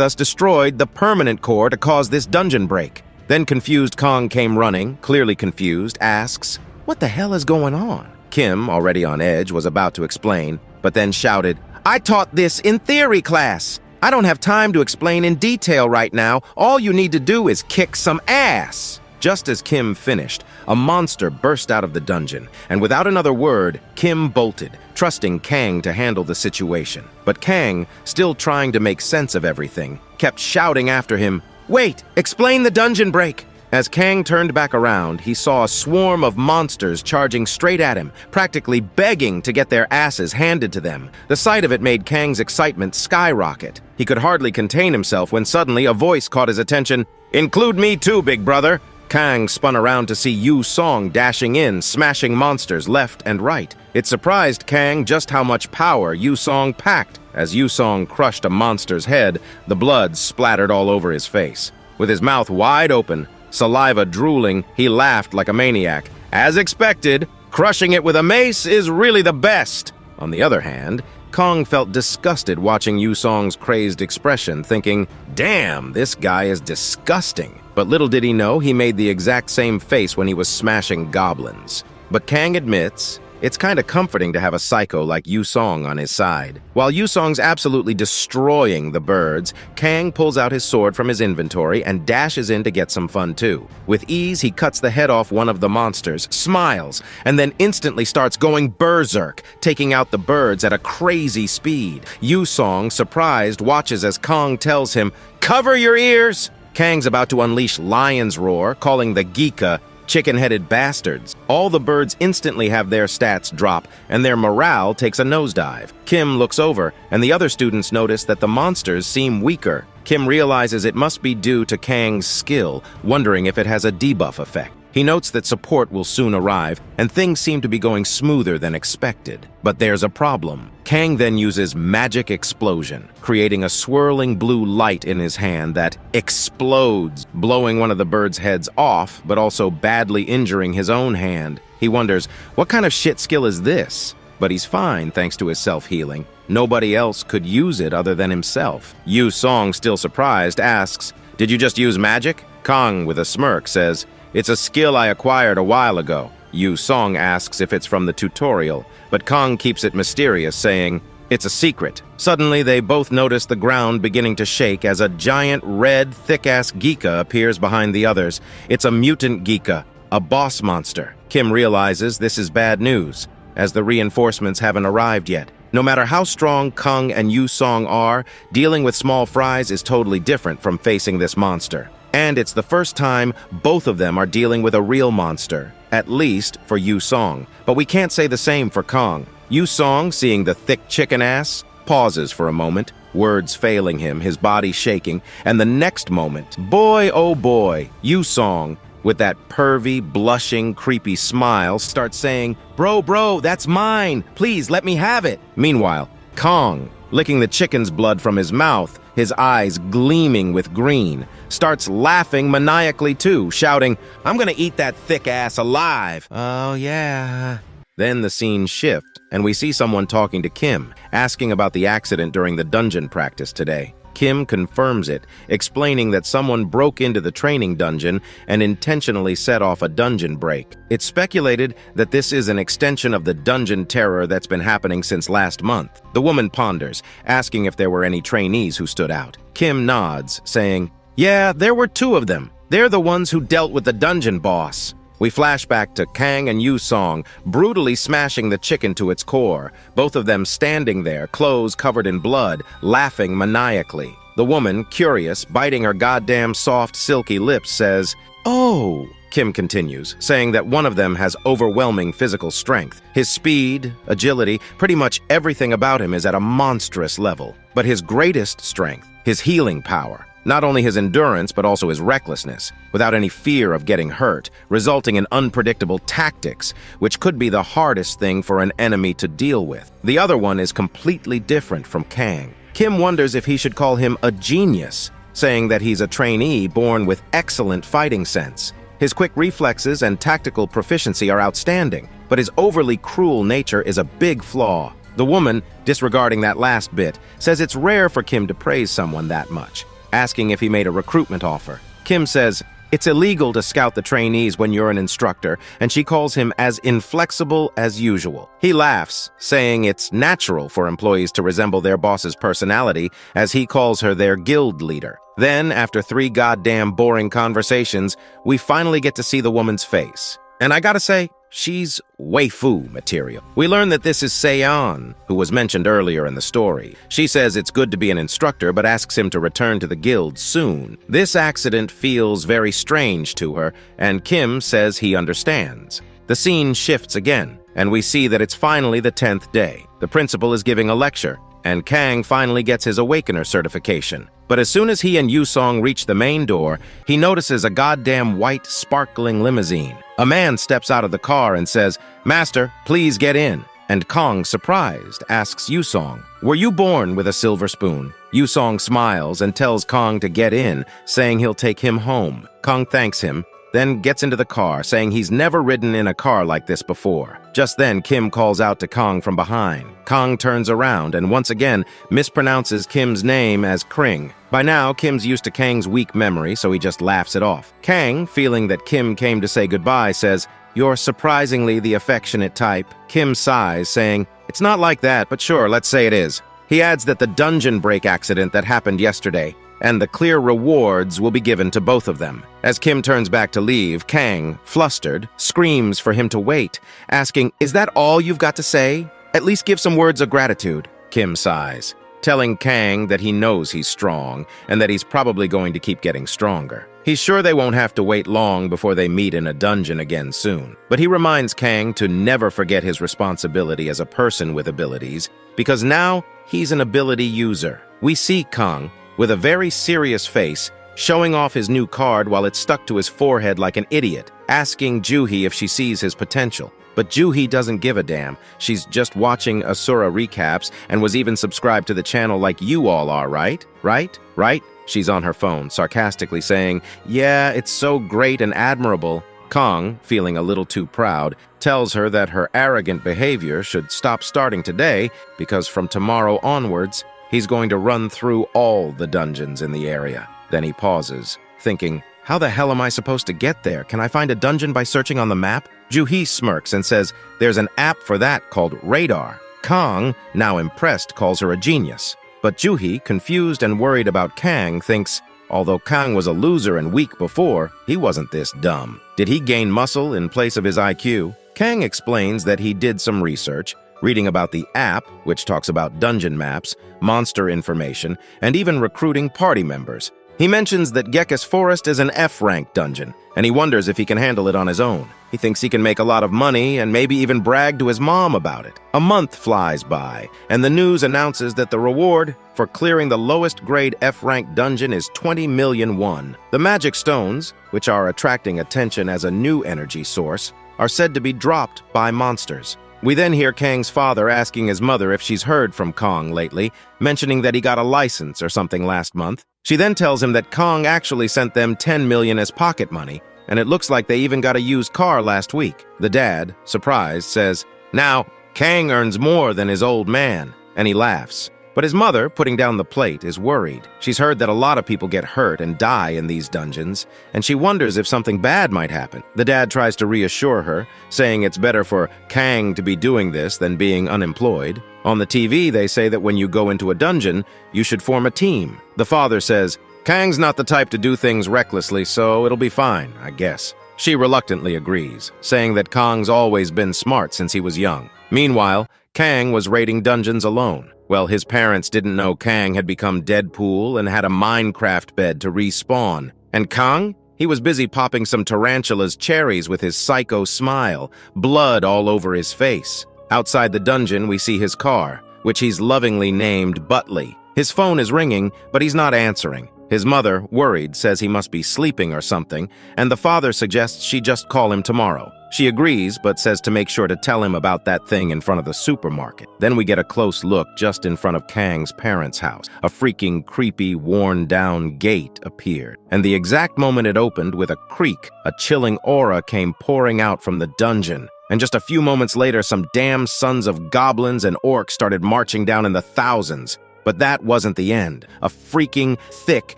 us destroyed the permanent core to cause this dungeon break. Then confused Kong came running, clearly confused, asks, "What the hell is going on?" Kim, already on edge, was about to explain, but then shouted, "I taught this in theory class. I don't have time to explain in detail right now. All you need to do is kick some ass." Just as Kim finished, a monster burst out of the dungeon, and without another word, Kim bolted, trusting Kang to handle the situation. But Kang, still trying to make sense of everything, kept shouting after him, "Wait, explain the dungeon break." As Kang turned back around, he saw a swarm of monsters charging straight at him, practically begging to get their asses handed to them. The sight of it made Kang's excitement skyrocket. He could hardly contain himself when suddenly a voice caught his attention. "Include me too, big brother." Kang spun around to see Yu Song dashing in, smashing monsters left and right. It surprised Kang just how much power Yu Song packed. As Yu Song crushed a monster's head, the blood splattered all over his face. With his mouth wide open, saliva drooling, he laughed like a maniac. As expected, crushing it with a mace is really the best. On the other hand, Kong felt disgusted watching Yu Song's crazed expression, thinking, "Damn, this guy is disgusting." But little did he know he made the exact same face when he was smashing goblins. But Kang admits, it's kinda comforting to have a psycho like Yu Song on his side. While Yu Song's absolutely destroying the birds, Kang pulls out his sword from his inventory and dashes in to get some fun too. With ease, he cuts the head off one of the monsters, smiles, and then instantly starts going berserk, taking out the birds at a crazy speed. Yu Song, surprised, watches as Kong tells him, "Cover your ears!" Kang's about to unleash lion's roar, calling the Geeka chicken-headed bastards. All the birds instantly have their stats drop, and their morale takes a nosedive. Kim looks over, and the other students notice that the monsters seem weaker. Kim realizes it must be due to Kang's skill, wondering if it has a debuff effect. He notes that support will soon arrive, and things seem to be going smoother than expected. But there's a problem. Kang then uses Magic Explosion, creating a swirling blue light in his hand that explodes, blowing one of the birds' heads off, but also badly injuring his own hand. He wonders, what kind of shit skill is this? But he's fine thanks to his self-healing. Nobody else could use it other than himself. Yu Song, still surprised, asks, "Did you just use magic?" Kong, with a smirk, says, "It's a skill I acquired a while ago." Yu Song asks if it's from the tutorial, but Kong keeps it mysterious, saying, "It's a secret." Suddenly, they both notice the ground beginning to shake as a giant, red, thick-ass Geeka appears behind the others. It's a mutant Geeka, a boss monster. Kim realizes this is bad news, as the reinforcements haven't arrived yet. No matter how strong Kung and Yu Song are, dealing with small fries is totally different from facing this monster. And it's the first time both of them are dealing with a real monster, at least for Yu Song. But we can't say the same for Kong. Yu Song, seeing the thick chicken ass, pauses for a moment, words failing him, his body shaking, and the next moment, boy oh boy, Yu Song, with that pervy, blushing, creepy smile, starts saying, Bro, that's mine! Please, let me have it!" Meanwhile, Kong, licking the chicken's blood from his mouth, his eyes gleaming with green, starts laughing maniacally too, shouting, "I'm gonna eat that thick ass alive! Oh yeah." Then the scene shifts, and we see someone talking to Kim, asking about the accident during the dungeon practice today. Kim confirms it, explaining that someone broke into the training dungeon and intentionally set off a dungeon break. It's speculated that this is an extension of the dungeon terror that's been happening since last month. The woman ponders, asking if there were any trainees who stood out. Kim nods, saying, "Yeah, there were 2 of them. They're the ones who dealt with the dungeon boss." We flash back to Kang and Yu Song, brutally smashing the chicken to its core, both of them standing there, clothes covered in blood, laughing maniacally. The woman, curious, biting her goddamn soft, silky lips, says, "Oh," Kim continues, saying that one of them has overwhelming physical strength. His speed, agility, pretty much everything about him is at a monstrous level. But his greatest strength, his healing power, not only his endurance, but also his recklessness, without any fear of getting hurt, resulting in unpredictable tactics, which could be the hardest thing for an enemy to deal with. The other one is completely different from Kang. Kim wonders if he should call him a genius, saying that he's a trainee born with excellent fighting sense. His quick reflexes and tactical proficiency are outstanding, but his overly cruel nature is a big flaw. The woman, disregarding that last bit, says it's rare for Kim to praise someone that much, asking if he made a recruitment offer. Kim says, it's illegal to scout the trainees when you're an instructor, and she calls him as inflexible as usual. He laughs, saying it's natural for employees to resemble their boss's personality, as he calls her their guild leader. Then, after 3 goddamn boring conversations, we finally get to see the woman's face. And I gotta say, she's waifu material. We learn that this is Seon, who was mentioned earlier in the story. She says it's good to be an instructor, but asks him to return to the guild soon. This accident feels very strange to her, and Kim says he understands. The scene shifts again, and we see that it's finally the 10th day. The principal is giving a lecture, and Kang finally gets his Awakener certification. But as soon as he and Yu Song reach the main door, he notices a goddamn white, sparkling limousine. A man steps out of the car and says, "Master, please get in." And Kong, surprised, asks Yu Song, "Were you born with a silver spoon?" Yu Song smiles and tells Kong to get in, saying he'll take him home. Kong thanks him, then gets into the car, saying he's never ridden in a car like this before. Just then, Kim calls out to Kong from behind. Kong turns around and once again mispronounces Kim's name as Kring. By now, Kim's used to Kang's weak memory, so he just laughs it off. Kang, feeling that Kim came to say goodbye, says, "You're surprisingly the affectionate type." Kim sighs, saying, "It's not like that, but sure, let's say it is." He adds that the dungeon break accident that happened yesterday, and the clear rewards will be given to both of them. As Kim turns back to leave, Kang, flustered, screams for him to wait, asking, "Is that all you've got to say? At least give some words of gratitude." Kim sighs, telling Kang that he knows he's strong and that he's probably going to keep getting stronger. He's sure they won't have to wait long before they meet in a dungeon again soon. But he reminds Kang to never forget his responsibility as a person with abilities, because now he's an ability user. We see Kang, with a very serious face, showing off his new card while it's stuck to his forehead like an idiot, asking Juhi if she sees his potential. But Juhi doesn't give a damn. She's just watching Asura recaps and was even subscribed to the channel like you all are, right? Right? She's on her phone, sarcastically saying, "Yeah, it's so great and admirable." Kong, feeling a little too proud, tells her that her arrogant behavior should stop starting today because from tomorrow onwards, he's going to run through all the dungeons in the area. Then he pauses, thinking, how the hell am I supposed to get there? Can I find a dungeon by searching on the map? Juhi smirks and says there's an app for that called Radar. Kong, now impressed, calls her a genius. But Juhi, confused and worried about Kang, thinks, although Kang was a loser and weak before, he wasn't this dumb. Did he gain muscle in place of his IQ? Kang explains that he did some research, reading about the app, which talks about dungeon maps, monster information, and even recruiting party members. He mentions that Gekas Forest is an F-rank dungeon, and he wonders if he can handle it on his own. He thinks he can make a lot of money and maybe even brag to his mom about it. A month flies by, and the news announces that the reward for clearing the lowest grade F-rank dungeon is 20 million won. The magic stones, which are attracting attention as a new energy source, are said to be dropped by monsters. We then hear Kang's father asking his mother if she's heard from Kong lately, mentioning that he got a license or something last month. She then tells him that Kong actually sent them 10 million as pocket money, and it looks like they even got a used car last week. The dad, surprised, says, "Now, Kang earns more than his old man," and he laughs. But his mother, putting down the plate, is worried. She's heard that a lot of people get hurt and die in these dungeons, and she wonders if something bad might happen. The dad tries to reassure her, saying it's better for Kang to be doing this than being unemployed. On the TV, they say that when you go into a dungeon, you should form a team. The father says, "Kang's not the type to do things recklessly, so it'll be fine, I guess." She reluctantly agrees, saying that Kong's always been smart since he was young. Meanwhile, Kang was raiding dungeons alone. Well, his parents didn't know Kang had become Deadpool and had a Minecraft bed to respawn. And Kang? He was busy popping some tarantula's cherries with his psycho smile, blood all over his face. Outside the dungeon, we see his car, which he's lovingly named Butley. His phone is ringing, but he's not answering. His mother, worried, says he must be sleeping or something, and the father suggests she just call him tomorrow. She agrees, but says to make sure to tell him about that thing in front of the supermarket. Then we get a close look just in front of Kang's parents' house. A freaking creepy, worn-down gate appeared. And the exact moment it opened, with a creak, a chilling aura came pouring out from the dungeon. And just a few moments later, some damn sons of goblins and orcs started marching down in the thousands. But that wasn't the end. A freaking, thick,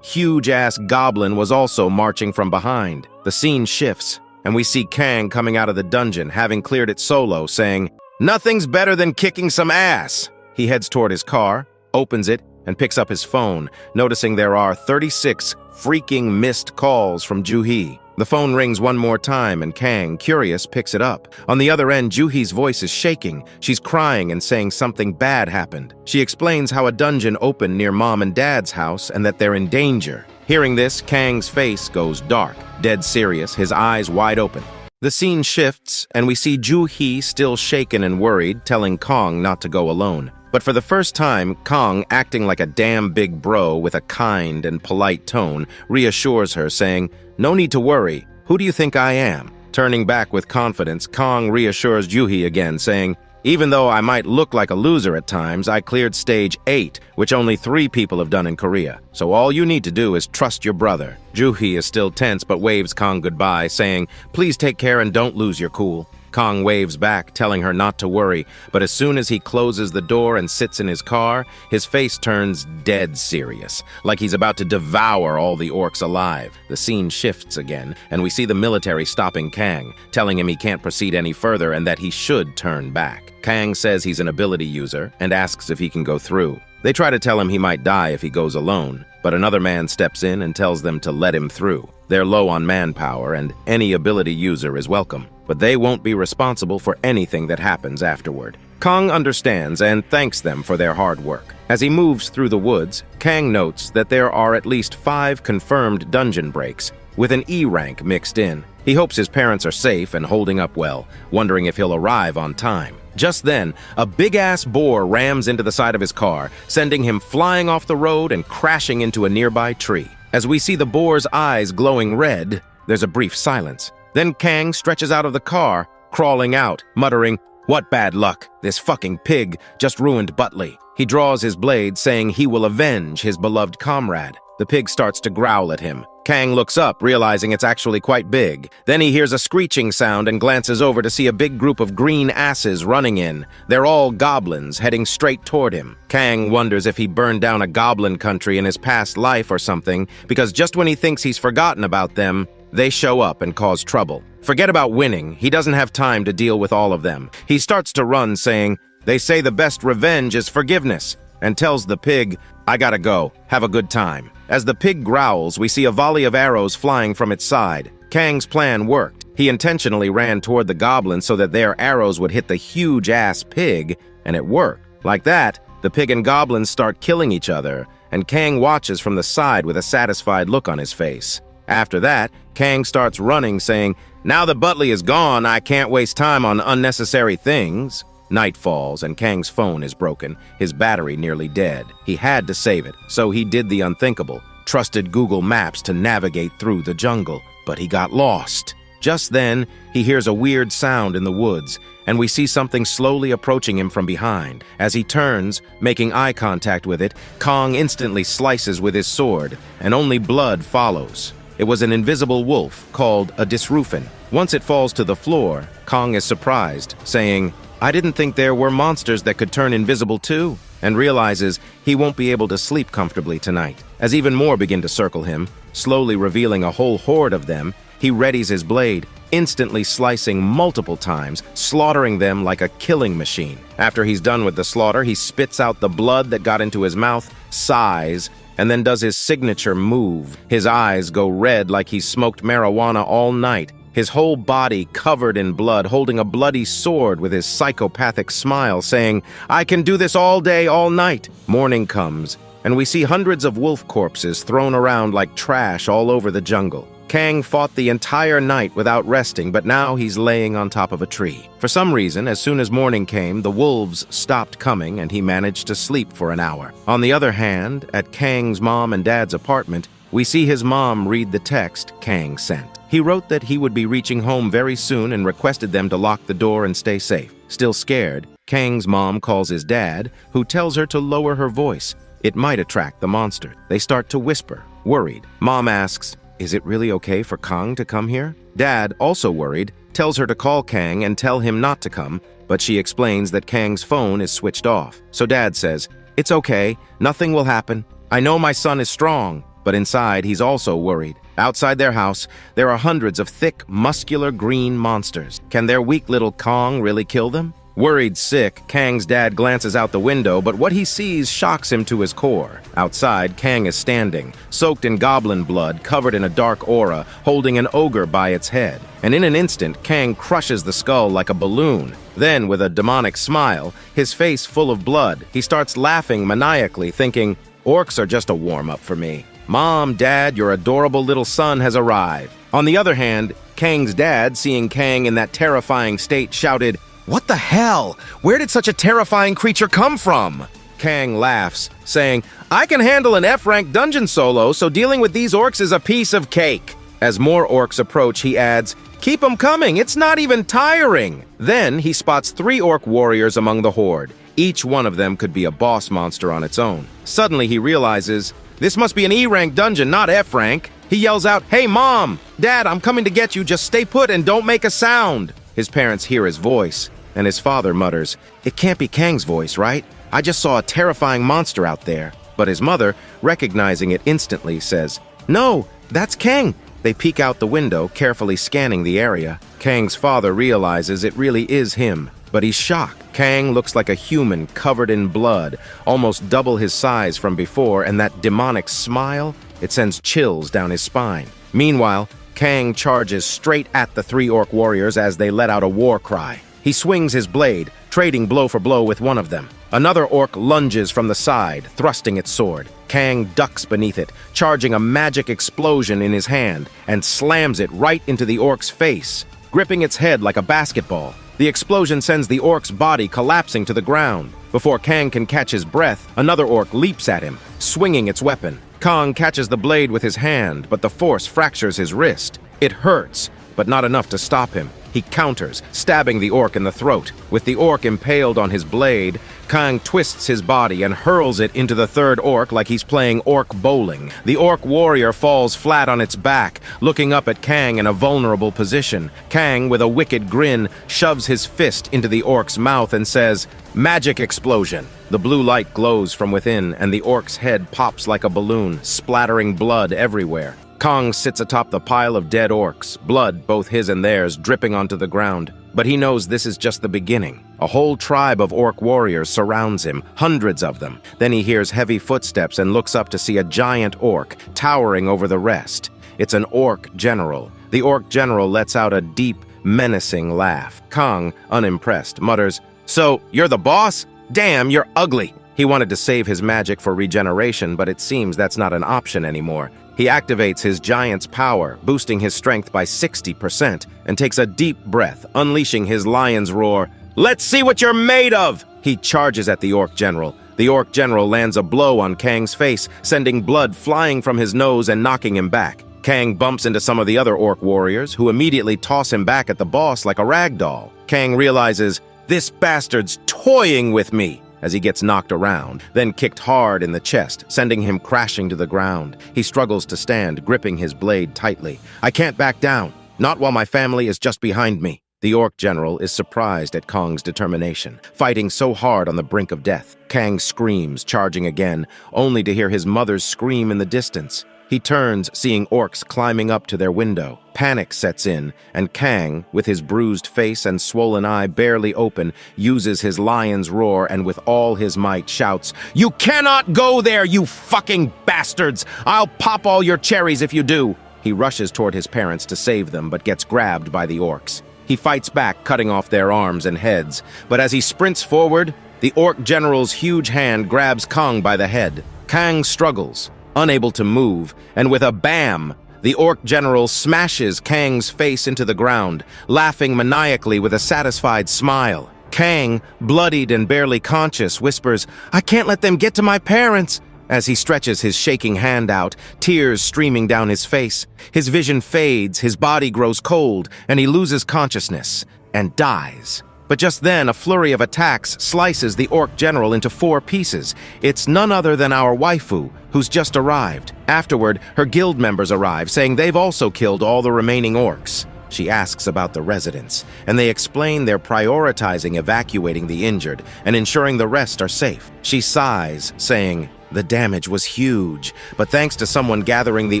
huge-ass goblin was also marching from behind. The scene shifts, and we see Kang coming out of the dungeon, having cleared it solo, saying, "Nothing's better than kicking some ass." He heads toward his car, opens it, and picks up his phone, noticing there are 36 freaking missed calls from Juhi. The phone rings one more time, and Kang, curious, picks it up. On the other end, Juhi's voice is shaking. She's crying and saying something bad happened. She explains how a dungeon opened near Mom and Dad's house and that they're in danger. Hearing this, Kang's face goes dark, dead serious, his eyes wide open. The scene shifts, and we see Juhi still shaken and worried, telling Kong not to go alone. But for the first time, Kong, acting like a damn big bro with a kind and polite tone, reassures her, saying, "No need to worry. Who do you think I am?" Turning back with confidence, Kong reassures Juhi again, saying, "Even though I might look like a loser at times, I cleared stage 8, which only 3 people have done in Korea. So all you need to do is trust your brother." Juhi is still tense but waves Kong goodbye, saying, "Please take care and don't lose your cool." Kong waves back, telling her not to worry, but as soon as he closes the door and sits in his car, his face turns dead serious, like he's about to devour all the orcs alive. The scene shifts again, and we see the military stopping Kang, telling him he can't proceed any further and that he should turn back. Kang says he's an ability user and asks if he can go through. They try to tell him he might die if he goes alone, but another man steps in and tells them to let him through. They're low on manpower, and any ability user is welcome, but they won't be responsible for anything that happens afterward. Kong understands and thanks them for their hard work. As he moves through the woods, Kang notes that there are at least 5 confirmed dungeon breaks, with an E rank mixed in. He hopes his parents are safe and holding up well, wondering if he'll arrive on time. Just then, a big-ass boar rams into the side of his car, sending him flying off the road and crashing into a nearby tree. As we see the boar's eyes glowing red, there's a brief silence. Then Kang stretches out of the car, crawling out, muttering, "What bad luck! This fucking pig just ruined Butley." He draws his blade, saying he will avenge his beloved comrade. The pig starts to growl at him. Kang looks up, realizing it's actually quite big. Then he hears a screeching sound and glances over to see a big group of green asses running in. They're all goblins, heading straight toward him. Kang wonders if he burned down a goblin country in his past life or something, because just when he thinks he's forgotten about them, they show up and cause trouble. Forget about winning. He doesn't have time to deal with all of them. He starts to run, saying, "They say the best revenge is forgiveness," and tells the pig, "I gotta go. Have a good time." As the pig growls, we see a volley of arrows flying from its side. Kang's plan worked. He intentionally ran toward the goblins so that their arrows would hit the huge-ass pig, and it worked. Like that, the pig and goblins start killing each other, and Kang watches from the side with a satisfied look on his face. After that, Kang starts running, saying, "Now that Butley is gone, I can't waste time on unnecessary things." Night falls, and Kang's phone is broken, his battery nearly dead. He had to save it, so he did the unthinkable, trusted Google Maps to navigate through the jungle, but he got lost. Just then, he hears a weird sound in the woods, and we see something slowly approaching him from behind. As he turns, making eye contact with it, Kong instantly slices with his sword, and only blood follows. It was an invisible wolf called a disrufin. Once it falls to the floor, Kong is surprised, saying, "I didn't think there were monsters that could turn invisible too," and realizes he won't be able to sleep comfortably tonight. As even more begin to circle him, slowly revealing a whole horde of them, he readies his blade, instantly slicing multiple times, slaughtering them like a killing machine. After he's done with the slaughter, he spits out the blood that got into his mouth, sighs, and then does his signature move. His eyes go red like he's smoked marijuana all night, his whole body covered in blood, holding a bloody sword with his psychopathic smile, saying, "I can do this all day, all night." Morning comes, and we see hundreds of wolf corpses thrown around like trash all over the jungle. Kang fought the entire night without resting, but now he's laying on top of a tree. For some reason, as soon as morning came, the wolves stopped coming and he managed to sleep for an hour. On the other hand, at Kang's mom and dad's apartment, we see his mom read the text Kang sent. He wrote that he would be reaching home very soon and requested them to lock the door and stay safe. Still scared, Kang's mom calls his dad, who tells her to lower her voice. It might attract the monster. They start to whisper, worried. Mom asks, "Is it really okay for Kang to come here?" Dad, also worried, tells her to call Kang and tell him not to come, but she explains that Kang's phone is switched off. So Dad says, "It's okay, nothing will happen. I know my son is strong." But inside, he's also worried. Outside their house, there are hundreds of thick, muscular green monsters. Can their weak little Kong really kill them? Worried sick, Kang's dad glances out the window, but what he sees shocks him to his core. Outside, Kang is standing, soaked in goblin blood, covered in a dark aura, holding an ogre by its head. And in an instant, Kang crushes the skull like a balloon. Then, with a demonic smile, his face full of blood, he starts laughing maniacally, thinking, "Orcs are just a warm-up for me. Mom, Dad, your adorable little son has arrived." On the other hand, Kang's dad, seeing Kang in that terrifying state, shouted, "What the hell? Where did such a terrifying creature come from?" Kang laughs, saying, "I can handle an F-rank dungeon solo, so dealing with these orcs is a piece of cake." As more orcs approach, he adds, "Keep 'em coming, it's not even tiring." Then he spots 3 orc warriors among the horde. Each one of them could be a boss monster on its own. Suddenly he realizes, this must be an E-rank dungeon, not F-rank. He yells out, "Hey Mom! Dad, I'm coming to get you, just stay put and don't make a sound." His parents hear his voice, and his father mutters, "It can't be Kang's voice, right? I just saw a terrifying monster out there." But his mother, recognizing it instantly, says, "No, that's Kang." They peek out the window, carefully scanning the area. Kang's father realizes it really is him, but he's shocked. Kang looks like a human covered in blood, almost double his size from before, and that demonic smile, it sends chills down his spine. Meanwhile, Kang charges straight at the 3 orc warriors as they let out a war cry. He swings his blade, trading blow for blow with one of them. Another orc lunges from the side, thrusting its sword. Kang ducks beneath it, charging a magic explosion in his hand, and slams it right into the orc's face, gripping its head like a basketball. The explosion sends the orc's body collapsing to the ground. Before Kang can catch his breath, another orc leaps at him, swinging its weapon. Kang catches the blade with his hand, but the force fractures his wrist. It hurts, but not enough to stop him. He counters, stabbing the orc in the throat. With the orc impaled on his blade, Kang twists his body and hurls it into the 3rd orc like he's playing orc bowling. The orc warrior falls flat on its back, looking up at Kang in a vulnerable position. Kang, with a wicked grin, shoves his fist into the orc's mouth and says, "Magic explosion." The blue light glows from within, and the orc's head pops like a balloon, splattering blood everywhere. Kang sits atop the pile of dead orcs, blood, both his and theirs, dripping onto the ground. But he knows this is just the beginning. A whole tribe of orc warriors surrounds him, hundreds of them. Then he hears heavy footsteps and looks up to see a giant orc towering over the rest. It's an orc general, The orc general lets out a deep, menacing laugh. Kong, unimpressed, mutters, "So, you're the boss? Damn, you're ugly." He wanted to save his magic for regeneration, but it seems that's not an option anymore. He activates his giant's power, boosting his strength by 60%, and takes a deep breath, unleashing his lion's roar. "Let's see what you're made of!" He charges at the orc general. The orc general lands a blow on Kang's face, sending blood flying from his nose and knocking him back. Kang bumps into some of the other orc warriors, who immediately toss him back at the boss like a rag doll. Kang realizes, "This bastard's toying with me," as he gets knocked around, then kicked hard in the chest, sending him crashing to the ground. He struggles to stand, gripping his blade tightly. "I can't back down, not while my family is just behind me." The orc general is surprised at Kong's determination, fighting so hard on the brink of death. Kang screams, charging again, only to hear his mother's scream in the distance. He turns, seeing orcs climbing up to their window. Panic sets in, and Kang, with his bruised face and swollen eye barely open, uses his lion's roar and with all his might shouts, "You cannot go there, you fucking bastards! I'll pop all your cherries if you do!" He rushes toward his parents to save them, but gets grabbed by the orcs. He fights back, cutting off their arms and heads, but as he sprints forward, the orc general's huge hand grabs Kong by the head. Kang struggles, unable to move, and with a bam, the orc general smashes Kang's face into the ground, laughing maniacally with a satisfied smile. Kang, bloodied and barely conscious, whispers, "I can't let them get to my parents," as he stretches his shaking hand out, tears streaming down his face. His vision fades, his body grows cold, and he loses consciousness and dies. But just then, a flurry of attacks slices the orc general into 4 pieces. It's none other than our waifu, who's just arrived. Afterward, her guild members arrive, saying they've also killed all the remaining orcs. She asks about the residents, and they explain they're prioritizing evacuating the injured and ensuring the rest are safe. She sighs, saying, "The damage was huge, but thanks to someone gathering the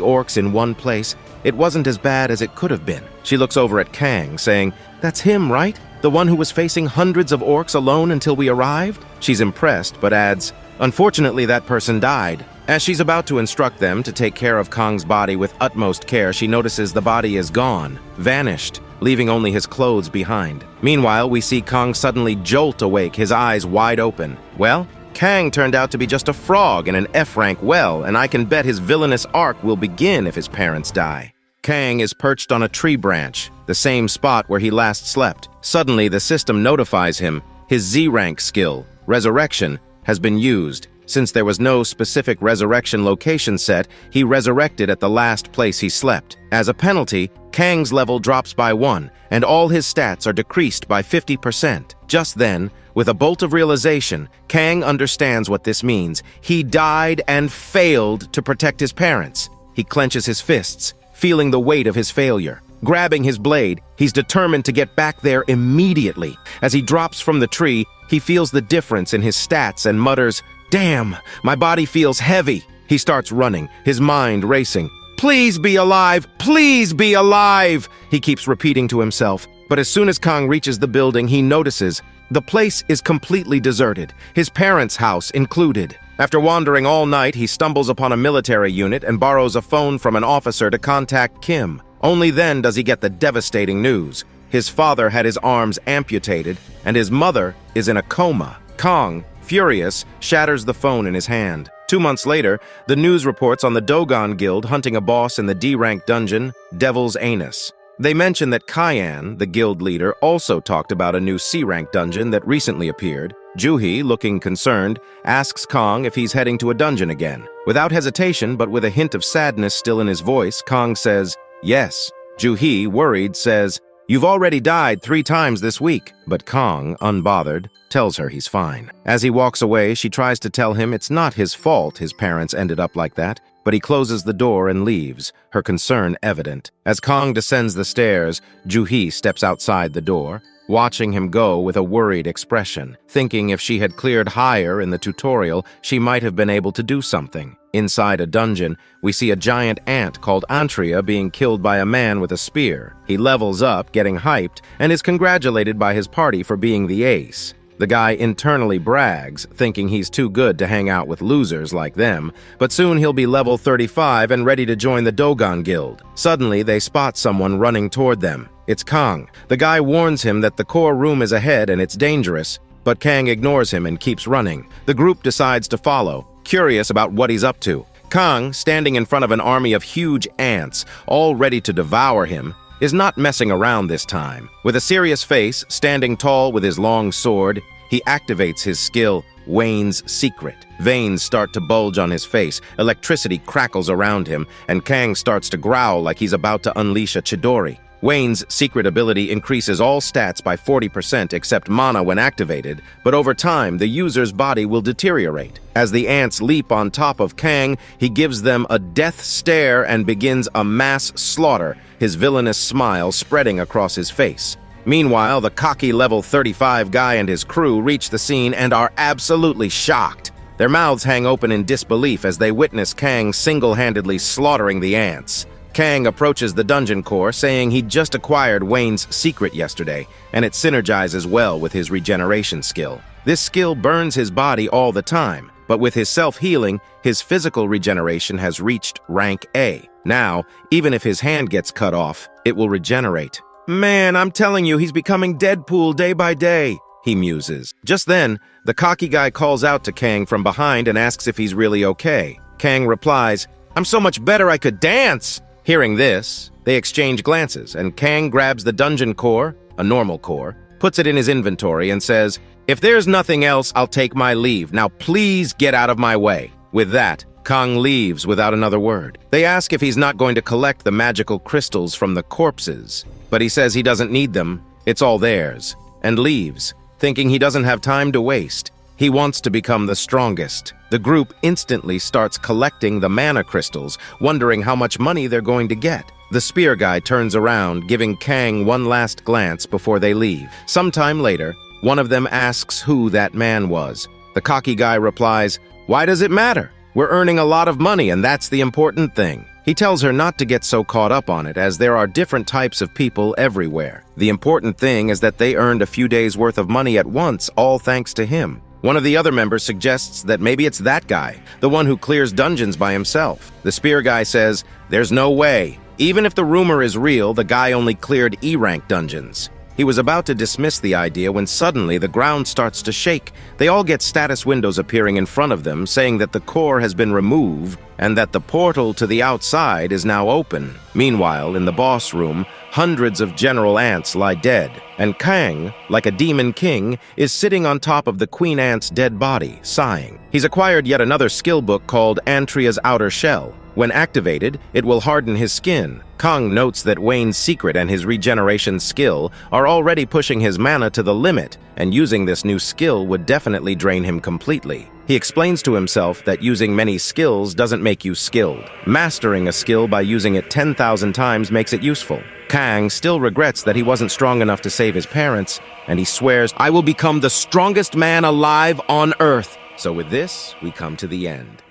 orcs in one place, it wasn't as bad as it could have been." She looks over at Kang, saying, "That's him, right? The one who was facing hundreds of orcs alone until we arrived?" She's impressed, but adds, "Unfortunately, that person died." As she's about to instruct them to take care of Kong's body with utmost care, she notices the body is gone, vanished, leaving only his clothes behind. Meanwhile, we see Kong suddenly jolt awake, his eyes wide open. Well, Kang turned out to be just a frog in an F-rank well, and I can bet his villainous arc will begin if his parents die. Kang is perched on a tree branch, the same spot where he last slept. Suddenly, the system notifies him his Z-rank skill, Resurrection, has been used. Since there was no specific resurrection location set, he resurrected at the last place he slept. As a penalty, Kang's level drops by 1, and all his stats are decreased by 50%. Just then, with a bolt of realization, Kang understands what this means. He died and failed to protect his parents. He clenches his fists, feeling the weight of his failure. Grabbing his blade, he's determined to get back there immediately. As he drops from the tree, he feels the difference in his stats and mutters, "Damn, my body feels heavy." He starts running, his mind racing. "Please be alive! Please be alive!" He keeps repeating to himself. But as soon as Kong reaches the building, he notices the place is completely deserted, his parents' house included. After wandering all night, he stumbles upon a military unit and borrows a phone from an officer to contact Kim. Only then does he get the devastating news. His father had his arms amputated, and his mother is in a coma. Kong, furious, shatters the phone in his hand. 2 months later, the news reports on the Dogon Guild hunting a boss in the D-rank dungeon, Devil's Anus. They mention that Kyan, the guild leader, also talked about a new C-rank dungeon that recently appeared. Juhi, looking concerned, asks Kong if he's heading to a dungeon again. Without hesitation, but with a hint of sadness still in his voice, Kong says, "Yes." Juhi, worried, says, "You've already died 3 times this week." But Kong, unbothered, tells her he's fine. As he walks away, she tries to tell him it's not his fault his parents ended up like that, but he closes the door and leaves, her concern evident. As Kong descends the stairs, Juhi steps outside the door, watching him go with a worried expression, thinking if she had cleared higher in the tutorial, she might have been able to do something. Inside a dungeon, we see a giant ant called Antria being killed by a man with a spear. He levels up, getting hyped, and is congratulated by his party for being the ace. The guy internally brags, thinking he's too good to hang out with losers like them, but soon he'll be level 35 and ready to join the Dogon Guild. Suddenly, they spot someone running toward them. It's Kang. The guy warns him that the core room is ahead and it's dangerous, but Kang ignores him and keeps running. The group decides to follow, curious about what he's up to. Kang, standing in front of an army of huge ants, all ready to devour him, is not messing around this time. With a serious face, standing tall with his long sword, he activates his skill, Wayne's Secret. Veins start to bulge on his face, electricity crackles around him, and Kang starts to growl like he's about to unleash a Chidori. Wayne's secret ability increases all stats by 40% except mana when activated, but over time, the user's body will deteriorate. As the ants leap on top of Kang, he gives them a death stare and begins a mass slaughter, his villainous smile spreading across his face. Meanwhile, the cocky level 35 guy and his crew reach the scene and are absolutely shocked. Their mouths hang open in disbelief as they witness Kang single-handedly slaughtering the ants. Kang approaches the dungeon core, saying he'd just acquired Wayne's secret yesterday, and it synergizes well with his regeneration skill. This skill burns his body all the time, but with his self-healing, his physical regeneration has reached rank A. Now, even if his hand gets cut off, it will regenerate. "Man, I'm telling you, he's becoming Deadpool day by day," he muses. Just then, the cocky guy calls out to Kang from behind and asks if he's really okay. Kang replies, "I'm so much better I could dance!" Hearing this, they exchange glances, and Kang grabs the dungeon core, a normal core, puts it in his inventory, and says, "If there's nothing else, I'll take my leave. Now please get out of my way." With that, Kang leaves without another word. They ask if he's not going to collect the magical crystals from the corpses, but he says he doesn't need them, it's all theirs, and leaves, thinking he doesn't have time to waste. He wants to become the strongest. The group instantly starts collecting the mana crystals, wondering how much money they're going to get. The spear guy turns around, giving Kang one last glance before they leave. Sometime later, one of them asks who that man was. The cocky guy replies, "Why does it matter? We're earning a lot of money, and that's the important thing." He tells her not to get so caught up on it, as there are different types of people everywhere. The important thing is that they earned a few days' worth of money at once, all thanks to him. One of the other members suggests that maybe it's that guy, the one who clears dungeons by himself. The spear guy says, "There's no way. Even if the rumor is real, the guy only cleared E-rank dungeons." He was about to dismiss the idea when suddenly the ground starts to shake. They all get status windows appearing in front of them, saying that the core has been removed and that the portal to the outside is now open. Meanwhile, in the boss room, hundreds of general ants lie dead, and Kang, like a demon king, is sitting on top of the queen ant's dead body, sighing. He's acquired yet another skill book called Antria's Outer Shell. When activated, it will harden his skin. Kang notes that Wayne's secret and his regeneration skill are already pushing his mana to the limit, and using this new skill would definitely drain him completely. He explains to himself that using many skills doesn't make you skilled. Mastering a skill by using it 10,000 times makes it useful. Kang still regrets that he wasn't strong enough to save his parents, and he swears, "I will become the strongest man alive on Earth." So with this, we come to the end.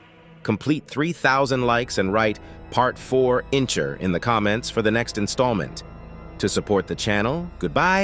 Complete 3,000 likes and write Part 4 Incher in the comments for the next installment. To support the channel, goodbye.